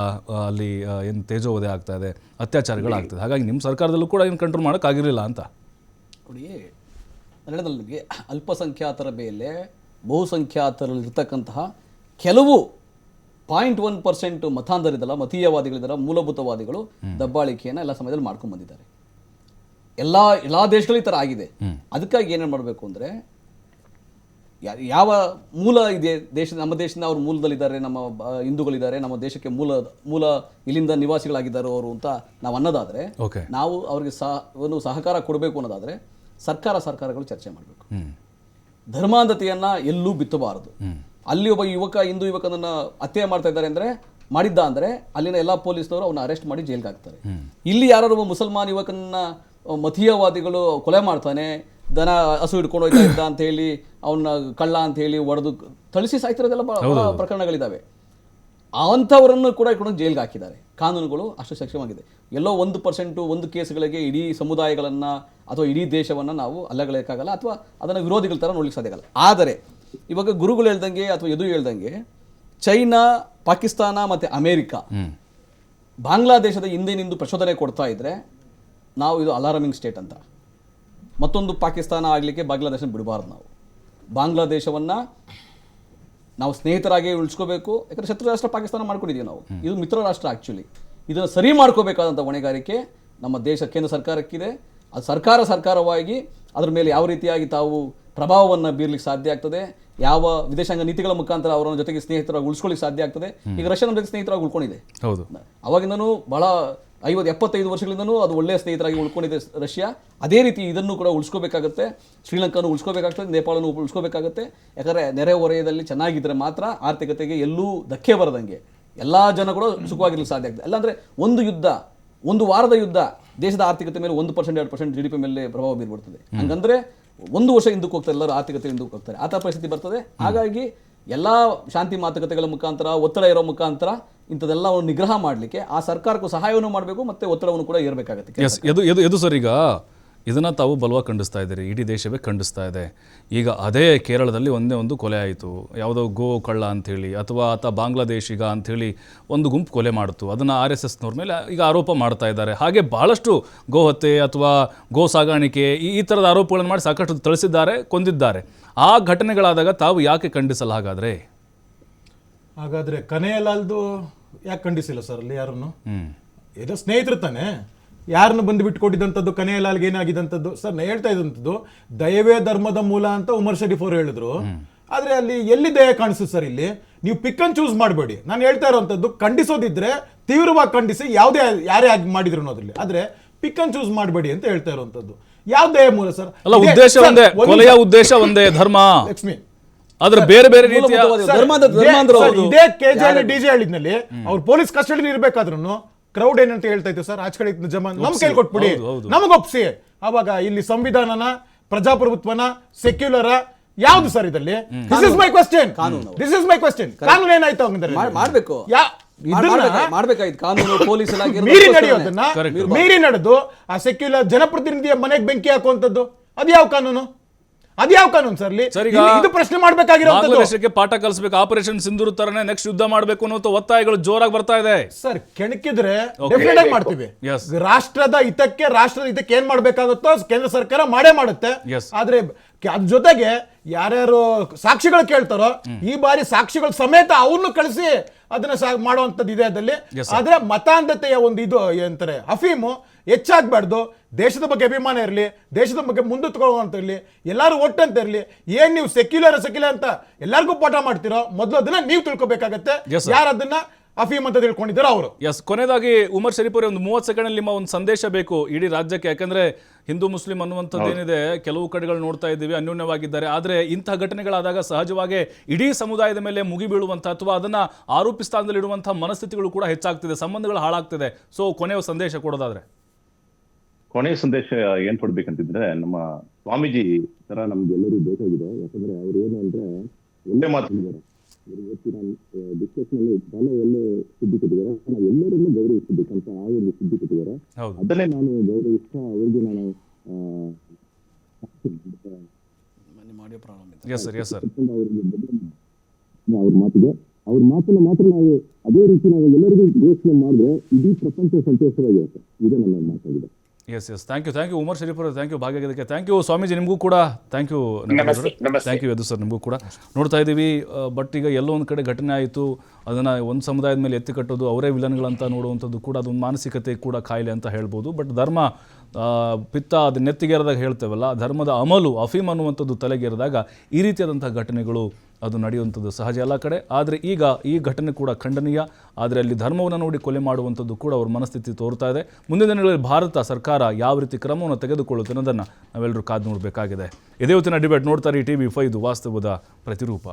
ಅಲ್ಲಿ ಏನು ತೇಜೋವಧೆ ಆಗ್ತಾ ಇದೆ, ಅತ್ಯಾಚಾರಗಳಾಗ್ತದೆ. ಹಾಗಾಗಿ ನಿಮ್ಮ ಸರ್ಕಾರದಲ್ಲೂ ಕೂಡ ಏನು ಕಂಟ್ರೋಲ್ ಮಾಡೋಕ್ಕಾಗಿರಲಿಲ್ಲ ಅಂತ ನೋಡಿ. ನಮಗೆ ಅಲ್ಪಸಂಖ್ಯಾತರ ಮೇಲೆ ಬಹುಸಂಖ್ಯಾತರಲ್ಲಿರ್ತಕ್ಕಂತಹ ಕೆಲವು 0.1% ಮತಾಂಧರಿದ್ದಲ್ಲ, ಮತೀಯವಾದಿಗಳಿದ್ದಾರೆ, ಮೂಲಭೂತವಾದಿಗಳು ದಬ್ಬಾಳಿಕೆಯನ್ನು ಎಲ್ಲ ಸಮಯದಲ್ಲಿ ಮಾಡ್ಕೊಂಡು ಬಂದಿದ್ದಾರೆ. ಎಲ್ಲ ದೇಶಗಳು ಈ ಥರ ಆಗಿದೆ. ಅದಕ್ಕಾಗಿ ಏನೇನು ಮಾಡಬೇಕು ಅಂದರೆ, ಯಾವ ಮೂಲ ಇದೆ ನಮ್ಮ ದೇಶದಿಂದ ಅವ್ರ ಮೂಲದಲ್ಲಿದ್ದಾರೆ, ನಮ್ಮ ಹಿಂದೂಗಳಿದ್ದಾರೆ, ನಮ್ಮ ದೇಶಕ್ಕೆ ಮೂಲ ಇಲ್ಲಿಂದ ನಿವಾಸಿಗಳಾಗಿದ್ದಾರೆ ಅವರು ಅಂತ ನಾವು ಅನ್ನೋದಾದರೆ, ನಾವು ಅವ್ರಿಗೆ ಒಂದು ಸಹಕಾರ ಕೊಡಬೇಕು ಅನ್ನೋದಾದರೆ ಸರ್ಕಾರಗಳು ಚರ್ಚೆ ಮಾಡಬೇಕು. ಧರ್ಮಾಂಧತೆಯನ್ನು ಎಲ್ಲೂ ಬಿತ್ತಬಾರದು. ಅಲ್ಲಿ ಒಬ್ಬ ಹಿಂದೂ ಯುವಕನನ್ನ ಹತ್ಯೆ ಮಾಡ್ತಾ ಇದ್ದಾರೆ ಮಾಡಿದ್ದ ಅಂದ್ರೆ ಅಲ್ಲಿನ ಎಲ್ಲ ಪೊಲೀಸ್ನವರು ಅವನ್ನ ಅರೆಸ್ಟ್ ಮಾಡಿ ಜೈಲ್ಗೆ ಹಾಕ್ತಾರೆ. ಇಲ್ಲಿ ಯಾರು ಒಬ್ಬ ಮುಸಲ್ಮಾನ್ ಯುವಕನ ಮತೀಯವಾದಿಗಳು ಕೊಲೆ ಮಾಡ್ತಾನೆ, ದನ ಹಸು ಹಿಡ್ಕೊಂಡು ಹೋಗ್ತಾ ಇದ್ದ ಅಂತ ಹೇಳಿ ಅವನ್ನ ಕಳ್ಳ ಅಂತ ಹೇಳಿ ಹೊಡೆದು ಥಳಿಸಿ ಸಾಯ್ತಿರೋದೆಲ್ಲ ಪ್ರಕರಣಗಳಿದ್ದಾವೆ. ಅಂಥವರನ್ನು ಕೂಡ ಇಟ್ಕೊಂಡು ಜೈಲ್ಗೆ ಹಾಕಿದ್ದಾರೆ. ಕಾನೂನುಗಳು ಅಷ್ಟು ಸಕ್ಷಮವಾಗಿದೆ. ಎಲ್ಲೋ 1% ಒಂದು ಕೇಸ್ಗಳಿಗೆ ಇಡೀ ಸಮುದಾಯಗಳನ್ನ ಅಥವಾ ಇಡೀ ದೇಶವನ್ನ ನಾವು ಅಲ್ಲಗಳಕ್ಕಾಗಲ್ಲ, ಅಥವಾ ಅದನ್ನ ವಿರೋಧಿಗಳ ತರ ನೋಡ್ಲಿಕ್ಕೆ ಸಾಧ್ಯ ಆಗಲ್ಲ. ಆದರೆ ಇವಾಗ ಗುರುಗಳು ಹೇಳ್ದಂಗೆ ಅಥವಾ ಎದು ಹೇಳ್ದಂಗೆ ಚೈನಾ, ಪಾಕಿಸ್ತಾನ ಮತ್ತು ಅಮೇರಿಕಾ ಬಾಂಗ್ಲಾದೇಶದ ಹಿಂದಿನಿಂದ ಪ್ರಚೋದನೆ ಕೊಡ್ತಾ ಇದ್ರೆ ನಾವು ಇದು ಅಲಾರಮಿಂಗ್ ಸ್ಟೇಟ್ ಅಂತ. ಮತ್ತೊಂದು ಪಾಕಿಸ್ತಾನ ಆಗಲಿಕ್ಕೆ ಬಾಂಗ್ಲಾದೇಶ ಬಿಡಬಾರ್ದು. ನಾವು ಬಾಂಗ್ಲಾದೇಶವನ್ನು ನಾವು ಸ್ನೇಹಿತರಾಗಿ ಉಳಿಸ್ಕೋಬೇಕು. ಯಾಕಂದರೆ ಶತ್ರು ರಾಷ್ಟ್ರ ಪಾಕಿಸ್ತಾನ ಮಾಡ್ಕೊಂಡಿದ್ದೀವಿ ನಾವು, ಇದು ಮಿತ್ರ ರಾಷ್ಟ್ರ. ಆ್ಯಕ್ಚುಲಿ ಇದನ್ನು ಸರಿ ಮಾಡ್ಕೋಬೇಕಾದಂಥ ಹೊಣೆಗಾರಿಕೆ ನಮ್ಮ ದೇಶ ಕೇಂದ್ರ ಸರ್ಕಾರಕ್ಕಿದೆ. ಅದು ಸರ್ಕಾರವಾಗಿ ಅದ್ರ ಮೇಲೆ ಯಾವ ರೀತಿಯಾಗಿ ತಾವು ಪ್ರಭಾವವನ್ನು ಬೀರ್ಲಿಕ್ಕೆ ಸಾಧ್ಯ ಆಗ್ತದೆ, ಯಾವ ವಿದೇಶಾಂಗ ನೀತಿಗಳ ಮುಖಾಂತರ ಅವರ ಜೊತೆಗೆ ಸ್ನೇಹಿತರಾಗಿ ಉಳಿಸ್ಕೊಳ್ಳಿಕ್ಕೆ ಸಾಧ್ಯ ಆಗ್ತದೆ. ಈಗ ರಷ್ಯಾ ನಮ್ಮ ಜೊತೆ ಸ್ನೇಹಿತರಾಗಿ ಉಳ್ಕೊಂಡಿದೆ. ಹೌದು, ಅವಾಗಿಂದನೂ ಬಹಳ 50-75 ವರ್ಷಗಳಿಂದನೂ ಅದು ಒಳ್ಳೆಯ ಸ್ನೇಹಿತರಾಗಿ ಉಳ್ಕೊಂಡಿದೆ ರಷ್ಯಾ. ಅದೇ ರೀತಿ ಇದನ್ನು ಕೂಡ ಉಳಿಸ್ಕೋಬೇಕಾಗುತ್ತೆ. ಶ್ರೀಲಂಕಾನು ಉಳಿಸ್ಕೋಬೇಕಾಗ್ತದೆ, ನೇಪಾಳನು ಉಳಿಸ್ಕೋಬೇಕಾಗುತ್ತೆ. ಯಾಕಂದರೆ ನೆರೆ ಹೊರೆಯದಲ್ಲಿ ಚೆನ್ನಾಗಿದ್ದರೆ ಮಾತ್ರ ಆರ್ಥಿಕತೆಗೆ ಎಲ್ಲೂ ಧಕ್ಕೆ ಬರದಂಗೆ ಎಲ್ಲ ಜನ ಕೂಡ ಸುಖವಾಗಿರ್ಲಿಕ್ಕೆ ಸಾಧ್ಯ ಆಗ್ತದೆ. ಅಲ್ಲಾಂದರೆ ಒಂದು ಯುದ್ಧ, ಒಂದು ವಾರದ ಯುದ್ಧ ದೇಶದ ಆರ್ಥಿಕತೆ ಮೇಲೆ 1% 2% GDP ಮೇಲೆ ಪ್ರಭಾವ ಬೀರ್ಬಿಡ್ತದೆ. ಹಂಗಂದ್ರೆ 1 ವರ್ಷ ಹಿಂದಕ್ಕೆ ಹೋಗ್ತಾರೆ, ಎಲ್ಲರೂ ಆರ್ಥಿಕತೆ ಹಿಂದಕ್ಕೆ ಹೋಗ್ತಾರೆ, ಆ ಥರ ಪರಿಸ್ಥಿತಿ ಬರ್ತದೆ. ಹಾಗಾಗಿ ಎಲ್ಲ ಶಾಂತಿ ಮಾತುಕತೆಗಳ ಮುಖಾಂತರ, ಒತ್ತಡ ಇರೋ ಮುಖಾಂತರ ಇಂಥದ್ದೆಲ್ಲ ನಿಗ್ರಹ ಮಾಡಲಿಕ್ಕೆ ಆ ಸರ್ಕಾರಕ್ಕೂ ಸಹಾಯವನ್ನು ಮಾಡಬೇಕು, ಮತ್ತೆ ಒತ್ತಡವನ್ನು ಕೂಡ ಏರ್ಬೇಕಾಗತ್ತೆ. ಎದು ಸರ್, ಈಗ ಇದನ್ನು ತಾವು ಬಲವಾಗಿ ಖಂಡಿಸ್ತಾ ಇದ್ದೀರಿ, ಇಡೀ ದೇಶವೇ ಖಂಡಿಸ್ತಾ ಇದೆ. ಈಗ ಅದೇ ಕೇರಳದಲ್ಲಿ ಒಂದೇ ಒಂದು ಕೊಲೆ ಆಯಿತು, ಯಾವುದೋ ಗೋ ಕಳ್ಳ ಅಂಥೇಳಿ ಅಥವಾ ಆತ ಬಾಂಗ್ಲಾದೇಶಿಗ ಅಂಥೇಳಿ ಒಂದು ಗುಂಪು ಕೊಲೆ ಮಾಡಿತು. ಅದನ್ನು RSSನವ್ರ ಮೇಲೆ ಈಗ ಆರೋಪ ಮಾಡ್ತಾ ಇದ್ದಾರೆ. ಹಾಗೆ ಭಾಳಷ್ಟು ಗೋ ಹತ್ಯೆ ಅಥವಾ ಗೋ ಸಾಗಾಣಿಕೆ ಈ ಥರದ ಆರೋಪಗಳನ್ನು ಮಾಡಿ ಸಾಕಷ್ಟು ಥಳಿಸಿದ್ದಾರೆ, ಕೊಂದಿದ್ದಾರೆ. ಆ ಘಟನೆಗಳಾದಾಗ ತಾವು ಯಾಕೆ ಖಂಡಿಸಲ್ಲ? ಹಾಗಾದರೆ ಕನೆಯಲಾಲ್ದು ಯಾಕೆ ಖಂಡಿಸಿಲ್ಲ ಸರ್ ಅಲ್ಲಿ ಯಾರನ್ನು? ಏನೋ ಸ್ನೇಹಿತರು ತಾನೆ, ಯಾರನ್ನು ಬಂದು ಬಿಟ್ಕೊಟ್ಟಿದ್ದಂಥದ್ದು ಕನ್ಹಯ್ಯಲಾಲ್ಗೆ ಏನಾಗಿದ್ದಂಥದ್ದು ಸರ್ ನಾ ಹೇಳ್ತಾ ಇದ್ದಂಥದ್ದು ದಯವೇ ಧರ್ಮದ ಮೂಲ ಅಂತ ಉಮರ್ ಶರೀಫ್ ಅವರು ಹೇಳಿದ್ರು. ಆದ್ರೆ ಅಲ್ಲಿ ಎಲ್ಲಿ ದಯ ಕಾಣಿಸುತ್ತೆ ಸರ್? ಇಲ್ಲಿ ನೀವು ಪಿಕ್ ಅಂಡ್ ಚೂಸ್ ಮಾಡಬೇಡಿ. ನಾನು ಹೇಳ್ತಾ ಇರುವಂತದ್ದು ಖಂಡಿಸೋದಿದ್ರೆ ತೀವ್ರವಾಗಿ ಖಂಡಿಸಿ, ಯಾರೇ ಆಗಿ ಮಾಡಿದ್ರು ಅನ್ನೋದ್ರಲ್ಲಿ. ಆದ್ರೆ ಪಿಕ್ ಅಂಡ್ ಚೂಸ್ ಮಾಡಬೇಡಿ ಅಂತ ಹೇಳ್ತಾ ಇರುವಂತದ್ದು. ಯಾವ ದಯ ಮೂಲ ಸರ್? ಅಲ್ಲ, ಉದ್ದೇಶ ಒಂದೇ, ಕೊಲೆಯ ಉದ್ದೇಶ ಒಂದೇ, ಧರ್ಮ. ಲಕ್ಷ್ಮಿ ಆದ್ರೆ ಬೇರೆ ಬೇರೆ ರೀತಿಯ ಇದೇ ಕೆಜೆ ಡಿಜೆ ಹೇಳಿದ್ನಲ್ಲಿ ಅವ್ರು ಪೊಲೀಸ್ ಕಸ್ಟಡಿ ಇರ್ಬೇಕಾದ್ರೂ ಕ್ರೌಡ್ ಏನಂತ ಹೇಳ್ತಾ ಇತ್ತು ಸರ್, ಆಚೆ ಕಡೆ ಜಮ ನಮ್ ಕೈಲಿ ಕೊಟ್ಬಿಡಿ, ನಮಗೊಪ್ಸಿ. ಅವಾಗ ಇಲ್ಲಿ ಸಂವಿಧಾನನ, ಪ್ರಜಾಪ್ರಭುತ್ವನ, ಸೆಕ್ಯುಲರ ಯಾವ್ದು ಸರ್ ಇದರಲ್ಲಿ? This is my question. ಕಾನೂನು ಏನಾಯ್ತು ಹಂಗಂದ್ರೆ ಮಾಡ್ಬೇಕು, ಮಾಡ್ಬೇಕಾಯ್ತು ಕಾನೂನು, ಪೊಲೀಸ್ ಮೀರಿ ನಡೆಯೋದನ್ನ ಮೀರಿ ನಡೆದು ಆ ಸೆಕ್ಯುಲರ್ ಜನಪ್ರತಿನಿಧಿಯ ಮನೆಗೆ ಬೆಂಕಿ ಹಾಕುವಂತದ್ದು ಅದ್ಯಾವ ಕಾನೂನು? ಸರ್ ಇದು ಪ್ರಶ್ನೆ ಮಾಡ್ಬೇಕಾಗಿರೋದು. ಪಾಠ ಕಲಿಸಬೇಕು. ಆಪರೇಷನ್ ಸಿಂಧೂರ್ ತರನೇ ನೆಕ್ಸ್ಟ್ ಯುದ್ಧ ಮಾಡಬೇಕು ಅನ್ನೋ ಒತ್ತಾಯಗಳು ಜೋರಾಗಿ ಬರ್ತಾ ಇದೆ ಸರ್. ಕೆಣಕಿದ್ರೆ ಡೆಫಿನೆಟ್ ಆಗಿ ಮಾಡ್ತೀವಿ. ರಾಷ್ಟ್ರದ ಹಿತಕ್ಕೆ ಏನ್ ಮಾಡ್ಬೇಕಾಗುತ್ತೋ ಕೇಂದ್ರ ಸರ್ಕಾರ ಮಾಡೇ ಮಾಡುತ್ತೆ. ಆದ್ರೆ ಅದ್ರ ಜೊತೆಗೆ ಯಾರ್ಯಾರು ಸಾಕ್ಷಿಗಳು ಕೇಳ್ತಾರೋ ಈ ಬಾರಿ ಸಾಕ್ಷಿಗಳ ಸಮೇತ ಅವ್ರನ್ನು ಕಳಿಸಿ ಅದನ್ನ ಮಾಡುವಂತದ್ದು ಇದೆ ಅದಲ್ಲಿ. ಆದ್ರೆ ಮತಾಂಧತೆಯ ಒಂದು ಇದು ಏನಂತಾರೆ ಅಫೀಮು ಹೆಚ್ಚಾಗಬಾರ್ದು. ದೇಶದ ಬಗ್ಗೆ ಅಭಿಮಾನ ಇರಲಿ, ದೇಶದ ಬಗ್ಗೆ ಮುಂದೆ ತಗೊಳ್ಳುವಂತ ಇರಲಿ, ಎಲ್ಲರೂ ಒಟ್ಟಂತ ಇರಲಿ. ಏನ್ ನೀವು ಸೆಕ್ಯುಲರ್ ಅಂತ ಎಲ್ಲರಿಗೂ ಪಾಠ ಮಾಡ್ತಿರೋ ಮೊದಲು ಅದನ್ನ ನೀವು ತಿಳ್ಕೊಬೇಕಾಗತ್ತೆ. ಯಾರು ಅದನ್ನ ಅಫೀಮ್ ಅಂತ ತಿಳ್ಕೊಂಡಿದ್ದಾರೋ ಅವರು. ಕೊನೆಯದಾಗಿ ಉಮರ್ ಶರೀಫ್ ಅವರೇ, ಒಂದು 30 ಸೆಕೆಂಡ್ ನಿಮ್ಮ ಒಂದು ಸಂದೇಶ ಬೇಕು ಇಡೀ ರಾಜ್ಯಕ್ಕೆ. ಯಾಕಂದ್ರೆ ಹಿಂದೂ ಮುಸ್ಲಿಂ ಅನ್ನುವಂಥದ್ದು ಏನಿದೆ, ಕೆಲವು ಕಡೆಗಳು ನೋಡ್ತಾ ಇದ್ದೀವಿ ಅನ್ಯೋನ್ಯವಾಗಿದ್ದಾರೆ. ಆದರೆ ಇಂತಹ ಘಟನೆಗಳಾದಾಗ ಸಹಜವಾಗಿ ಇಡೀ ಸಮುದಾಯದ ಮೇಲೆ ಮುಗಿಬೀಳುವಂಥ ಅಥವಾ ಅದನ್ನ ಆರೋಪಿ ಸ್ಥಾನದಲ್ಲಿ ಇಡುವಂತಹ ಮನಸ್ಥಿತಿಗಳು ಕೂಡ ಹೆಚ್ಚಾಗ್ತಿದೆ, ಸಂಬಂಧಗಳು ಹಾಳಾಗ್ತಿದೆ. ಸೊ ಕೊನೆಯ ಸಂದೇಶ ಕೊಡೋದಾದ್ರೆ? ಕೊನೆಯ ಸಂದೇಶ ಏನ್ ಕೊಡ್ಬೇಕಂತಿದ್ರೆ, ನಮ್ಮ ಸ್ವಾಮೀಜಿ ತರ ನಮ್ಗೆಲ್ಲರೂ ಬೇಕಾಗಿದೆ. ಯಾಕಂದ್ರೆ ಅವ್ರು ಏನು ಅಂದ್ರೆ ಒಳ್ಳೆ ಮಾತಾಡಿದ್ದಾರೆ. ಇವತ್ತಿನ ಡಿಸ್ಕಷನ್ ಅಲ್ಲಿ ಬಹಳ ಒಳ್ಳೆ ಸುದ್ದಿ ಕೊಟ್ಟಿದ್ದಾರೆ. ನಾವು ಎಲ್ಲರನ್ನೂ ಗೌರವಿಸಬೇಕಂತ ಆ ಒಂದು ಸುದ್ದಿ ಕೊಟ್ಟಿದ್ದಾರೆ. ಅದನ್ನೇ ನಾನು ಗೌರವಿಸ್ತಾ ಅವ್ರಿಗೆ ನಾನು ಅವ್ರ ಮಾತನ್ನ ಮಾತ್ರ ನಾವು ಅದೇ ರೀತಿ ನಾವು ಎಲ್ಲರಿಗೂ ಘೋಷಣೆ ಮಾಡಿದ್ರೆ ಇಡೀ ಪ್ರಪಂಚ ಸಂತೋಷವಾಗಿರುತ್ತೆ. ಇದೇ ನನ್ನ ಮಾತಾಗಿದೆ. Yes thank you Umar Sharif ಅವರು, ಥ್ಯಾಂಕ್ ಯು ಭಾಗಿಯಾಗಿದ್ದಕ್ಕೆ. ಥ್ಯಾಂಕ್ ಯು ಸ್ವಾಮೀಜಿ, ನಿಮಗೂ ಕೂಡ thank you. Thank you Yadu sir, ನಿಮಗೂ ಕೂಡ. ನೋಡ್ತಾ ಇದ್ದೀವಿ, ಬಟ್ ಈಗ ಎಲ್ಲೋ ಒಂದು ಕಡೆ ಘಟನೆ ಆಯಿತು, ಅದನ್ನು ಒಂದು ಸಮುದಾಯದ ಮೇಲೆ ಎತ್ತಿ ಕಟ್ಟೋದು, ಅವರೇ ವಿಲನ್ಗಳಂತ ನೋಡುವಂಥದ್ದು ಕೂಡ ಅದೊಂದು ಮಾನಸಿಕತೆ ಕೂಡ ಕಾಯಿಲೆ ಅಂತ ಹೇಳ್ಬೋದು. ಬಟ್ ಧರ್ಮ ಪಿತ್ತ ಅದು ನೆತ್ತಿಗೇರಿದಾಗ ಹೇಳ್ತೇವಲ್ಲ, ಧರ್ಮದ ಅಮಲು ಅಫೀಮ್ ಅನ್ನುವಂಥದ್ದು ತಲೆಗೇರಿದಾಗ ಈ ರೀತಿಯಾದಂಥ ಘಟನೆಗಳು ಅದು ನಡೆಯುವಂಥದ್ದು ಸಹಜ ಎಲ್ಲ ಕಡೆ. ಆದರೆ ಈಗ ಈ ಘಟನೆ ಕೂಡ ಖಂಡನೀಯ. ಆದರೆ ಅಲ್ಲಿ ಧರ್ಮವನ್ನು ನೋಡಿ ಕೊಲೆ ಮಾಡುವಂಥದ್ದು ಕೂಡ ಅವ್ರ ಮನಸ್ಥಿತಿ ತೋರ್ತಾ ಇದೆ. ಮುಂದಿನ ದಿನಗಳಲ್ಲಿ ಭಾರತ ಸರ್ಕಾರ ಯಾವ ರೀತಿ ಕ್ರಮವನ್ನು ತೆಗೆದುಕೊಳ್ಳುತ್ತೆ ಅನ್ನೋದನ್ನು ನಾವೆಲ್ಲರೂ ಕಾದು ನೋಡಬೇಕಾಗಿದೆ. ಇದೇ ಹೊತ್ತಿನ ಡಿಬೇಟ್ ನೋಡ್ತಾರೆ TV5, ವಾಸ್ತವದ ಪ್ರತಿರೂಪ.